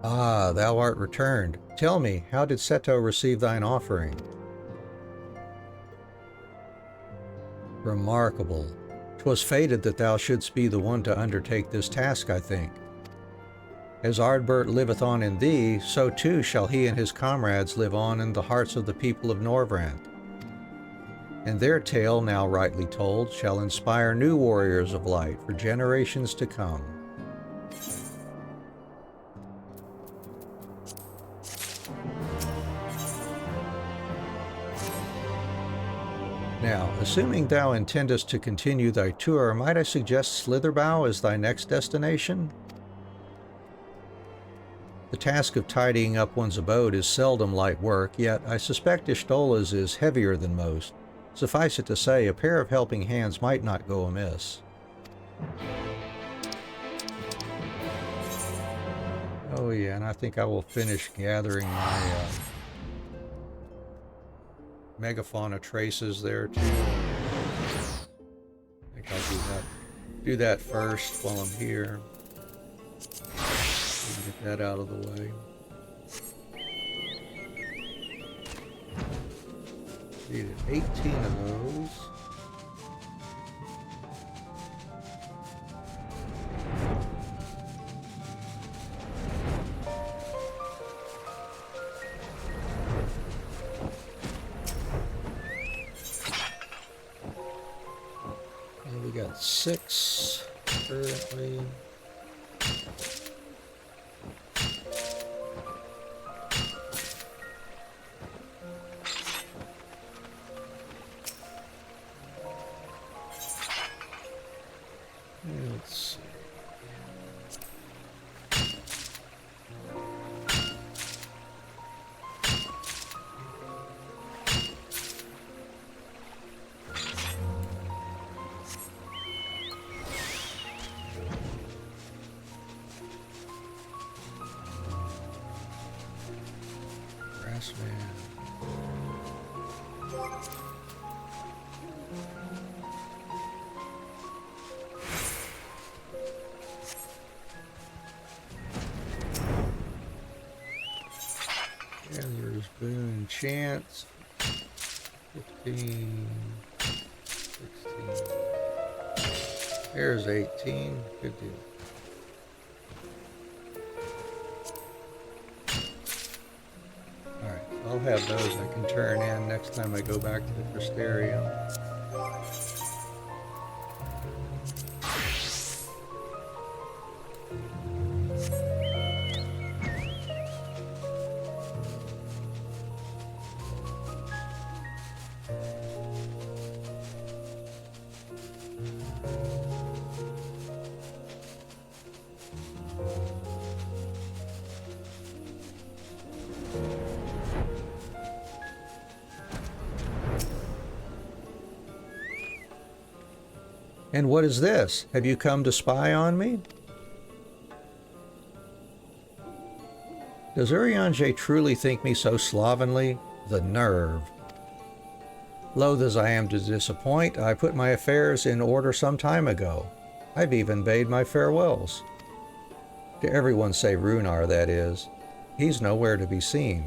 A: Ah, thou art returned. Tell me, how did Seto receive thine offering? Remarkable. 'Twas fated that thou shouldst be the one to undertake this task, I think. As Ardbert liveth on in thee, so too shall he and his comrades live on in the hearts of the people of Norvrand. And their tale, now rightly told, shall inspire new warriors of light for generations to come. Now, assuming thou intendest to continue thy tour, might I suggest Slitherbow as thy next destination? The task of tidying up one's abode is seldom light work, yet I suspect Ishtola's is heavier than most. Suffice it to say, a pair of helping hands might not go amiss. Oh yeah, and I think I will finish gathering my megafauna traces there too. I think I'll do that first while I'm here. Get that out of the way. Needed 18 of those. And we got 6 currently. Let's see. Grassman. And there's Boone Chance. 15, 16. There's 18. Good deal. Alright, I'll have those I can turn in next time I go back to the Crystarium. And what is this? Have you come to spy on me? Does Urianger truly think me so slovenly? The nerve. Loath as I am to disappoint, I put my affairs in order some time ago. I've even bade my farewells. To everyone say Runar, that is. He's nowhere to be seen.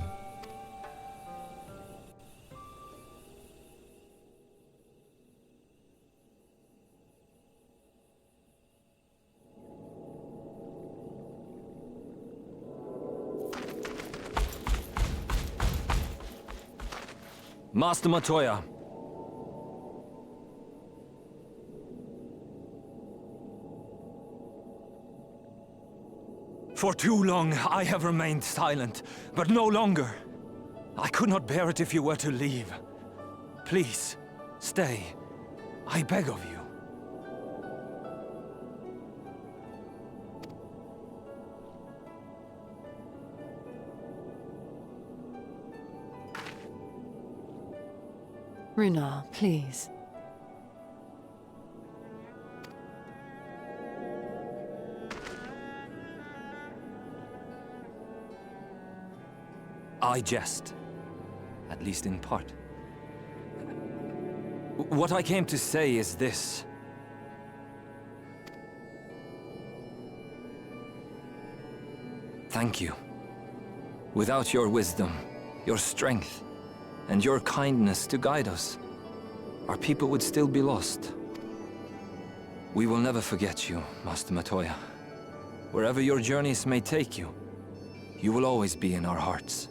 M: Master Matoya. For too long I have remained silent, but no longer. I could not bear it if you were to leave. Please, stay. I beg of you.
G: Runar, please.
M: I jest. At least in part. What I came to say is this. Thank you. Without your wisdom, your strength, and your kindness to guide us, our people would still be lost. We will never forget you, Master Matoya. Wherever your journeys may take you, you will always be in our hearts.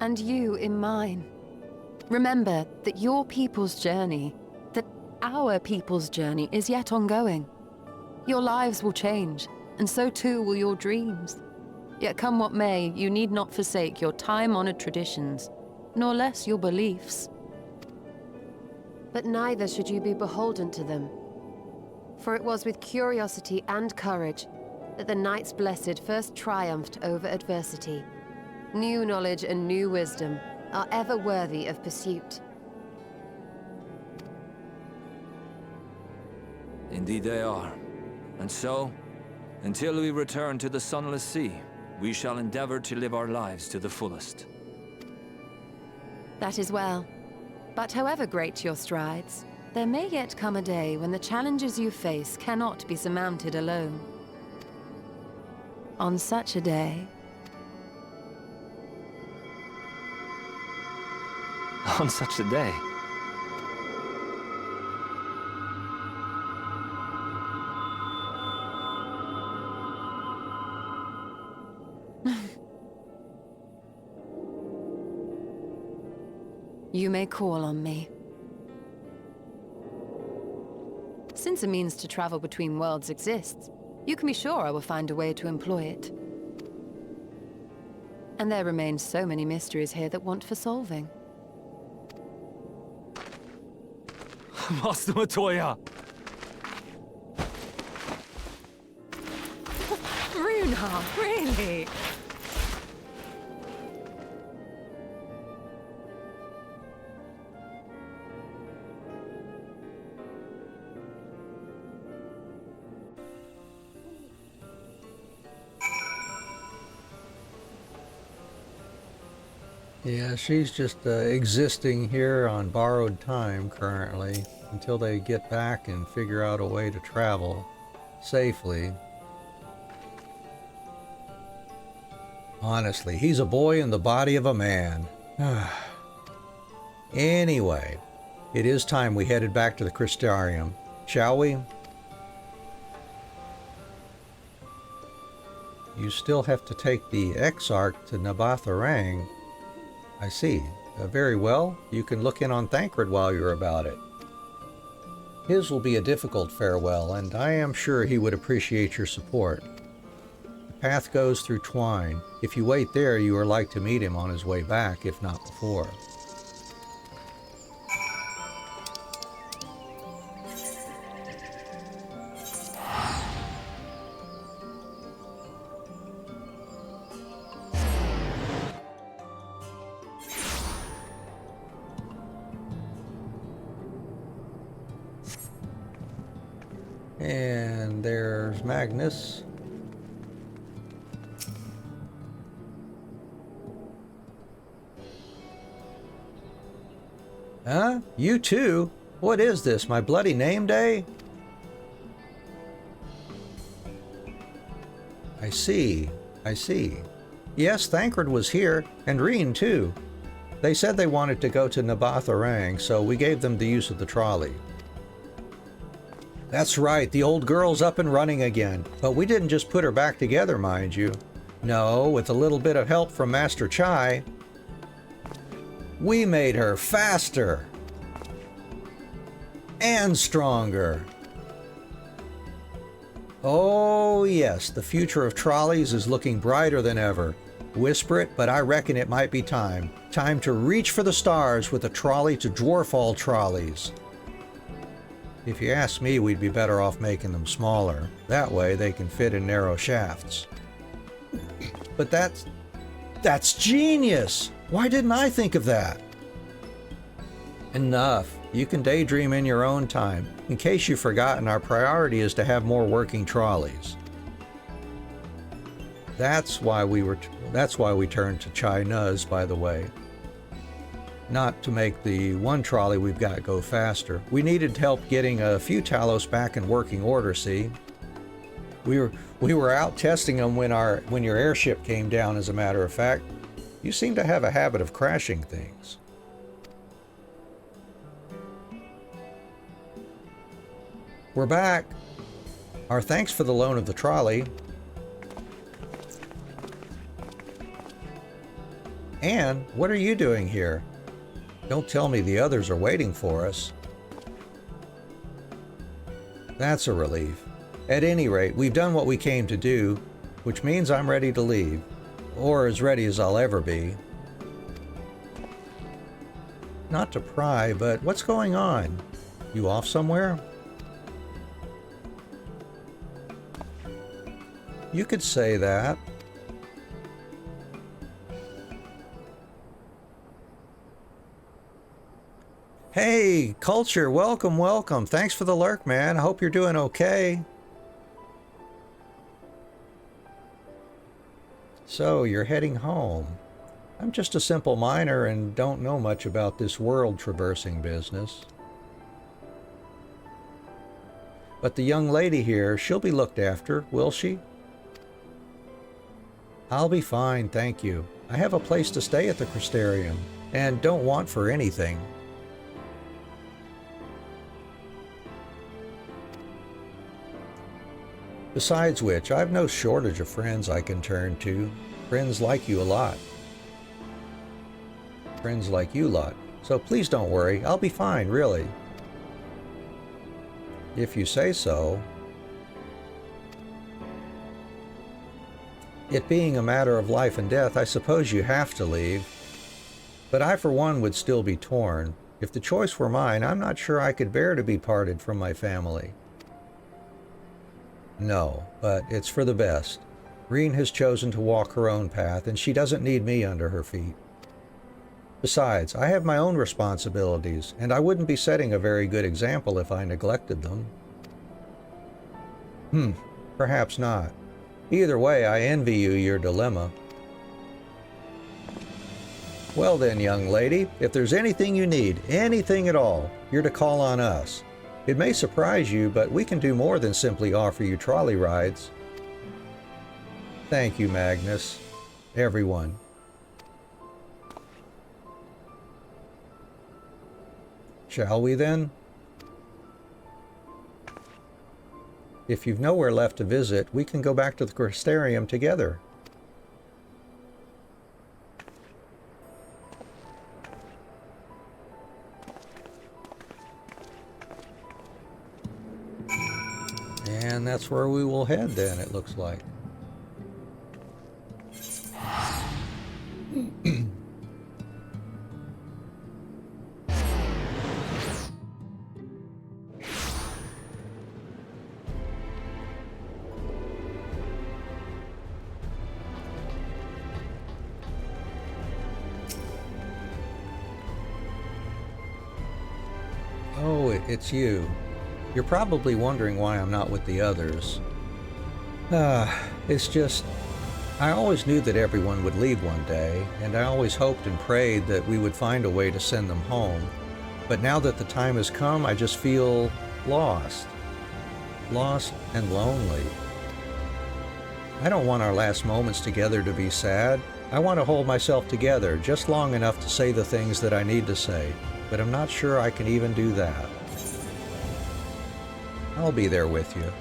G: And you in mine. Remember that your people's journey, that our people's journey is yet ongoing. Your lives will change, and so too will your dreams. Yet come what may, you need not forsake your time-honored traditions, nor less your beliefs.
N: But neither should you be beholden to them. For it was with curiosity and courage that the Knights Blessed first triumphed over adversity. New knowledge and new wisdom are ever worthy of pursuit.
M: Indeed they are. And so, until we return to the Sunless Sea, we shall endeavor to live our lives to the fullest.
G: That is well. But however great your strides, there may yet come a day when the challenges you face cannot be surmounted alone. On such a day...
M: On such a day?
G: You may call on me. Since a means to travel between worlds exists, you can be sure I will find a way to employ it. And there remain so many mysteries here that want for solving.
M: Master Matoya!
G: Runar, really?
A: Yeah, she's just existing here on borrowed time currently until they get back and figure out a way to travel safely. Honestly, he's a boy in the body of a man. Anyway, it is time we headed back to the Crystarium, shall we? You still have to take the Exarch to Nabatharang. I see. Very well. You can look in on Thancred while you're about it. His will be a difficult farewell, and I am sure he would appreciate your support. The path goes through Twine. If you wait there, you are like to meet him on his way back, if not before. And there's Magnus. Huh? You too? What is this, my bloody name day? I see. I see. Yes, Thancred was here, and Reen too. They said they wanted to go to Nabatharang, so we gave them the use of the trolley. That's right, the old girl's up and running again. But we didn't just put her back together, mind you. No, with a little bit of help from Master Chai. We made her faster. And stronger. Oh yes, the future of trolleys is looking brighter than ever. Whisper it, but I reckon it might be time. Time to reach for the stars with a trolley to dwarf all trolleys. If you ask me, we'd be better off making them smaller. That way they can fit in narrow shafts. But that's genius! Why didn't I think of that? Enough. You can daydream in your own time. In case you've forgotten, our priority is to have more working trolleys. That's why we turned to Chai Nuz, by the way. Not to make the one trolley we've got go faster. We needed help getting a few Talos back in working order, see? We were out testing them when your airship came down, as a matter of fact. You seem to have a habit of crashing things. We're back. Our thanks for the loan of the trolley. Anne, what are you doing here? Don't tell me the others are waiting for us. That's a relief. At any rate, we've done what we came to do, which means I'm ready to leave. Or as ready as I'll ever be. Not to pry, but what's going on? You off somewhere? You could say that. Hey, Culture, welcome, welcome. Thanks for the lurk, man. I hope you're doing okay. So, you're heading home. I'm just a simple miner and don't know much about this world traversing business. But the young lady here, she'll be looked after, will she? I'll be fine, thank you. I have a place to stay at the Crystarium, and don't want for anything. Besides which, I've no shortage of friends I can turn to. Friends like you a lot. Friends like you lot. So please don't worry, I'll be fine, really. If you say so. It being a matter of life and death, I suppose you have to leave. But I for one would still be torn. If the choice were mine, I'm not sure I could bear to be parted from my family. No, but it's for the best. Reen has chosen to walk her own path, and she doesn't need me under her feet. Besides, I have my own responsibilities, and I wouldn't be setting a very good example if I neglected them. Perhaps not. Either way, I envy you your dilemma. Well then, young lady, if there's anything you need, anything at all, you're to call on us. It may surprise you, but we can do more than simply offer you trolley rides. Thank you, Magnus. Everyone. Shall we then? If you've nowhere left to visit, we can go back to the Crystarium together. And that's where we will head then, it looks like. Oh, it's you. You're probably wondering why I'm not with the others. It's just, I always knew that everyone would leave one day, and I always hoped and prayed that we would find a way to send them home. But now that the time has come, I just feel lost. Lost and lonely. I don't want our last moments together to be sad. I want to hold myself together just long enough to say the things that I need to say, but I'm not sure I can even do that. I'll be there with you.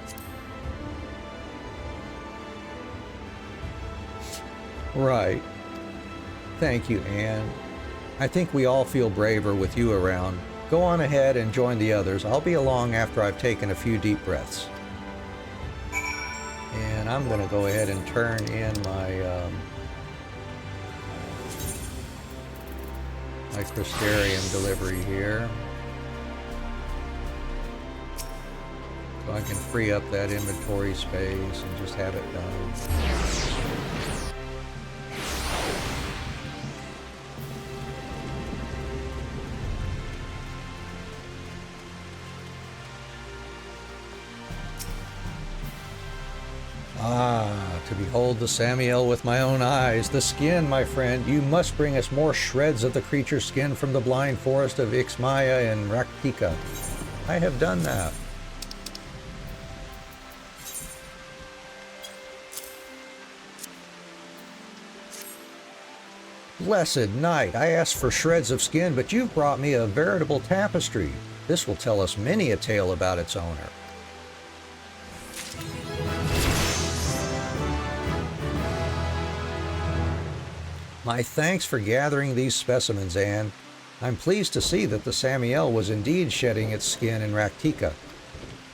A: Right. Thank you, Anne. I think we all feel braver with you around. Go on ahead and join the others. I'll be along after I've taken a few deep breaths. And I'm going to go ahead and turn in my my Crystarium delivery here. So I can free up that inventory space and just have it done. To behold the Samiel with my own eyes. The skin, my friend. You must bring us more shreds of the creature's skin from the blind forest of Ixmaya and Raktika. I have done that. Blessed night, I asked for shreds of skin, but you've brought me a veritable tapestry. This will tell us many a tale about its owner. My thanks for gathering these specimens, Anne. I'm pleased to see that the Samiel was indeed shedding its skin in Raktika.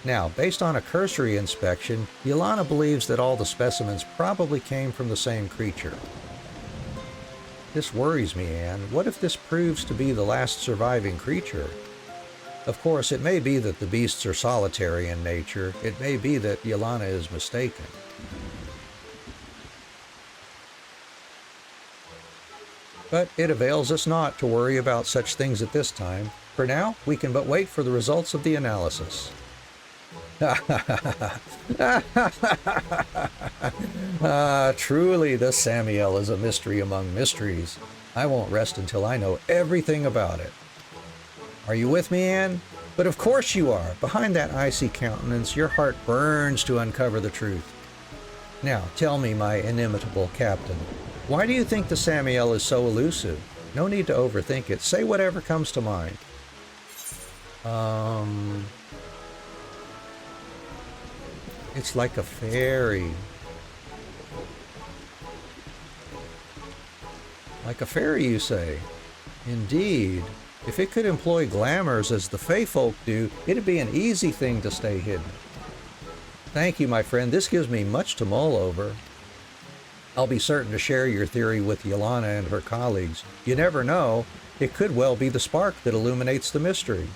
A: Now, based on a cursory inspection, Yelana believes that all the specimens probably came from the same creature. This worries me, Anne. What if this proves to be the last surviving creature? Of course, it may be that the beasts are solitary in nature. It may be that Yelana is mistaken. But it avails us not to worry about such things at this time. For now, we can but wait for the results of the analysis. Truly, the Samiel is a mystery among mysteries. I won't rest until I know everything about it. Are you with me, Anne? But of course you are. Behind that icy countenance, your heart burns to uncover the truth. Now, tell me, my inimitable captain, why do you think the Samiel is so elusive? No need to overthink it. Say whatever comes to mind. It's like a fairy. Like a fairy, you say? Indeed. If it could employ glamours as the Fae folk do, it'd be an easy thing to stay hidden. Thank you, my friend. This gives me much to mull over. I'll be certain to share your theory with Yelana and her colleagues. You never know. It could well be the spark that illuminates the mystery.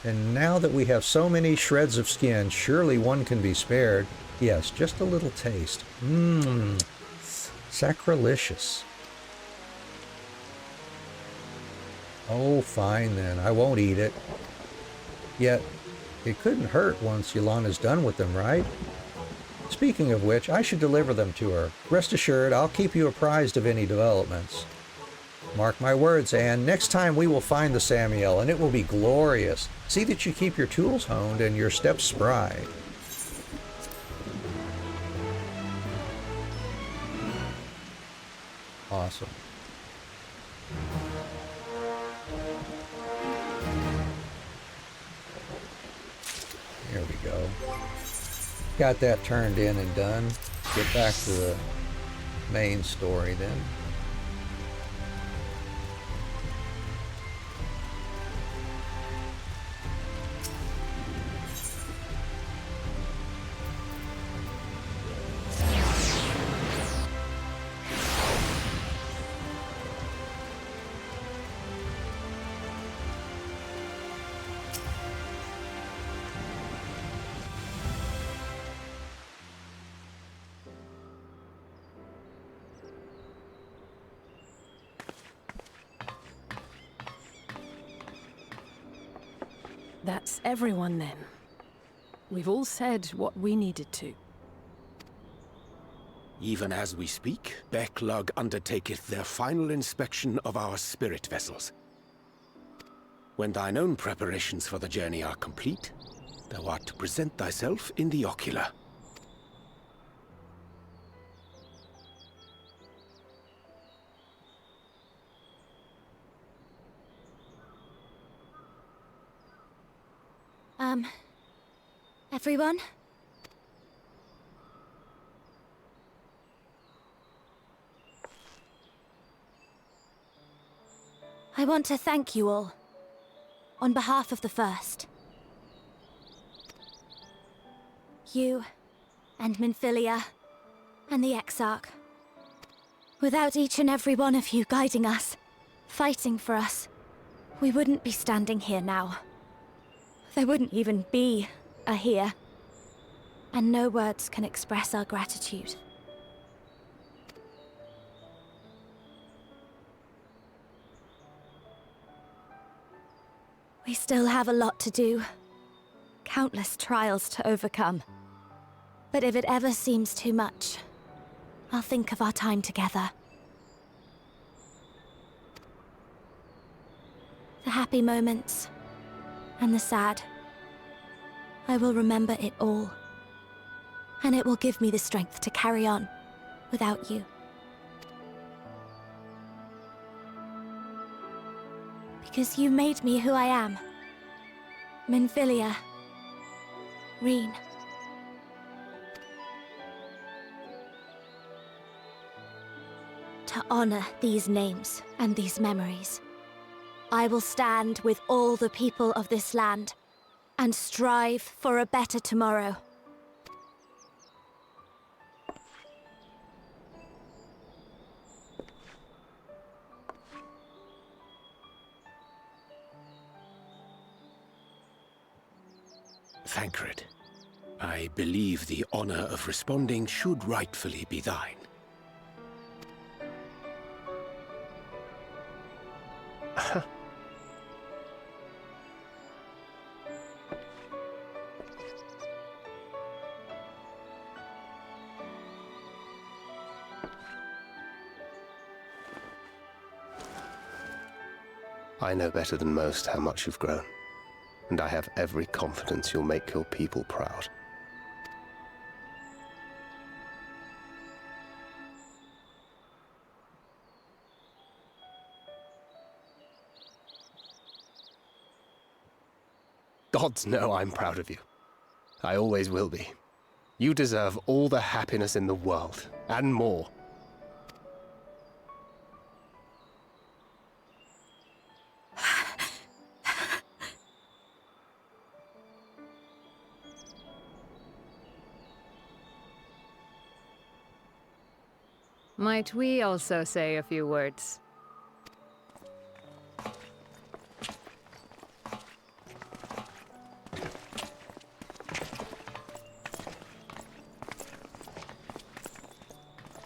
A: And now that we have so many shreds of skin, surely one can be spared. Yes, just a little taste. Mmm. Sacrilegious. Oh, fine then. I won't eat it. Yet, it couldn't hurt once Yelana's done with them, right? Speaking of which, I should deliver them to her. Rest assured, I'll keep you apprised of any developments. Mark my words, Anne, next time we will find the Samiel, and it will be glorious. See that you keep your tools honed and your steps spry. Awesome. There we go. Got that turned in and done. Get back to the main story then.
D: That's everyone then. We've all said what we needed to.
O: Even as we speak, Backlug undertaketh their final inspection of our spirit vessels. When thine own preparations for the journey are complete, thou art to present thyself in the ocular.
C: Everyone? I want to thank you all, on behalf of the First. You, and Minfilia, and the Exarch. Without each and every one of you guiding us, fighting for us, we wouldn't be standing here now. There wouldn't even be a here. And no words can express our gratitude. We still have a lot to do. Countless trials to overcome. But if it ever seems too much, I'll think of our time together. The happy moments, and the sad. I will remember it all. And it will give me the strength to carry on without you. Because you made me who I am. Minfilia. Reen. To honor these names and these memories, I will stand with all the people of this land and strive for a better tomorrow.
O: Thancred, I believe the honor of responding should rightfully be thine.
B: I know better than most how much you've grown, and I have every confidence you'll make your people proud. Gods know I'm proud of you. I always will be. You deserve all the happiness in the world, and more.
N: Might we also say a few words?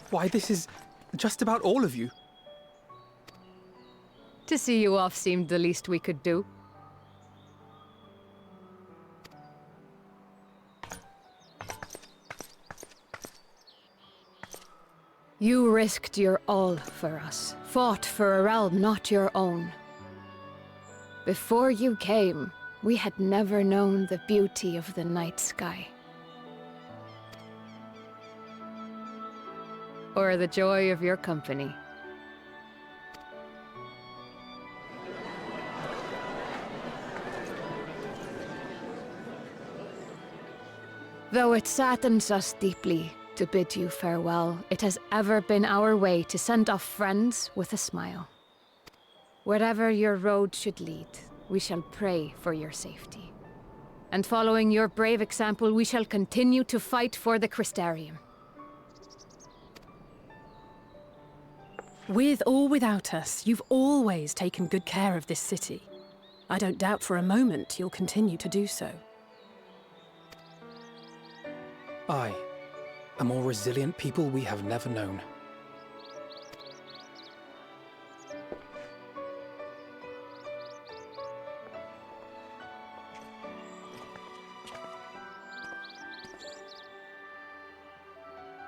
F: Why, this is just about all of you.
N: To see you off seemed the least we could do. You risked your all for us, fought for a realm not your own. Before you came, we had never known the beauty of the night sky. Or the joy of your company. Though it saddens us deeply to bid you farewell, it has ever been our way to send off friends with a smile. Wherever your road should lead, we shall pray for your safety. And following your brave example, we shall continue to fight for the Crystarium.
D: With or without us, you've always taken good care of this city. I don't doubt for a moment you'll continue to do so.
F: Aye, a more resilient people we have never known.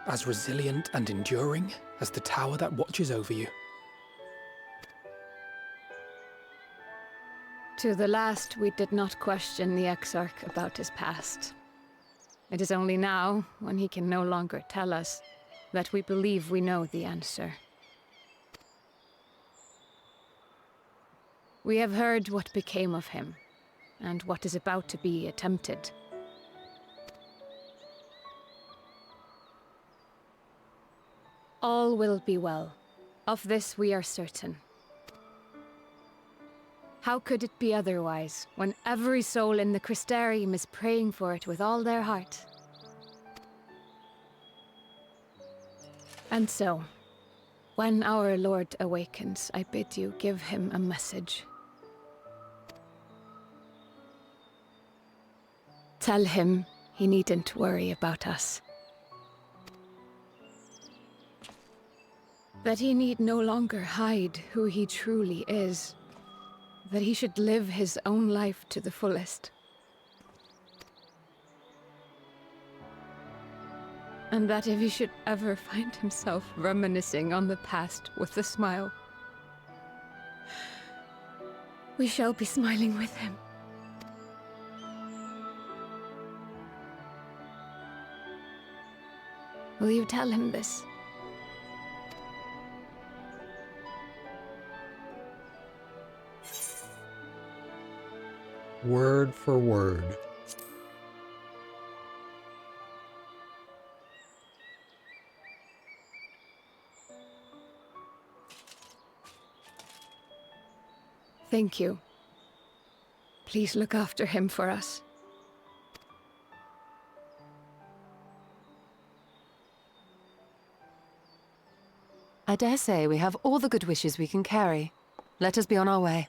F: As resilient and enduring as the tower that watches over you.
N: To the last, we did not question the Exarch about his past. It is only now, when he can no longer tell us, that we believe we know the answer. We have heard what became of him, and what is about to be attempted. All will be well. Of this we are certain. How could it be otherwise, when every soul in the Crystarium is praying for it with all their heart? And so, when our Lord awakens, I bid you give him a message. Tell him he needn't worry about us. That he need no longer hide who he truly is. That he should live his own life to the fullest. And that if he should ever find himself reminiscing on the past with a smile, we shall be smiling with him. Will you tell him this?
A: Word for word.
N: Thank you. Please look after him for us.
G: I dare say we have all the good wishes we can carry. Let us be on our way.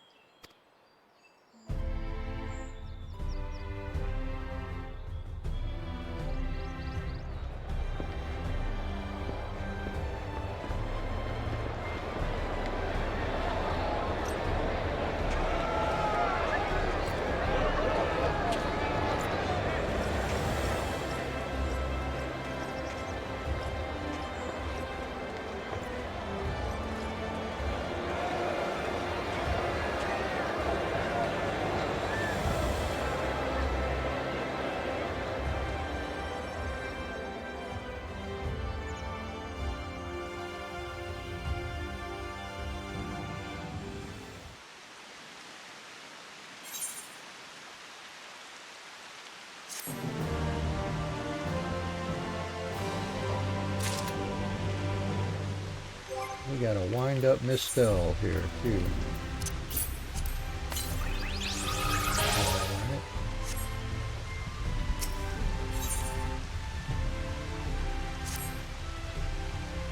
A: We got a wind-up misspell here, too. Alright.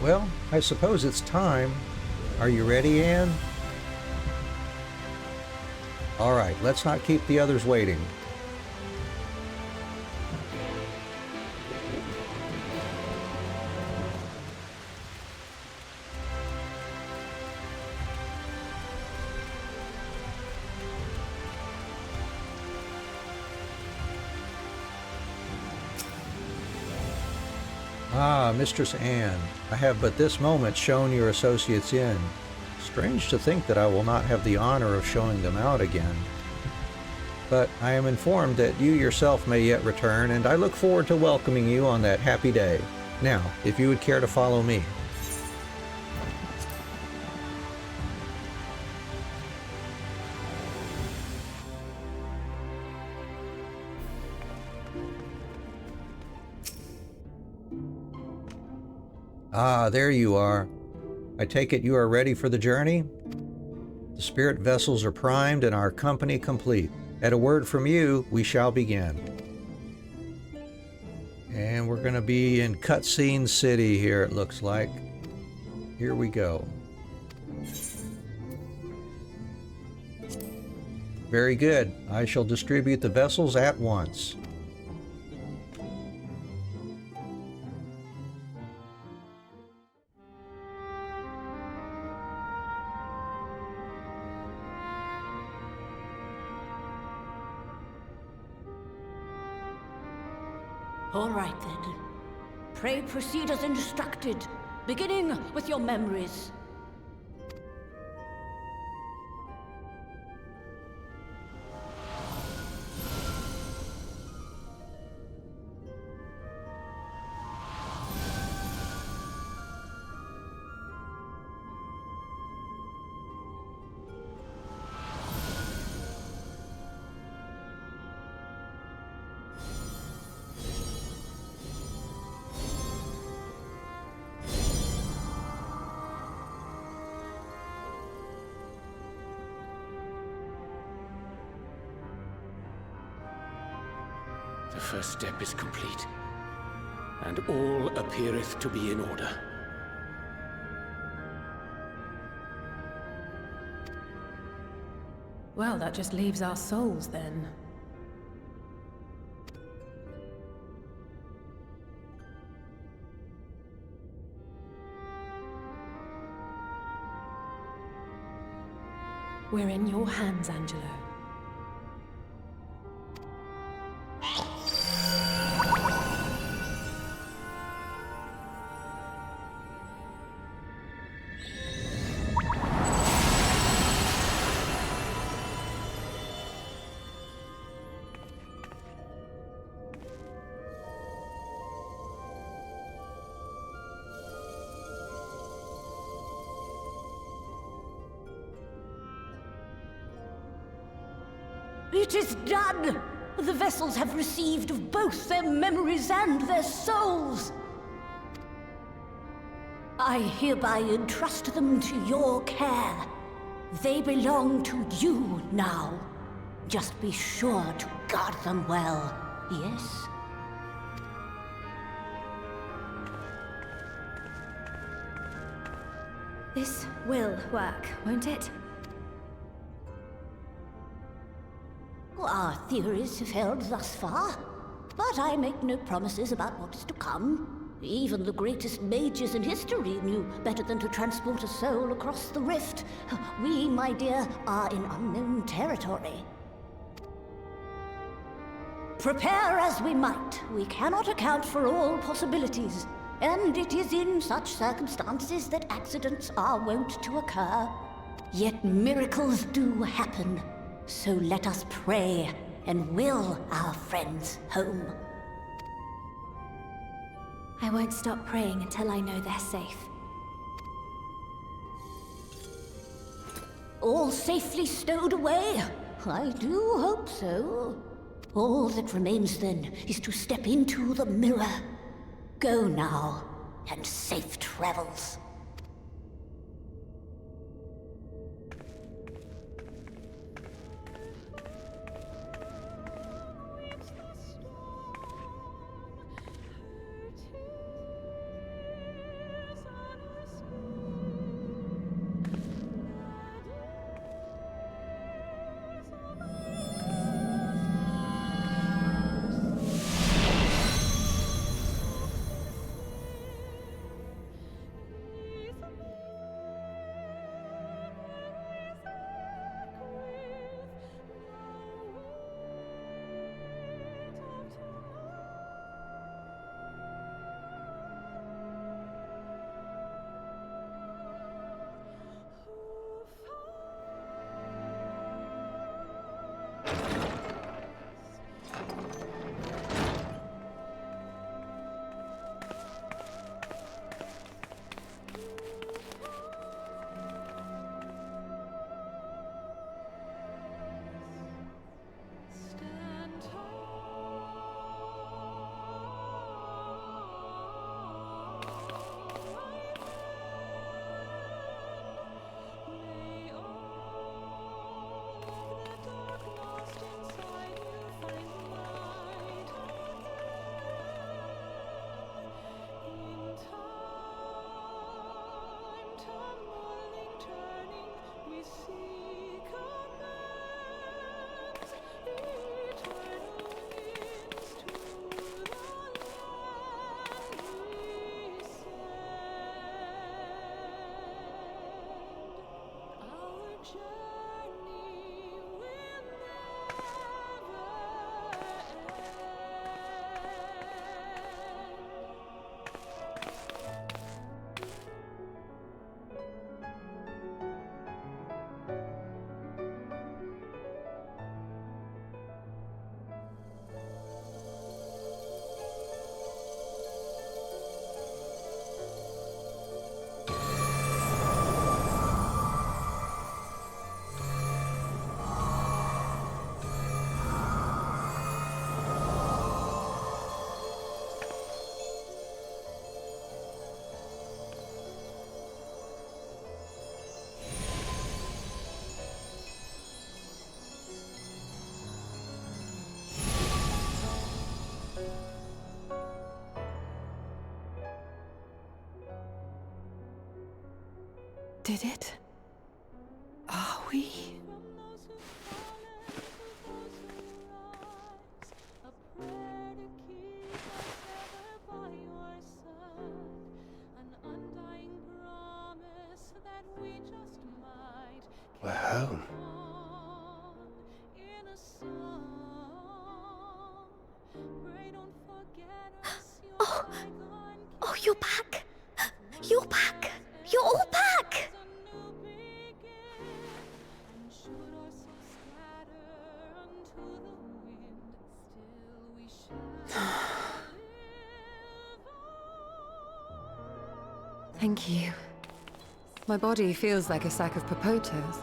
A: Well, I suppose it's time. Are you ready, Anne? Alright, let's not keep the others waiting. Ah, Mistress Anne, I have but this moment shown your associates in. Strange to think that I will not have the honor of showing them out again. But I am informed that you yourself may yet return, and I look forward to welcoming you on that happy day. Now, if you would care to follow me. Ah, there you are. I take it you are ready for the journey? The spirit vessels are primed and our company complete. At a word from you, we shall begin. And we're going to be in Cutscene City here, it looks like. Here we go. Very good. I shall distribute the vessels at once.
J: All right, then. Pray proceed as instructed, beginning with your memories.
O: The first step is complete, and all appeareth to be in order.
D: Well, that just leaves our souls, then. We're in your hands, Angelo.
J: It is done! The vessels have received both their memories and their souls! I hereby entrust them to your care. They belong to you now. Just be sure to guard them well, yes?
C: This will work, won't it?
J: Our theories have held thus far, but I make no promises about what is to come. Even the greatest mages in history knew better than to transport a soul across the rift. We, my dear, are in unknown territory. Prepare as we might, we cannot account for all possibilities, and it is in such circumstances that accidents are wont to occur. Yet miracles do happen. So let us pray and will our friends home.
C: I won't stop praying until I know they're safe.
J: All safely stowed away? I do hope so. All that remains then is to step into the mirror. Go now, and safe travels.
F: did it? Are we?
O: We're home.
C: Oh, you're back. You're back. You're all back.
G: Thank you. My body feels like a sack of potatoes,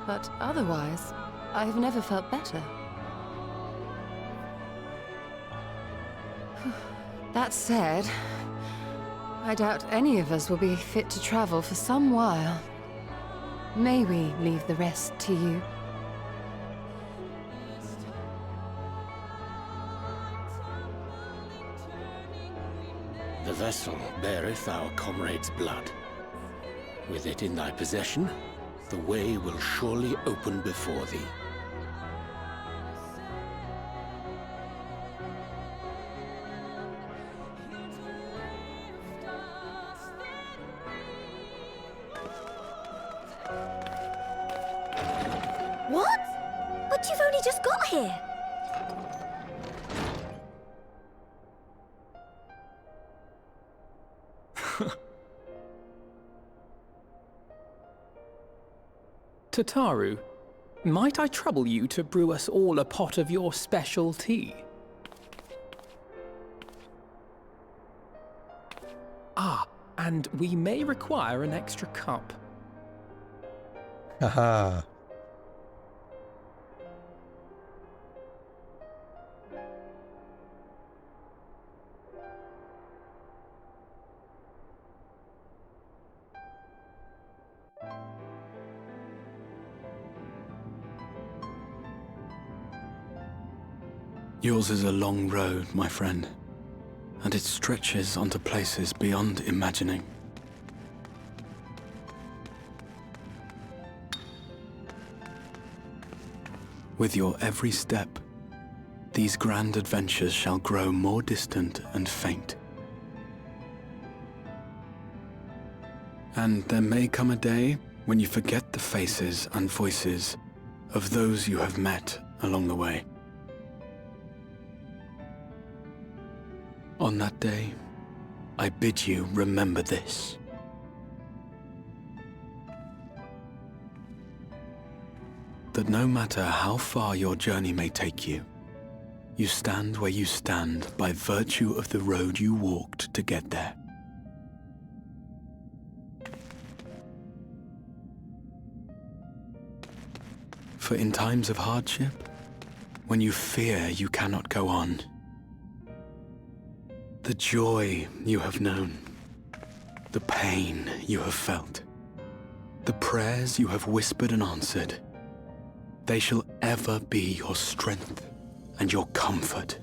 G: but otherwise, I have never felt better. That said, I doubt any of us will be fit to travel for some while. May we leave the rest to you?
O: The vessel beareth our comrade's blood. With it in thy possession, the way will surely open before thee.
C: What? But you've only just got here.
F: Tataru, might I trouble you to brew us all a pot of your special tea? Ah, and we may require an extra cup.
A: Haha.
H: Yours is a long road, my friend, and it stretches onto places beyond imagining. With your every step, these grand adventures shall grow more distant and faint. And there may come a day when you forget the faces and voices of those you have met along the way. On that day, I bid you remember this. That no matter how far your journey may take you, you stand where you stand by virtue of the road you walked to get there. For in times of hardship, when you fear you cannot go on, the joy you have known, the pain you have felt, the prayers you have whispered and answered, they shall ever be your strength and your comfort.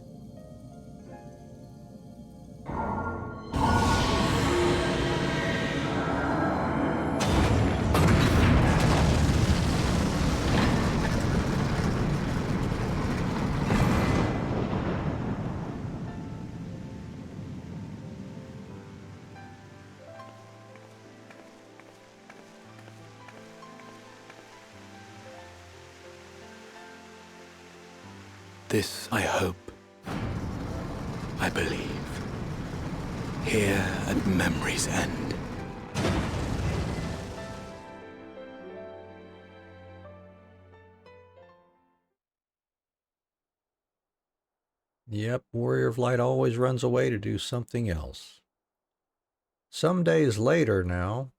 H: This I hope, I believe, here at memory's end.
A: Yep, Warrior of Light always runs away to do something else. Some days later now.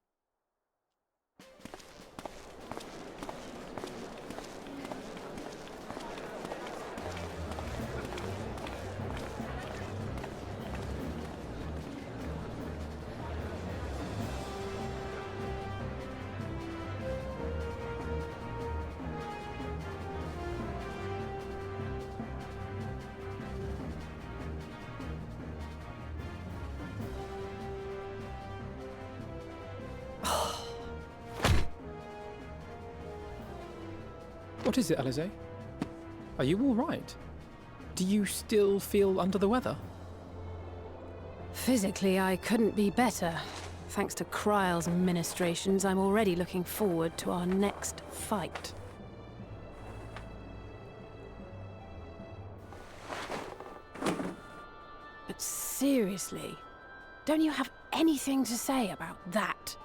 F: What is it, Alize? Are you all right? Do you still feel under the weather?
D: Physically, I couldn't be better. Thanks to Kryle's ministrations, I'm already looking forward to our next fight. But seriously, don't you have anything to say about that?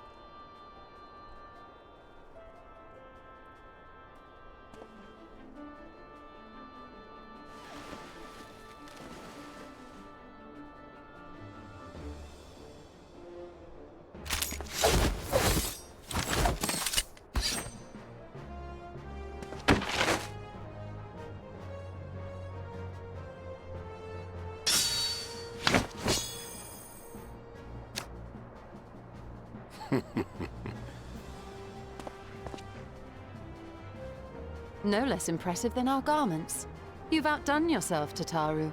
G: No less impressive than our garments. You've outdone yourself, Tataru.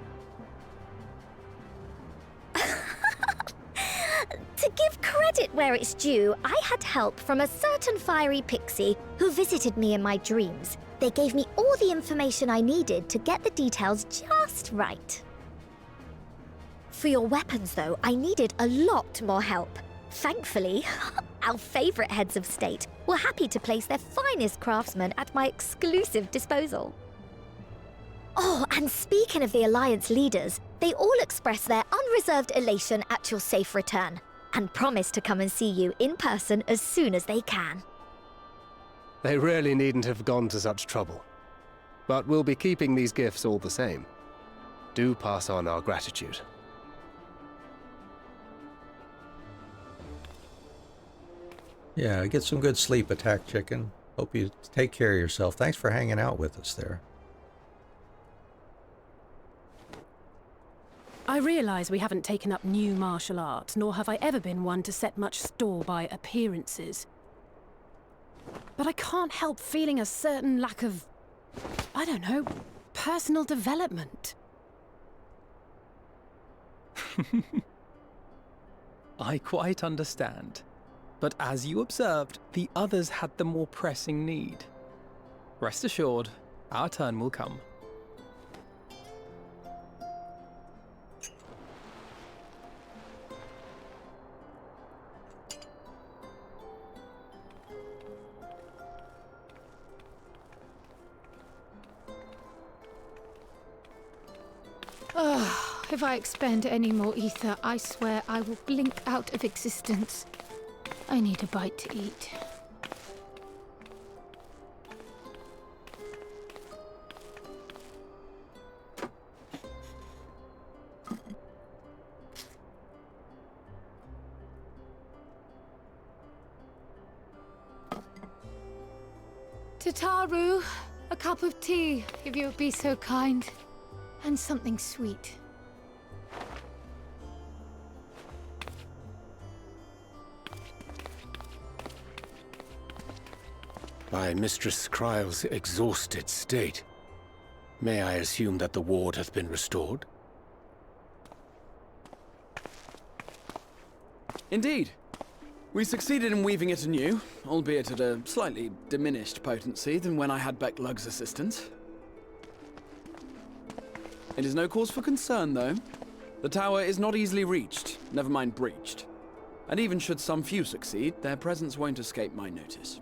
P: To give credit where it's due, I had help from a certain fiery pixie who visited me in my dreams. They gave me all the information I needed to get the details just right. For your weapons, though, I needed a lot more help. Thankfully, our favorite heads of state were happy to place their finest craftsmen at my exclusive disposal. Oh, and speaking of the Alliance leaders, they all expressed their unreserved elation at your safe return, and promise to come and see you in person as soon as they can.
B: They really needn't have gone to such trouble. But we'll be keeping these gifts all the same. Do pass on our gratitude.
A: Yeah, get some good sleep, Attack Chicken. Hope you take care of yourself. Thanks for hanging out with us there.
D: I realise we haven't taken up new martial arts, nor have I ever been one to set much store by appearances. But I can't help feeling a certain lack of, I don't know, personal development.
F: I quite understand. But as you observed, the others had the more pressing need. Rest assured, our turn will come.
J: If I expend any more ether, I swear I will blink out of existence. I need a bite to eat. Tataru, a cup of tea, if you would be so kind. And something sweet.
O: By Mistress Kryle's exhausted state, may I assume that the ward hath been restored?
H: Indeed. We succeeded in weaving it anew, albeit at a slightly diminished potency than when I had Becklug's assistance. It is no cause for concern, though. The tower is not easily reached, never mind breached. And even should some few succeed, their presence won't escape my notice.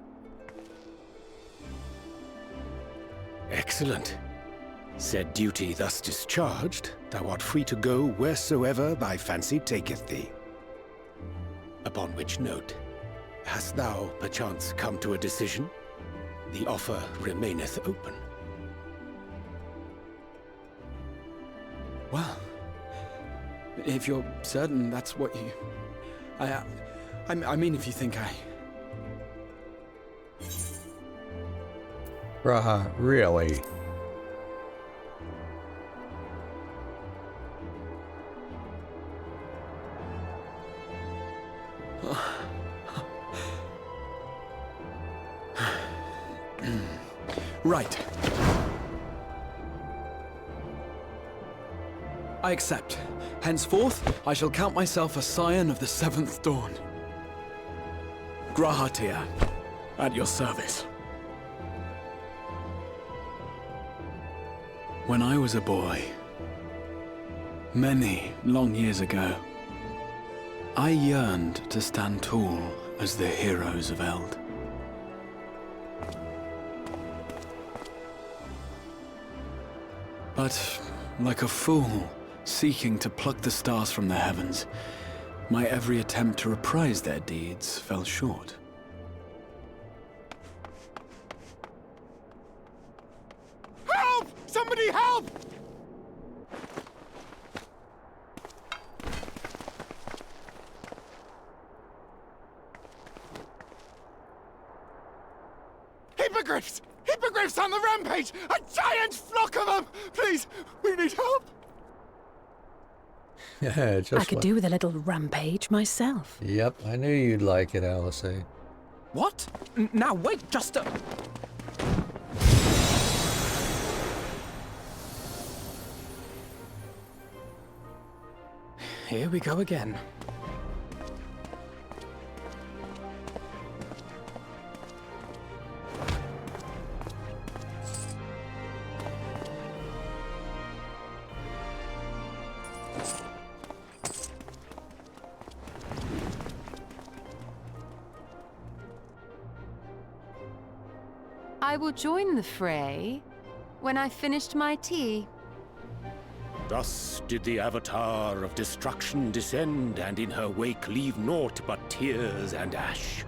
O: Excellent. Said duty thus discharged, thou art free to go wheresoever thy fancy taketh thee. Upon which note, hast thou perchance come to a decision? The offer remaineth open.
H: Well, if you're certain that's what you... I mean, if you think I...
A: Bruh, really?
H: Right. I accept. Henceforth, I shall count myself a scion of the Seventh Dawn. Grahatia, at your service. When I was a boy, many long years ago, I yearned to stand tall as the heroes of Eld. But, like a fool seeking to pluck the stars from the heavens, my every attempt to reprise their deeds fell short.
O: Help! Somebody help! Hippogriffs! Hippogriffs on the rampage! A giant flock of them! Please, we need help!
A: Yeah, just
D: I could do with a little rampage myself.
A: Yep, I knew you'd like it, Alice.
F: What? Now wait, just a... Here we go again.
G: I will join the fray when I've finished my tea.
O: Thus did the Avatar of Destruction descend, and in her wake leave naught but tears and ash.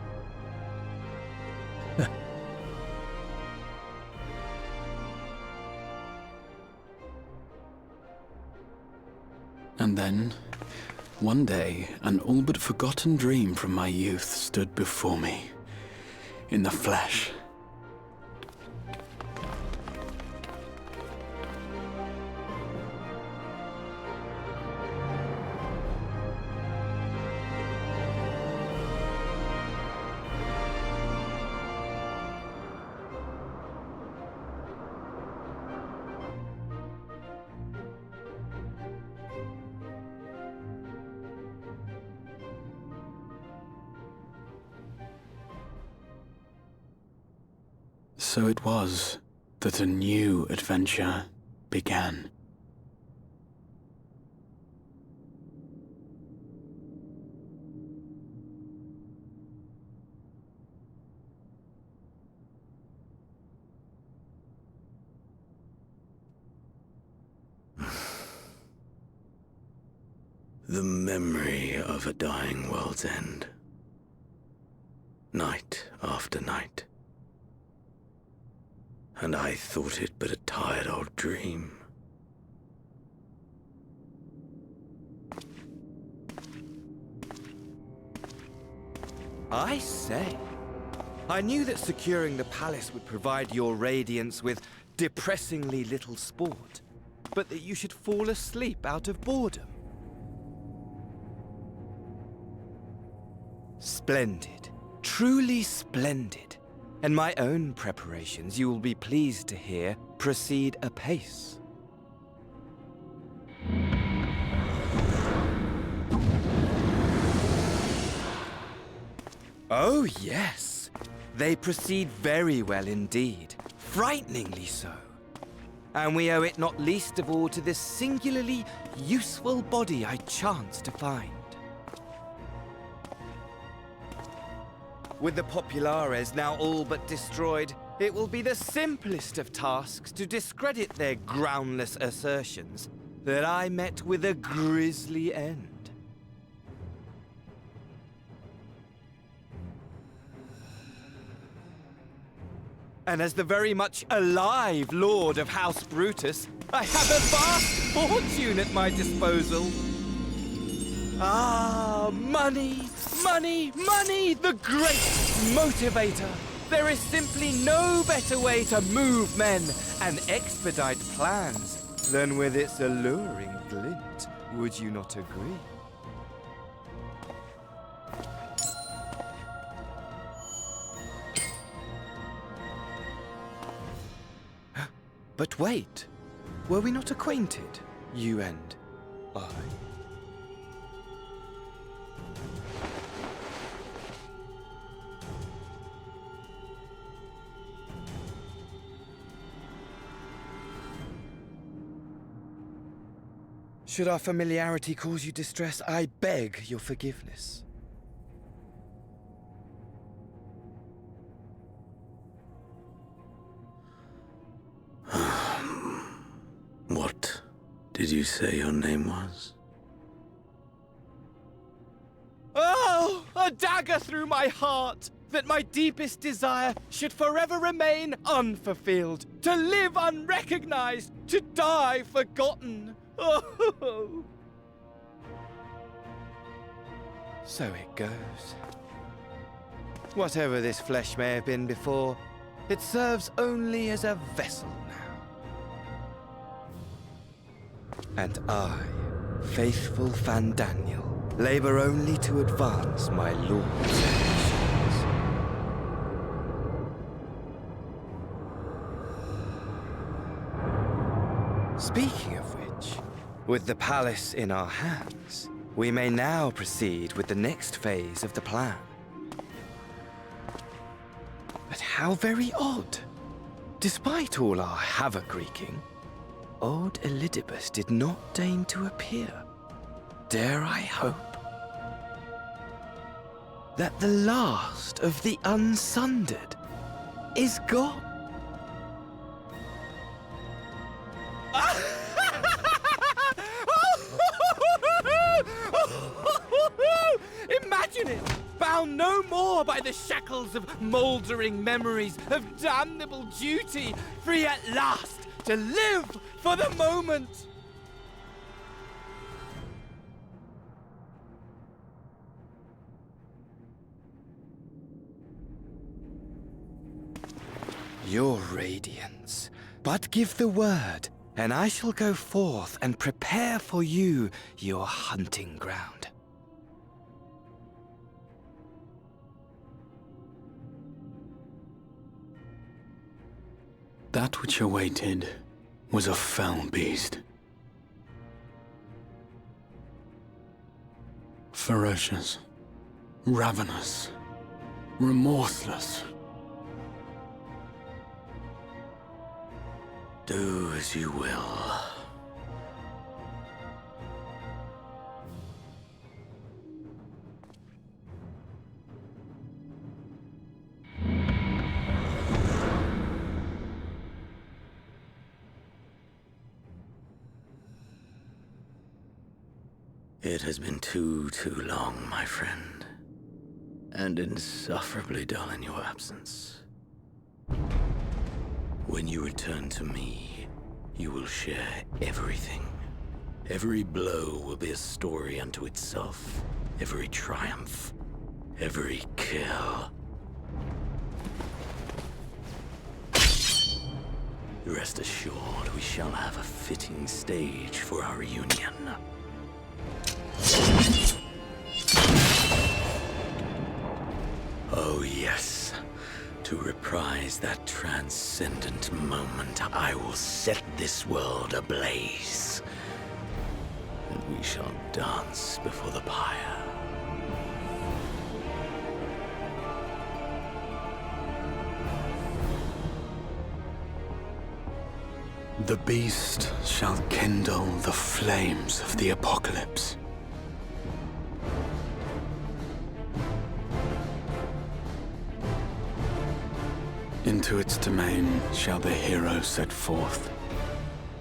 H: And then, one day, an all but forgotten dream from my youth stood before me, in the flesh. So it was that a new adventure began.
E: The memory of a dying world's end. Night after night. And I thought it but a tired old dream.
Q: I say, I knew that securing the palace would provide your radiance with depressingly little sport, but that you should fall asleep out of boredom. Splendid. Truly splendid. And my own preparations, you will be pleased to hear, proceed apace. Oh, yes. They proceed very well indeed. Frighteningly so. And we owe it not least of all to this singularly useful body I chanced to find. With the Populares now all but destroyed, it will be the simplest of tasks to discredit their groundless assertions that I met with a grisly end. And as the very much alive Lord of House Brutus, I have a vast fortune at my disposal. Ah, money, money, money, the great motivator. There is simply no better way to move men and expedite plans than with its alluring glint. Would you not agree? But wait, were we not acquainted, you and I? Should our familiarity cause you distress, I beg your forgiveness.
E: What did you say your name was?
Q: Oh, a dagger through my heart! That my deepest desire should forever remain unfulfilled, to live unrecognized, to die forgotten. Oh. So it goes. Whatever this flesh may have been before, it serves only as a vessel now. And I, faithful Fandaniel, labor only to advance my lord's ambitions. Speaking of which, with the palace in our hands, we may now proceed with the next phase of the plan. But how very odd. Despite all our havoc-wreaking, old Elidibus did not deign to appear. Dare I hope that the last of the Unsundered is gone? Imagine it! Bound no more by the shackles of mouldering memories of damnable duty, free at last to live for the moment! Your radiance. But give the word, and I shall go forth and prepare for you your hunting ground.
H: That which awaited was a fell beast. Ferocious, ravenous, remorseless.
E: Do as you will. It has been too long, my friend, and insufferably dull in your absence. When you return to me, you will share everything. Every blow will be a story unto itself. Every triumph, every kill. Rest assured, we shall have a fitting stage for our reunion. Oh yes. To reprise that transcendent moment, I will set this world ablaze. And we shall dance before the pyre.
H: The beast shall kindle the flames of the apocalypse. Into its domain shall the hero set forth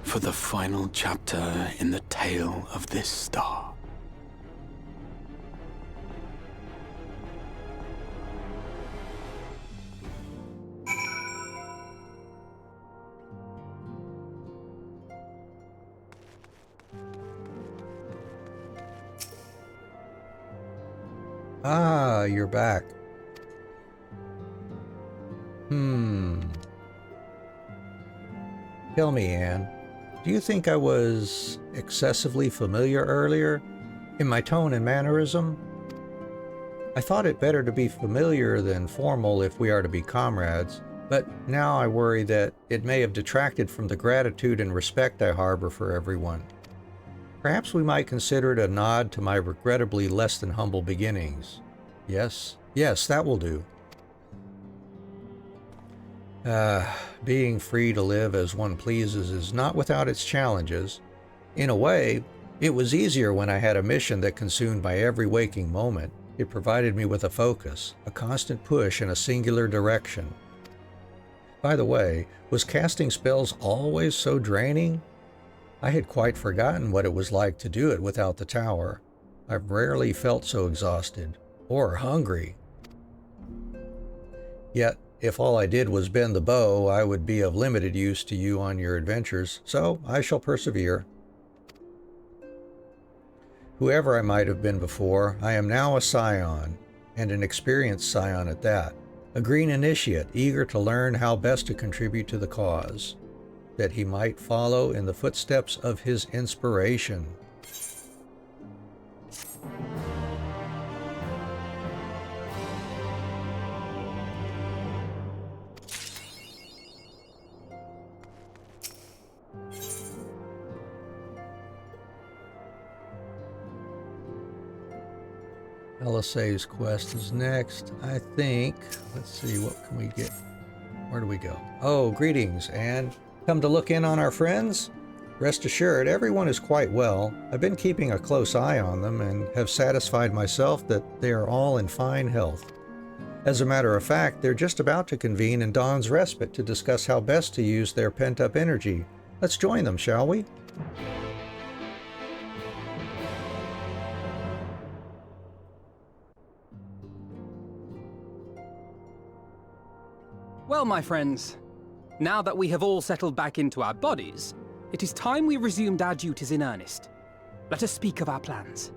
H: for the final chapter in the tale of this star.
A: Ah, you're back. Tell me, Anne, do you think I was excessively familiar earlier in my tone and mannerism? I thought it better to be familiar than formal if we are to be comrades, but now I worry that it may have detracted from the gratitude and respect I harbor for everyone. Perhaps we might consider it a nod to my regrettably less than humble beginnings. Yes, that will do. Being free to live as one pleases is not without its challenges. In a way, It was easier when I had a mission that consumed my every waking moment. It provided me with a focus, a constant push in a singular direction. By the way, was casting spells always so draining? I had quite forgotten what it was like to do it without the tower. I've rarely felt so exhausted, or hungry. Yet, if all I did was bend the bow, I would be of limited use to you on your adventures, so I shall persevere. Whoever I might have been before, I am now a Scion, and an experienced Scion at that, a green initiate eager to learn how best to contribute to the cause, that he might follow in the footsteps of his inspiration. Elisei's quest is next, I think. Let's see, what can we get? Where do we go? Oh, greetings, and come to look in on our friends? Rest assured, everyone is quite well. I've been keeping a close eye on them and have satisfied myself that they are all in fine health. As a matter of fact, they're just about to convene in Dawn's Respite to discuss how best to use their pent-up energy. Let's join them, shall we?
F: Well, my friends, now that we have all settled back into our bodies, it is time we resumed our duties in earnest. Let us speak of our plans.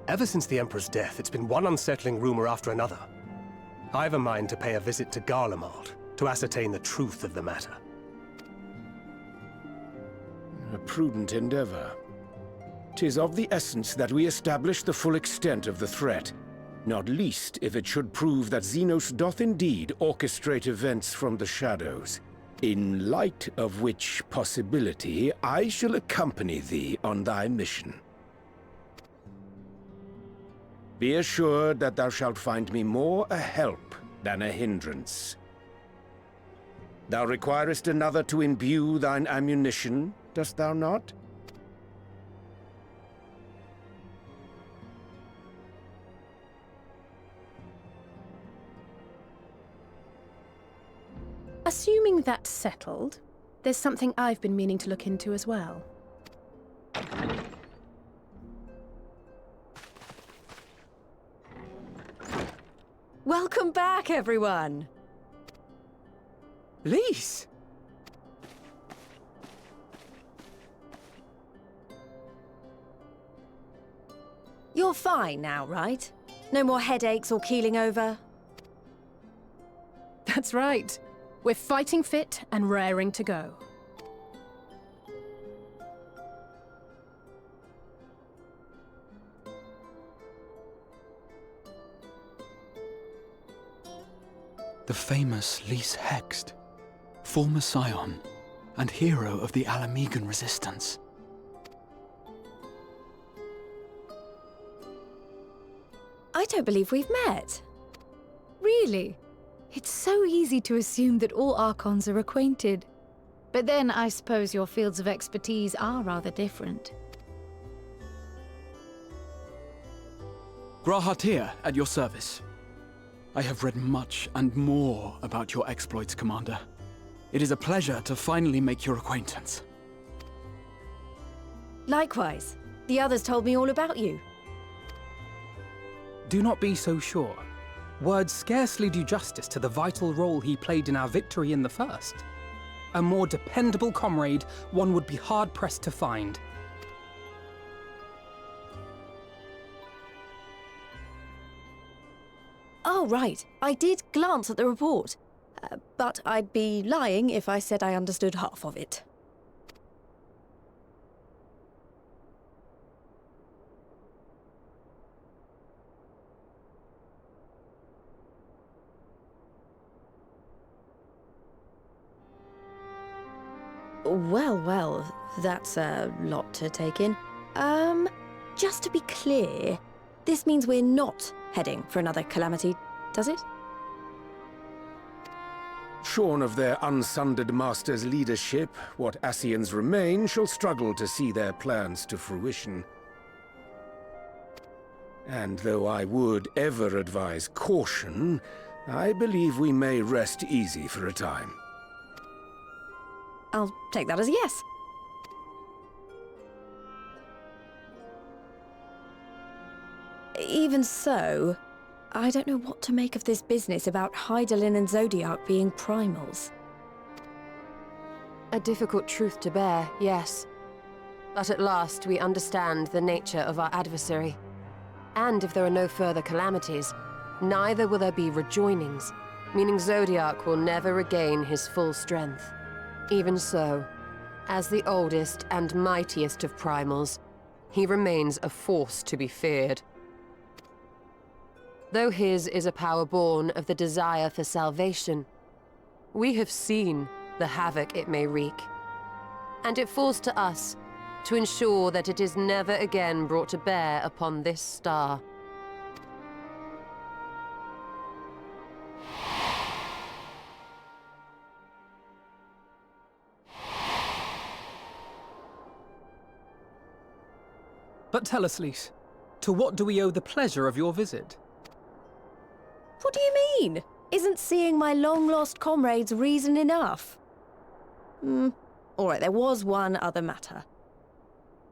B: Ever since the Emperor's death, it's been one unsettling rumor after another. I've a mind to pay a visit to Garlemald to ascertain the truth of the matter.
O: A prudent endeavor. 'Tis of the essence that we establish the full extent of the threat, not least if it should prove that Xenos doth indeed orchestrate events from the shadows, in light of which possibility I shall accompany thee on thy mission. Be assured that thou shalt find me more a help than a hindrance. Thou requirest another to imbue thine ammunition, dost thou not?
D: Assuming that's settled, there's something I've been meaning to look into as well.
J: Welcome back, everyone!
F: Lise!
J: You're fine now, right? No more headaches or keeling over?
D: That's right. We're fighting fit and raring to go.
H: The famous Lise Hext, former Scion and hero of the Alamegan resistance.
J: I don't believe we've met.
C: Really? It's so easy to assume that all Archons are acquainted. But then I suppose your fields of expertise are rather different.
H: Grahatir at your service. I have read much and more about your exploits, Commander. It is a pleasure to finally make your acquaintance.
J: Likewise. The others told me all about you.
F: Do not be so sure. Words scarcely do justice to the vital role he played in our victory in the First. A more dependable comrade one would be hard-pressed to find.
J: Oh, right. I did glance at the report. But I'd be lying if I said I understood half of it. Well, that's a lot to take in. Just to be clear, this means we're not heading for another calamity, does it?
O: Shorn of their unsundered master's leadership, what Ascians remain shall struggle to see their plans to fruition. And though I would ever advise caution, I believe we may rest easy for a time.
R: I'll take that as a yes. Even so, I don't know what to make of this business about Hydaelyn and Zodiac being primals.
N: A difficult truth to bear, yes. But at last we understand the nature of our adversary. And if there are no further calamities, neither will there be rejoinings, meaning Zodiac will never regain his full strength. Even so, as the oldest and mightiest of primals, he remains a force to be feared. Though his is a power born of the desire for salvation, we have seen the havoc it may wreak. And it falls to us to ensure that it is never again brought to bear upon this star.
F: But tell us, Lys, to what do we owe the pleasure of your visit?
R: What do you mean? Isn't seeing my long-lost comrades reason enough? Alright, there was one other matter.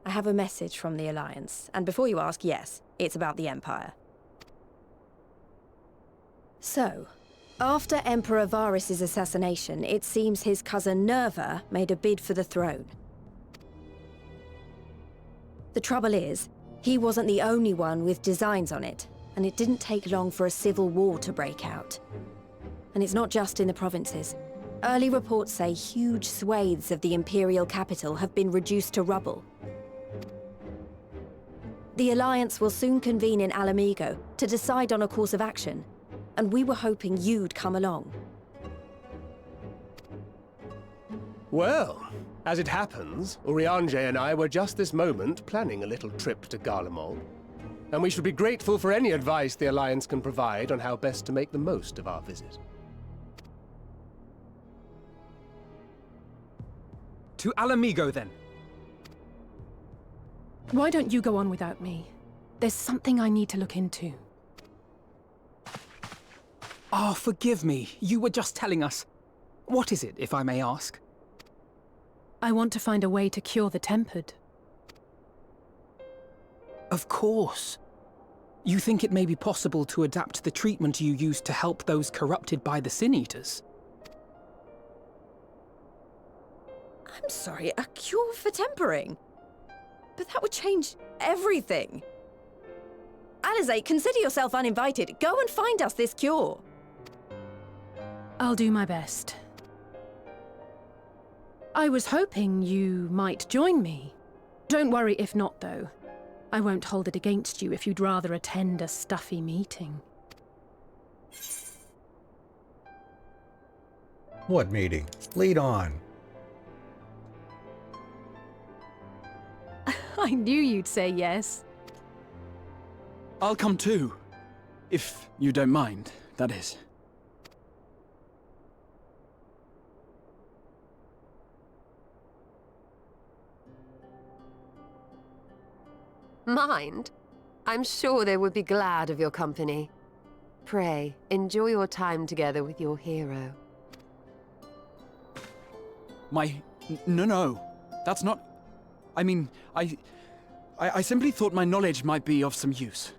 R: I have a message from the Alliance, and before you ask, yes, it's about the Empire. So, after Emperor Varys' assassination, it seems his cousin Nerva made a bid for the throne. The trouble is, he wasn't the only one with designs on it, and it didn't take long for a civil war to break out. And it's not just in the provinces. Early reports say huge swathes of the Imperial capital have been reduced to rubble. The Alliance will soon convene in Alamigo to decide on a course of action, and we were hoping you'd come along.
B: Well, as it happens, Urianger and I were just this moment planning a little trip to Garlemald. And we should be grateful for any advice the Alliance can provide on how best to make the most of our visit.
F: To Alamigo, then.
D: Why don't you go on without me? There's something I need to look into.
F: Ah, forgive me. You were just telling us. What is it, if I may ask?
D: I want to find a way to cure the Tempered.
F: Of course. You think it may be possible to adapt the treatment you use to help those corrupted by the Sin Eaters?
R: I'm sorry, a cure for tempering? But that would change everything. Alizé, consider yourself uninvited. Go and find us this cure.
D: I'll do my best. I was hoping you might join me. Don't worry if not, though. I won't hold it against you if you'd rather attend a stuffy meeting.
A: What meeting? Lead on.
D: I knew you'd say yes.
H: I'll come too. If you don't mind, that is.
N: Mind? I'm sure they would be glad of your company. Pray, enjoy your time together with your hero.
H: No. That's not... I mean, I simply thought my knowledge might be of some use.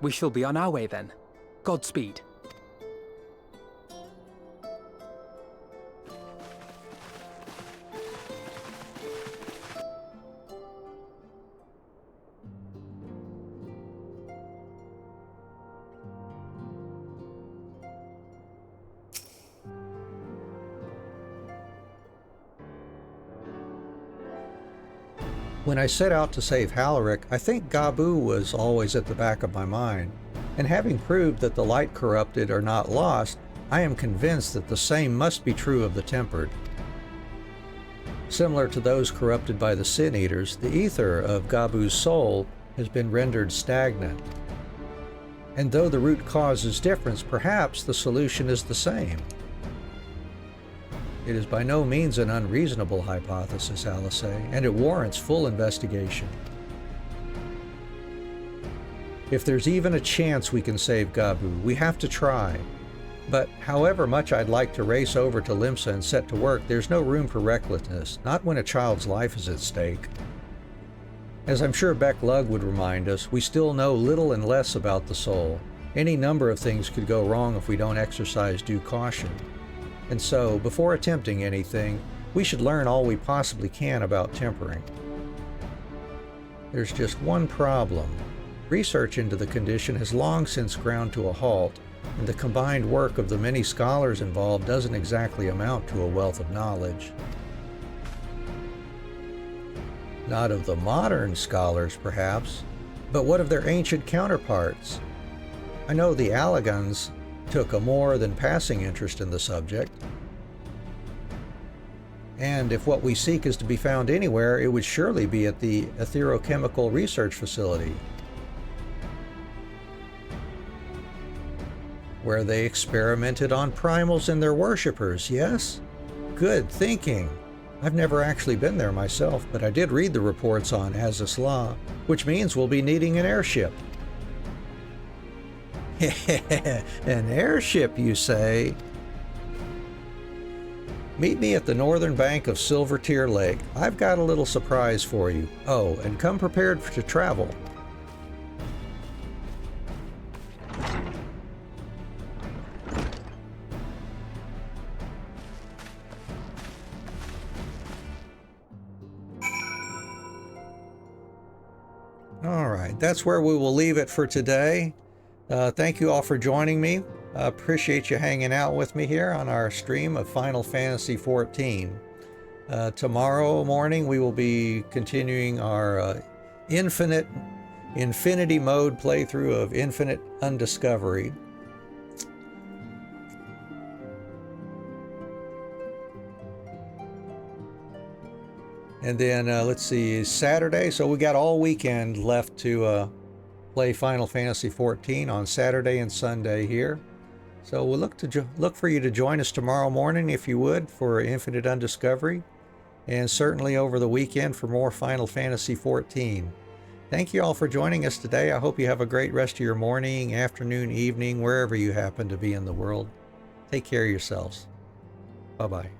F: We shall be on our way then. Godspeed.
A: When I set out to save Halaric, I think Gabu was always at the back of my mind, and having proved that the light corrupted are not lost, I am convinced that the same must be true of the tempered. Similar to those corrupted by the Sin Eaters, the ether of Gabu's soul has been rendered stagnant. And though the root cause is different, perhaps the solution is the same. It is by no means an unreasonable hypothesis, Alice, and it warrants full investigation. If there's even a chance we can save Gabu, we have to try. But however much I'd like to race over to Limsa and set to work, there's no room for recklessness, not when a child's life is at stake. As I'm sure Beck Lugg would remind us, we still know little and less about the soul. Any number of things could go wrong if we don't exercise due caution. And so, before attempting anything, we should learn all we possibly can about tempering. There's just one problem. Research into the condition has long since ground to a halt, and the combined work of the many scholars involved doesn't exactly amount to a wealth of knowledge. Not of the modern scholars, perhaps, but what of their ancient counterparts? I know the Alligans took a more than passing interest in the subject, and if what we seek is to be found anywhere, it would surely be at the Etherochemical Research Facility, where they experimented on primals and their worshippers, yes? Good thinking. I've never actually been there myself, but I did read the reports on Azus Law, which means we'll be needing an airship. An airship, you say? Meet me at the northern bank of Silver Tear Lake. I've got a little surprise for you. Oh, and come prepared to travel. All right, that's where we will leave it for today. Thank you all for joining me. I appreciate you hanging out with me here on our stream of Final Fantasy XIV. Tomorrow morning we will be continuing our infinity mode playthrough of Infinite Undiscovery. And then, let's see, Saturday. So we got all weekend left to play Final Fantasy XIV on Saturday and Sunday here. So we'll look for you to join us tomorrow morning, if you would, for Infinite Undiscovery. And certainly over the weekend for more Final Fantasy XIV. Thank you all for joining us today. I hope you have a great rest of your morning, afternoon, evening, wherever you happen to be in the world. Take care of yourselves. Bye-bye.